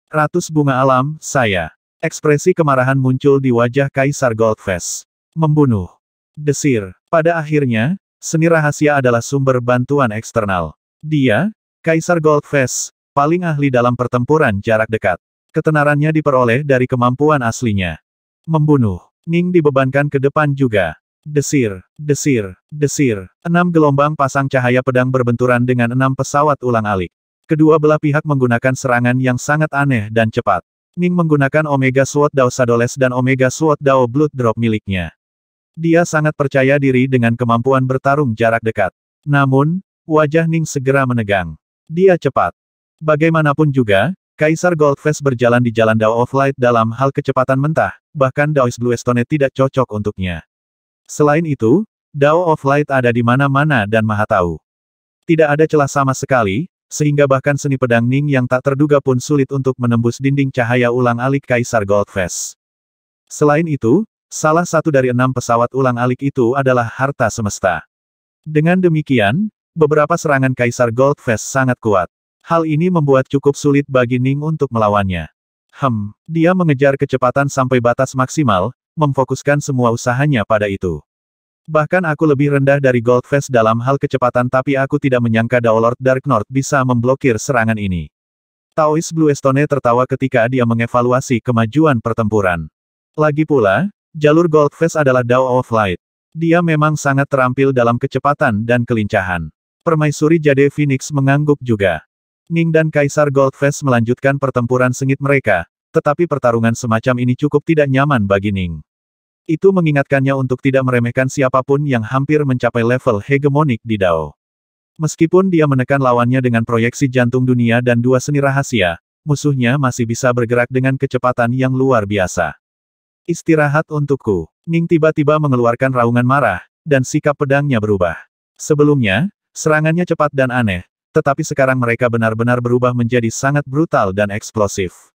Ratus bunga alam, saya. Ekspresi kemarahan muncul di wajah Kaisar Goldface. Membunuh. Desir. Pada akhirnya, seni rahasia adalah sumber bantuan eksternal. Dia, Kaisar Goldface, paling ahli dalam pertempuran jarak dekat. Ketenarannya diperoleh dari kemampuan aslinya. Membunuh. Ning dibebankan ke depan juga. Desir, desir, desir. 6 gelombang pasang cahaya pedang berbenturan dengan 6 pesawat ulang-alik. Kedua belah pihak menggunakan serangan yang sangat aneh dan cepat. Ning menggunakan Omega Sword Dao Shadowless dan Omega Sword Dao Blood Drop miliknya. Dia sangat percaya diri dengan kemampuan bertarung jarak dekat. Namun, wajah Ning segera menegang. Dia cepat. Bagaimanapun juga, Kaisar Goldface berjalan di jalan Dao of Light dalam hal kecepatan mentah, bahkan Daoist Blue Stone tidak cocok untuknya. Selain itu, Dao of Light ada di mana-mana dan maha tahu. Tidak ada celah sama sekali, sehingga bahkan seni pedang Ning yang tak terduga pun sulit untuk menembus dinding cahaya ulang-alik Kaisar Goldface. Selain itu, salah satu dari 6 pesawat ulang-alik itu adalah harta semesta. Dengan demikian, beberapa serangan Kaisar Goldface sangat kuat. Hal ini membuat cukup sulit bagi Ning untuk melawannya. Dia mengejar kecepatan sampai batas maksimal, memfokuskan semua usahanya pada itu. Bahkan aku lebih rendah dari Goldface dalam hal kecepatan tapi aku tidak menyangka Dao Lord Dark North bisa memblokir serangan ini. Taoist Blue Stone tertawa ketika dia mengevaluasi kemajuan pertempuran. Lagi pula, jalur Goldface adalah Dao of Light. Dia memang sangat terampil dalam kecepatan dan kelincahan. Permaisuri Jade Phoenix mengangguk juga. Ning dan Kaisar Goldface melanjutkan pertempuran sengit mereka, tetapi pertarungan semacam ini cukup tidak nyaman bagi Ning. Itu mengingatkannya untuk tidak meremehkan siapapun yang hampir mencapai level hegemonik di Dao. Meskipun dia menekan lawannya dengan proyeksi jantung dunia dan 2 seni rahasia, musuhnya masih bisa bergerak dengan kecepatan yang luar biasa. Istirahat untukku. Ning tiba-tiba mengeluarkan raungan marah, dan sikap pedangnya berubah. Sebelumnya, serangannya cepat dan aneh, tetapi sekarang mereka benar-benar berubah menjadi sangat brutal dan eksplosif.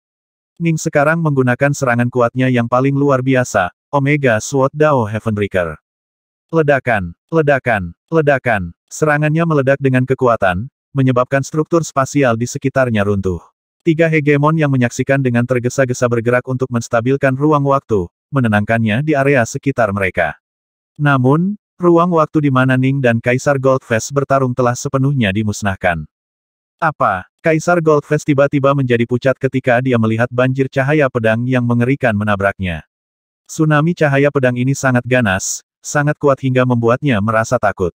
Ning sekarang menggunakan serangan kuatnya yang paling luar biasa, Omega Sword Dao Heavenbreaker. Ledakan, ledakan, ledakan. Serangannya meledak dengan kekuatan, menyebabkan struktur spasial di sekitarnya runtuh. 3 hegemon yang menyaksikan dengan tergesa-gesa bergerak untuk menstabilkan ruang waktu, menenangkannya di area sekitar mereka. Namun, ruang waktu di mana Ning dan Kaisar Goldfest bertarung telah sepenuhnya dimusnahkan. Apa? Kaisar Goldfest tiba-tiba menjadi pucat ketika dia melihat banjir cahaya pedang yang mengerikan menabraknya. Tsunami cahaya pedang ini sangat ganas, sangat kuat hingga membuatnya merasa takut.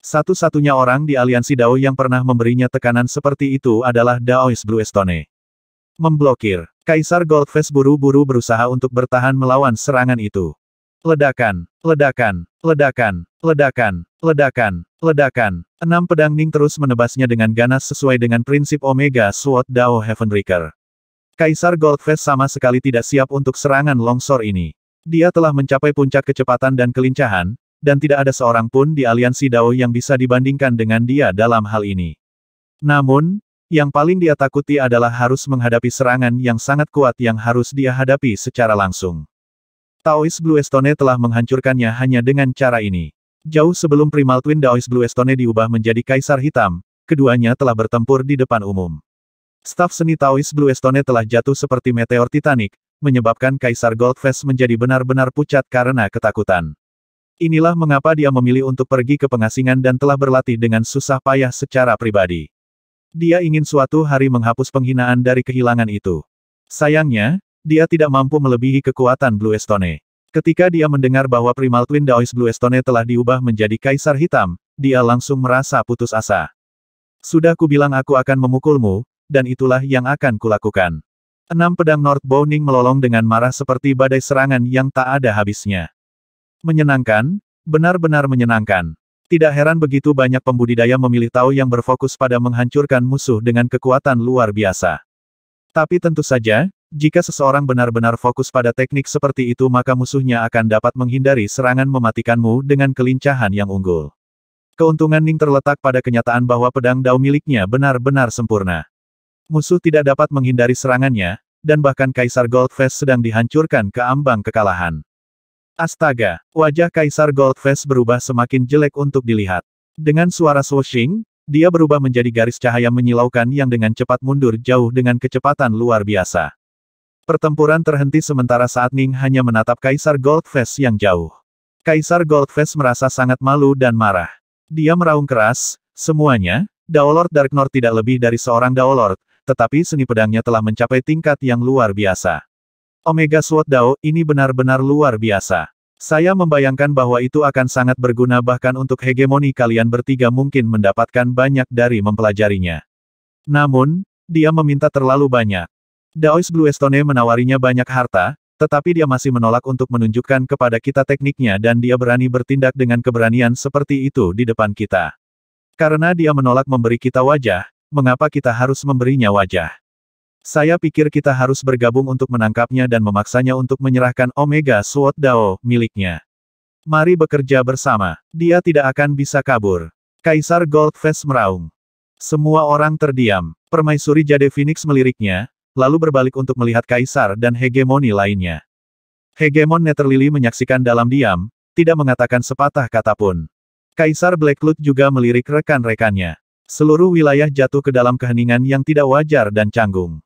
Satu-satunya orang di aliansi Dao yang pernah memberinya tekanan seperti itu adalah Daoist Bluestone. Memblokir. Kaisar Goldfest buru-buru berusaha untuk bertahan melawan serangan itu. Ledakan, ledakan, ledakan, ledakan, ledakan, ledakan. 6 pedang Ning terus menebasnya dengan ganas sesuai dengan prinsip Omega Sword Dao Heavenbreaker. Kaisar Goldfest sama sekali tidak siap untuk serangan longsor ini. Dia telah mencapai puncak kecepatan dan kelincahan, dan tidak ada seorang pun di aliansi Dao yang bisa dibandingkan dengan dia dalam hal ini. Namun, yang paling dia takuti adalah harus menghadapi serangan yang sangat kuat yang harus dia hadapi secara langsung. Taoist Bluestone telah menghancurkannya hanya dengan cara ini. Jauh sebelum Primal Twin Daoist Bluestone diubah menjadi Kaisar Hitam, keduanya telah bertempur di depan umum. Staf seni Taoist Bluestone telah jatuh seperti meteor Titanic, menyebabkan Kaisar Goldfest menjadi benar-benar pucat karena ketakutan. Inilah mengapa dia memilih untuk pergi ke pengasingan dan telah berlatih dengan susah payah secara pribadi. Dia ingin suatu hari menghapus penghinaan dari kehilangan itu. Sayangnya, dia tidak mampu melebihi kekuatan Bluestone. Ketika dia mendengar bahwa Primal Twin Daoist Bluestone telah diubah menjadi Kaisar Hitam, dia langsung merasa putus asa. Sudah kubilang aku akan memukulmu, dan itulah yang akan kulakukan. 6 pedang North Bow Ning melolong dengan marah seperti badai serangan yang tak ada habisnya. Menyenangkan, benar-benar menyenangkan. Tidak heran begitu banyak pembudidaya memilih Tao yang berfokus pada menghancurkan musuh dengan kekuatan luar biasa. Tapi tentu saja, jika seseorang benar-benar fokus pada teknik seperti itu maka musuhnya akan dapat menghindari serangan mematikanmu dengan kelincahan yang unggul. Keuntungan Ning terletak pada kenyataan bahwa pedang Dao miliknya benar-benar sempurna. Musuh tidak dapat menghindari serangannya, dan bahkan Kaisar Goldfest sedang dihancurkan ke ambang kekalahan. Astaga, wajah Kaisar Goldfest berubah semakin jelek untuk dilihat. Dengan suara swooshing, dia berubah menjadi garis cahaya menyilaukan yang dengan cepat mundur jauh dengan kecepatan luar biasa. Pertempuran terhenti sementara saat Ning hanya menatap Kaisar Goldfest yang jauh. Kaisar Goldfest merasa sangat malu dan marah. Dia meraung keras, semuanya, Daolord Dark North tidak lebih dari seorang Daolord, tetapi seni pedangnya telah mencapai tingkat yang luar biasa. Omega Sword Dao, ini benar-benar luar biasa. Saya membayangkan bahwa itu akan sangat berguna bahkan untuk hegemoni kalian bertiga mungkin mendapatkan banyak dari mempelajarinya. Namun, dia meminta terlalu banyak. Daoist Bluestone menawarinya banyak harta, tetapi dia masih menolak untuk menunjukkan kepada kita tekniknya dan dia berani bertindak dengan keberanian seperti itu di depan kita. Karena dia menolak memberi kita wajah, mengapa kita harus memberinya wajah? Saya pikir kita harus bergabung untuk menangkapnya dan memaksanya untuk menyerahkan Omega Sword Dao miliknya. Mari bekerja bersama. Dia tidak akan bisa kabur. Kaisar Goldfest meraung. Semua orang terdiam. Permaisuri Jade Phoenix meliriknya, lalu berbalik untuk melihat Kaisar dan hegemoni lainnya. Hegemon Netherlily menyaksikan dalam diam, tidak mengatakan sepatah kata pun. Kaisar Blackloot juga melirik rekan-rekannya. Seluruh wilayah jatuh ke dalam keheningan yang tidak wajar dan canggung.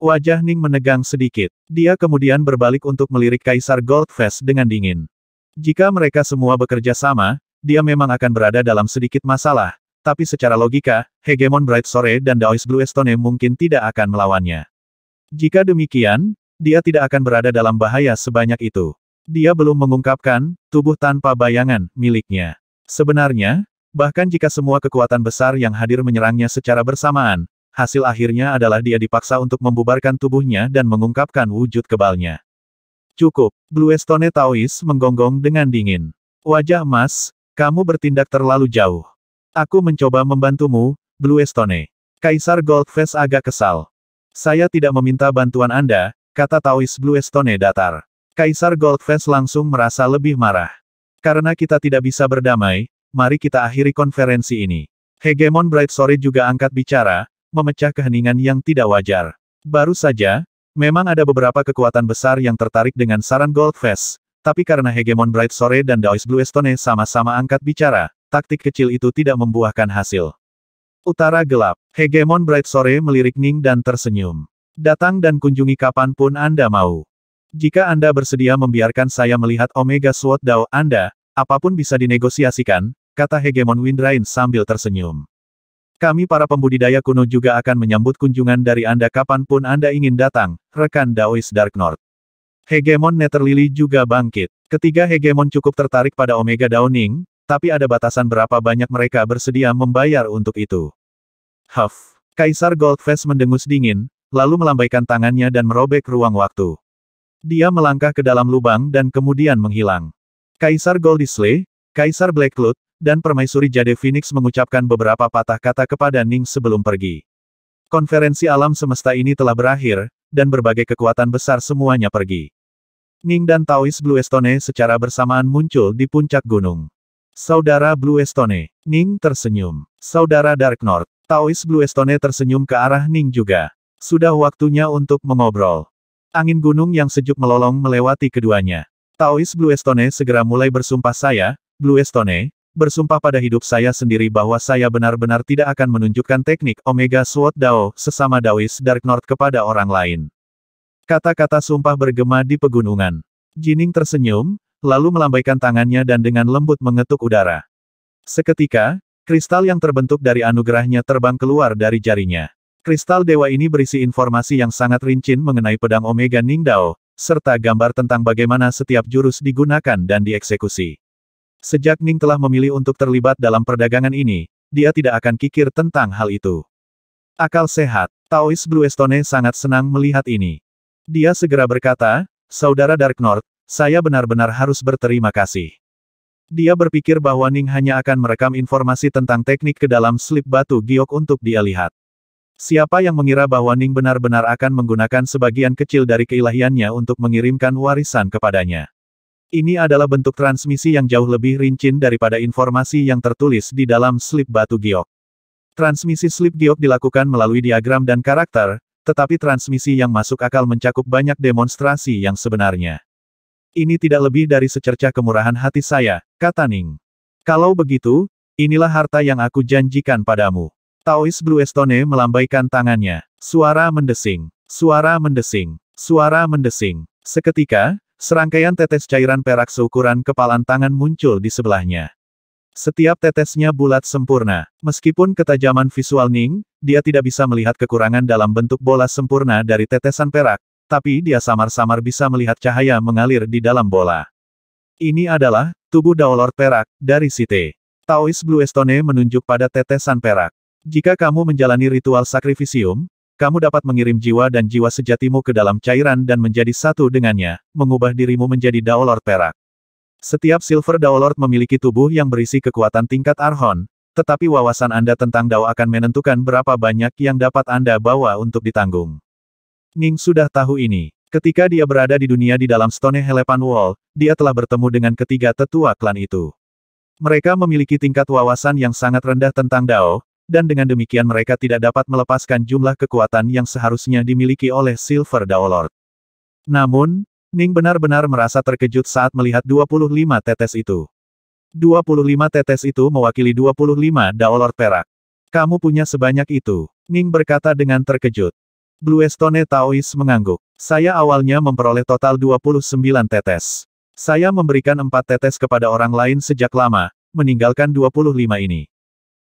Wajah Ning menegang sedikit. Dia kemudian berbalik untuk melirik Kaisar Goldfest dengan dingin. Jika mereka semua bekerja sama, dia memang akan berada dalam sedikit masalah, tapi secara logika, Hegemon Bright Sore dan Daoist Bluestone mungkin tidak akan melawannya. Jika demikian, dia tidak akan berada dalam bahaya sebanyak itu. Dia belum mengungkapkan, tubuh tanpa bayangan, miliknya. Sebenarnya, bahkan jika semua kekuatan besar yang hadir menyerangnya secara bersamaan, hasil akhirnya adalah dia dipaksa untuk membubarkan tubuhnya dan mengungkapkan wujud kebalnya. Cukup, Bluestone Taoist menggonggong dengan dingin. Wajah emas, kamu bertindak terlalu jauh. Aku mencoba membantumu, Bluestone. Kaisar Goldfest agak kesal. Saya tidak meminta bantuan Anda, kata Taoist Bluestone datar. Kaisar Goldface langsung merasa lebih marah. Karena kita tidak bisa berdamai, mari kita akhiri konferensi ini. Hegemon Brightsore juga angkat bicara, memecah keheningan yang tidak wajar. Baru saja, memang ada beberapa kekuatan besar yang tertarik dengan saran Goldface, tapi karena Hegemon Brightsore dan Daoist Bluestone sama-sama angkat bicara, taktik kecil itu tidak membuahkan hasil. Utara gelap. Hegemon Brightsore melirik Ning dan tersenyum. Datang dan kunjungi kapanpun Anda mau. Jika Anda bersedia membiarkan saya melihat Omega Sword Dao Anda, apapun bisa dinegosiasikan, kata Hegemon Windrain sambil tersenyum. Kami para pembudidaya kuno juga akan menyambut kunjungan dari Anda kapanpun Anda ingin datang, rekan Daoist Dark North. Hegemon Netherlily juga bangkit. Ketiga Hegemon cukup tertarik pada Omega Dao Ning, tapi ada batasan berapa banyak mereka bersedia membayar untuk itu. Huff. Kaisar Goldface mendengus dingin, lalu melambaikan tangannya dan merobek ruang waktu. Dia melangkah ke dalam lubang dan kemudian menghilang. Kaisar Goldisley, Kaisar Blackcloud, dan Permaisuri Jade Phoenix mengucapkan beberapa patah kata kepada Ning sebelum pergi. Konferensi alam semesta ini telah berakhir, dan berbagai kekuatan besar semuanya pergi. Ning dan Taoist Bluestone secara bersamaan muncul di puncak gunung. Saudara Bluestone, Ning tersenyum. Saudara Dark North, Taoist Bluestone tersenyum ke arah Ning juga. Sudah waktunya untuk mengobrol. Angin gunung yang sejuk melolong melewati keduanya. Taoist Bluestone segera mulai bersumpah saya, Bluestone, bersumpah pada hidup saya sendiri bahwa saya benar-benar tidak akan menunjukkan teknik Omega Sword Dao sesama Daoist Dark North kepada orang lain. Kata-kata sumpah bergema di pegunungan. Jining tersenyum, lalu melambaikan tangannya dan dengan lembut mengetuk udara. Seketika, kristal yang terbentuk dari anugerahnya terbang keluar dari jarinya. Kristal dewa ini berisi informasi yang sangat rinci mengenai pedang Omega Ning Dao, serta gambar tentang bagaimana setiap jurus digunakan dan dieksekusi. Sejak Ning telah memilih untuk terlibat dalam perdagangan ini, dia tidak akan kikir tentang hal itu. Akal sehat, Taoist Bluestone sangat senang melihat ini. Dia segera berkata, Saudara Dark North, saya benar-benar harus berterima kasih. Dia berpikir bahwa Ning hanya akan merekam informasi tentang teknik ke dalam slip batu giok untuk dia lihat. Siapa yang mengira bahwa Ning benar-benar akan menggunakan sebagian kecil dari keilahiannya untuk mengirimkan warisan kepadanya. Ini adalah bentuk transmisi yang jauh lebih rinci daripada informasi yang tertulis di dalam slip batu giok. Transmisi slip giok dilakukan melalui diagram dan karakter, tetapi transmisi yang masuk akal mencakup banyak demonstrasi yang sebenarnya. Ini tidak lebih dari secercah kemurahan hati saya, kata Ning. Kalau begitu, inilah harta yang aku janjikan padamu. Taoist Bluestone melambaikan tangannya. Suara mendesing. Suara mendesing. Suara mendesing. Seketika, serangkaian tetes cairan perak seukuran kepalan tangan muncul di sebelahnya. Setiap tetesnya bulat sempurna. Meskipun ketajaman visual Ning, dia tidak bisa melihat kekurangan dalam bentuk bola sempurna dari tetesan perak, tapi dia samar-samar bisa melihat cahaya mengalir di dalam bola. Ini adalah tubuh Daolord perak dari Site. Taoist Bluestone menunjuk pada tetesan perak. Jika kamu menjalani ritual sakrifisium, kamu dapat mengirim jiwa dan jiwa sejatimu ke dalam cairan dan menjadi satu dengannya, mengubah dirimu menjadi Daolord perak. Setiap Silver Daolord memiliki tubuh yang berisi kekuatan tingkat Archon, tetapi wawasan Anda tentang Dao akan menentukan berapa banyak yang dapat Anda bawa untuk ditanggung. Ning sudah tahu ini. Ketika dia berada di dunia di dalam Stone Helepan Wall, dia telah bertemu dengan ketiga tetua klan itu. Mereka memiliki tingkat wawasan yang sangat rendah tentang Dao, dan dengan demikian mereka tidak dapat melepaskan jumlah kekuatan yang seharusnya dimiliki oleh Silver Daolord. Namun, Ning benar-benar merasa terkejut saat melihat 25 tetes itu. 25 tetes itu mewakili 25 Daolord perak. Kamu punya sebanyak itu, Ning berkata dengan terkejut. Bluestone Taoist mengangguk. Saya awalnya memperoleh total 29 tetes. Saya memberikan 4 tetes kepada orang lain sejak lama, meninggalkan 25 ini.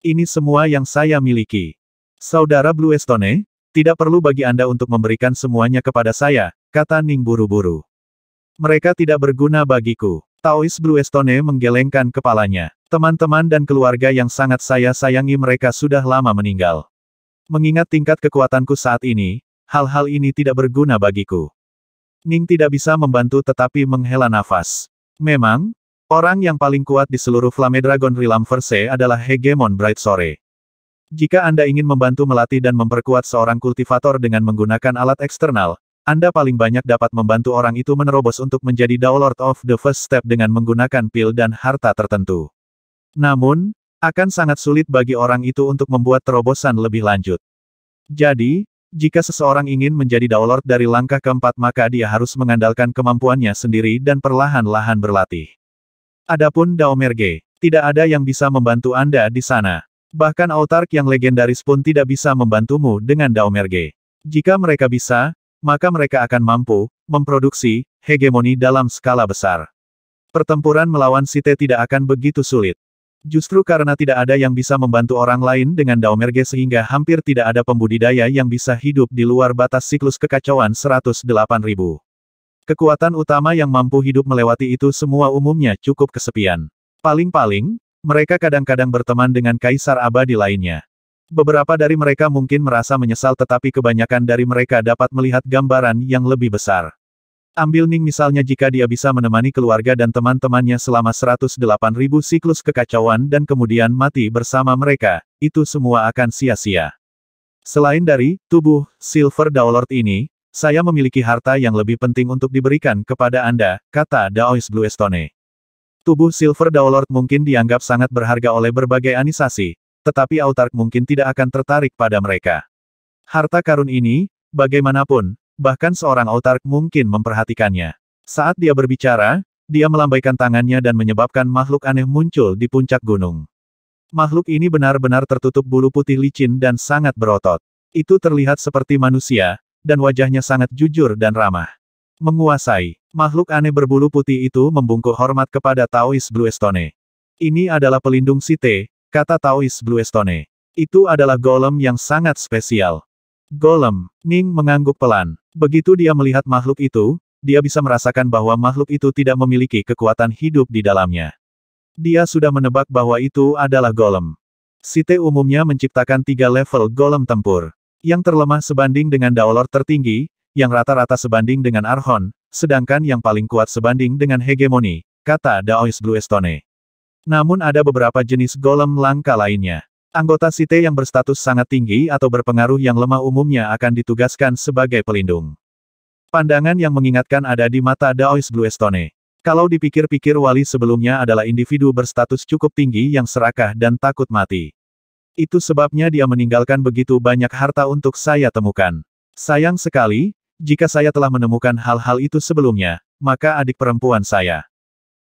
Ini semua yang saya miliki. Saudara Bluestone, tidak perlu bagi Anda untuk memberikan semuanya kepada saya, kata Ning buru-buru. Mereka tidak berguna bagiku. Taoist Bluestone menggelengkan kepalanya. Teman-teman dan keluarga yang sangat saya sayangi mereka sudah lama meninggal. Mengingat tingkat kekuatanku saat ini, hal-hal ini tidak berguna bagiku. Ning tidak bisa membantu tetapi menghela nafas. Memang, orang yang paling kuat di seluruh Flame Dragon Realm Verse adalah Hegemon Brightsore. Jika Anda ingin membantu melatih dan memperkuat seorang kultivator dengan menggunakan alat eksternal, Anda paling banyak dapat membantu orang itu menerobos untuk menjadi Daolord of the First Step dengan menggunakan pil dan harta tertentu. Namun, akan sangat sulit bagi orang itu untuk membuat terobosan lebih lanjut. Jadi, jika seseorang ingin menjadi Daolord dari langkah keempat maka dia harus mengandalkan kemampuannya sendiri dan perlahan-lahan berlatih. Adapun Daomerge, tidak ada yang bisa membantu Anda di sana. Bahkan Autark yang legendaris pun tidak bisa membantumu dengan Daomerge. Jika mereka bisa, maka mereka akan mampu memproduksi hegemoni dalam skala besar. Pertempuran melawan Sith tidak akan begitu sulit. Justru karena tidak ada yang bisa membantu orang lain dengan Daomerge sehingga hampir tidak ada pembudidaya yang bisa hidup di luar batas siklus kekacauan 108.000. Kekuatan utama yang mampu hidup melewati itu semua umumnya cukup kesepian. Paling-paling, mereka kadang-kadang berteman dengan kaisar abadi lainnya. Beberapa dari mereka mungkin merasa menyesal tetapi kebanyakan dari mereka dapat melihat gambaran yang lebih besar. Ambil Ning misalnya jika dia bisa menemani keluarga dan teman-temannya selama 108.000 siklus kekacauan dan kemudian mati bersama mereka, itu semua akan sia-sia. Selain dari tubuh Silver Daolord ini, saya memiliki harta yang lebih penting untuk diberikan kepada Anda, kata Daoist Bluestone. Tubuh Silver Daolord mungkin dianggap sangat berharga oleh berbagai anisasi, tetapi Autark mungkin tidak akan tertarik pada mereka. Harta karun ini, bagaimanapun, bahkan seorang Autark mungkin memperhatikannya. Saat dia berbicara, dia melambaikan tangannya dan menyebabkan makhluk aneh muncul di puncak gunung. Makhluk ini benar-benar tertutup bulu putih licin dan sangat berotot. Itu terlihat seperti manusia, dan wajahnya sangat jujur dan ramah. Menguasai. Makhluk aneh berbulu putih itu membungkuk hormat kepada Taoist Bluestone. Ini adalah pelindung Sith, kata Taoist Bluestone. Itu adalah golem yang sangat spesial. Golem. Ning mengangguk pelan. Begitu dia melihat makhluk itu, dia bisa merasakan bahwa makhluk itu tidak memiliki kekuatan hidup di dalamnya. Dia sudah menebak bahwa itu adalah golem. Sith umumnya menciptakan 3 level golem tempur. Yang terlemah sebanding dengan Daolord tertinggi, yang rata-rata sebanding dengan Archon, sedangkan yang paling kuat sebanding dengan hegemoni, kata Daoist Bluestone. Namun ada beberapa jenis golem langka lainnya. Anggota Sith yang berstatus sangat tinggi atau berpengaruh yang lemah umumnya akan ditugaskan sebagai pelindung. Pandangan yang mengingatkan ada di mata Daoist Bluestone. Kalau dipikir-pikir wali sebelumnya adalah individu berstatus cukup tinggi yang serakah dan takut mati. Itu sebabnya dia meninggalkan begitu banyak harta untuk saya temukan. Sayang sekali, jika saya telah menemukan hal-hal itu sebelumnya, maka adik perempuan saya.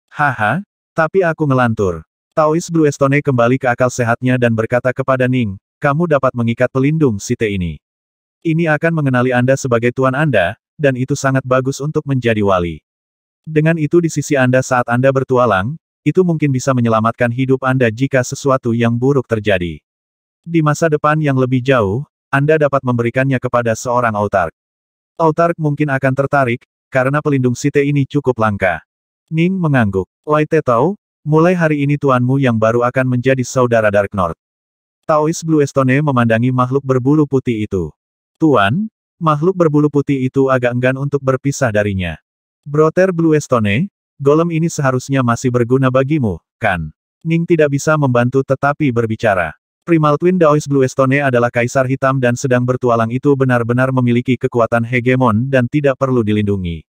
Haha, tapi aku ngelantur. Taoist Bluestone kembali ke akal sehatnya dan berkata kepada Ning, kamu dapat mengikat pelindung Sith ini. Ini akan mengenali Anda sebagai tuan Anda, dan itu sangat bagus untuk menjadi wali. Dengan itu di sisi Anda saat Anda bertualang, itu mungkin bisa menyelamatkan hidup Anda jika sesuatu yang buruk terjadi. Di masa depan yang lebih jauh, Anda dapat memberikannya kepada seorang Autark. Autark mungkin akan tertarik, karena pelindung Sith ini cukup langka. Ning mengangguk. Wai Tetao, mulai hari ini tuanmu yang baru akan menjadi saudara Dark North. Taoist Bluestone memandangi makhluk berbulu putih itu. Tuan, makhluk berbulu putih itu agak enggan untuk berpisah darinya. Brother Bluestone, golem ini seharusnya masih berguna bagimu, kan? Ning tidak bisa membantu tetapi berbicara. Primal Twin Daoist Bluestone adalah kaisar hitam dan sedang bertualang itu benar-benar memiliki kekuatan hegemon dan tidak perlu dilindungi.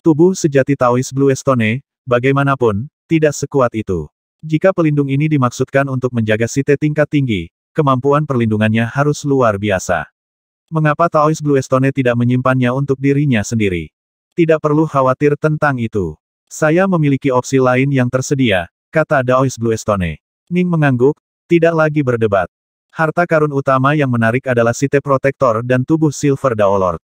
Tubuh sejati Taoist Bluestone, bagaimanapun, tidak sekuat itu. Jika pelindung ini dimaksudkan untuk menjaga Sith tingkat tinggi, kemampuan perlindungannya harus luar biasa. Mengapa Taoist Bluestone tidak menyimpannya untuk dirinya sendiri? Tidak perlu khawatir tentang itu. Saya memiliki opsi lain yang tersedia, kata Daoist Bluestone. Ning mengangguk, tidak lagi berdebat. Harta karun utama yang menarik adalah Sith Protector dan tubuh Silver Daolord.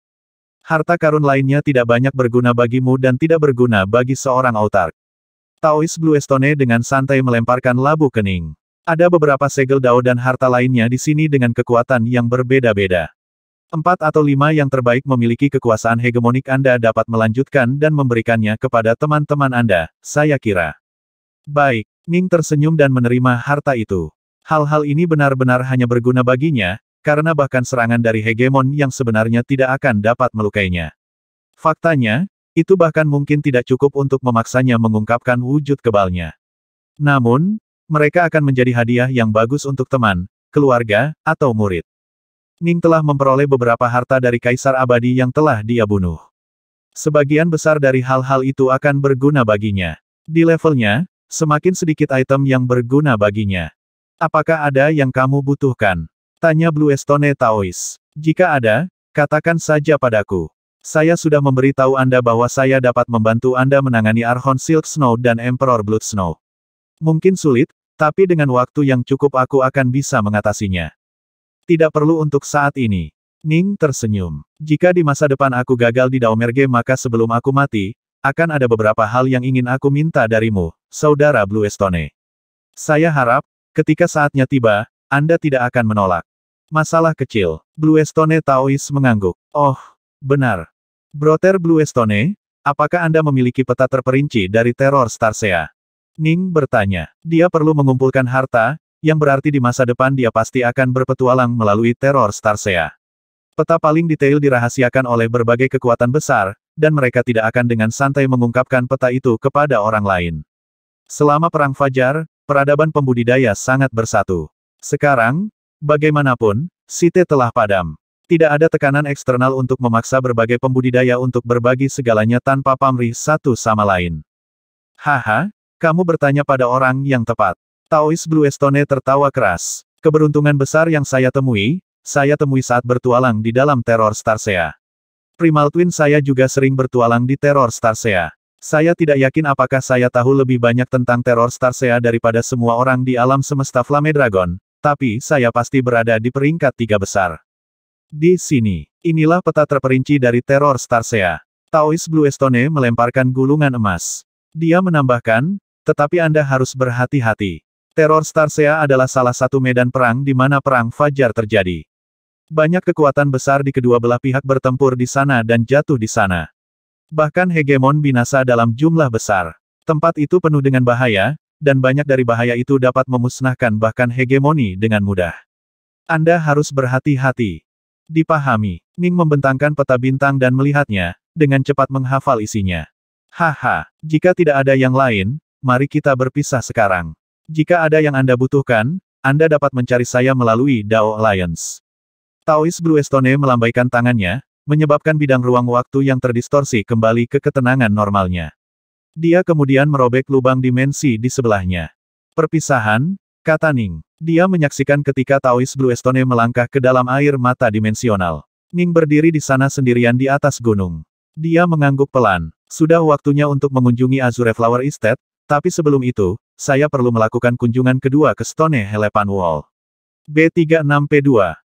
Harta karun lainnya tidak banyak berguna bagimu dan tidak berguna bagi seorang Autark. Taoist Bluestone dengan santai melemparkan labu ke Ning. Ada beberapa segel dao dan harta lainnya di sini dengan kekuatan yang berbeda-beda. 4 atau 5 yang terbaik memiliki kekuasaan hegemonik Anda dapat melanjutkan dan memberikannya kepada teman-teman Anda, saya kira. Baik, Ning tersenyum dan menerima harta itu. Hal-hal ini benar-benar hanya berguna baginya, karena bahkan serangan dari hegemon yang sebenarnya tidak akan dapat melukainya. Faktanya, itu bahkan mungkin tidak cukup untuk memaksanya mengungkapkan wujud kebalnya. Namun, mereka akan menjadi hadiah yang bagus untuk teman, keluarga, atau murid. Ning telah memperoleh beberapa harta dari Kaisar Abadi yang telah dia bunuh. Sebagian besar dari hal-hal itu akan berguna baginya. Di levelnya, semakin sedikit item yang berguna baginya. Apakah ada yang kamu butuhkan? Tanya Bluestone Taois. Jika ada, katakan saja padaku. Saya sudah memberi tahu Anda bahwa saya dapat membantu Anda menangani Archon Silk Snow dan Emperor Blood Snow. Mungkin sulit, tapi dengan waktu yang cukup aku akan bisa mengatasinya. Tidak perlu untuk saat ini. Ning tersenyum. Jika di masa depan aku gagal di Daomerge maka sebelum aku mati, akan ada beberapa hal yang ingin aku minta darimu, Saudara Bluestone. Saya harap, ketika saatnya tiba, Anda tidak akan menolak. Masalah kecil. Bluestone Taois mengangguk. Oh, benar. Brother Bluestone, apakah Anda memiliki peta terperinci dari teror Starsea? Ning bertanya. Dia perlu mengumpulkan harta, yang berarti di masa depan dia pasti akan berpetualang melalui teror Starsea. Peta paling detail dirahasiakan oleh berbagai kekuatan besar, dan mereka tidak akan dengan santai mengungkapkan peta itu kepada orang lain. Selama Perang Fajar, peradaban pembudidaya sangat bersatu. Sekarang, bagaimanapun, Site telah padam. Tidak ada tekanan eksternal untuk memaksa berbagai pembudidaya untuk berbagi segalanya tanpa pamrih satu sama lain. Haha, kamu bertanya pada orang yang tepat. Taois Bluestone tertawa keras. Keberuntungan besar yang saya temui saat bertualang di dalam teror Starsea. Primal Twin saya juga sering bertualang di teror Starsea. Saya tidak yakin apakah saya tahu lebih banyak tentang teror Starsea daripada semua orang di alam semesta Flame Dragon, tapi saya pasti berada di peringkat 3 besar. Di sini, inilah peta terperinci dari teror Starsea. Taois Bluestone melemparkan gulungan emas. Dia menambahkan, tetapi Anda harus berhati-hati. Teror Starsea adalah salah satu medan perang di mana Perang Fajar terjadi. Banyak kekuatan besar di kedua belah pihak bertempur di sana dan jatuh di sana. Bahkan hegemon binasa dalam jumlah besar. Tempat itu penuh dengan bahaya, dan banyak dari bahaya itu dapat memusnahkan bahkan hegemoni dengan mudah. Anda harus berhati-hati. Dipahami. Ning membentangkan peta bintang dan melihatnya, dengan cepat menghafal isinya. Haha, jika tidak ada yang lain, mari kita berpisah sekarang. Jika ada yang Anda butuhkan, Anda dapat mencari saya melalui Dao Alliance. Taois Bluestone melambaikan tangannya, menyebabkan bidang ruang waktu yang terdistorsi kembali ke ketenangan normalnya. Dia kemudian merobek lubang dimensi di sebelahnya. Perpisahan, kata Ning. Dia menyaksikan ketika Taois Bluestone melangkah ke dalam air mata dimensional. Ning berdiri di sana sendirian di atas gunung. Dia mengangguk pelan. Sudah waktunya untuk mengunjungi Azure Flower Estate, tapi sebelum itu, saya perlu melakukan kunjungan kedua ke Stone Helepan Wall. B36P2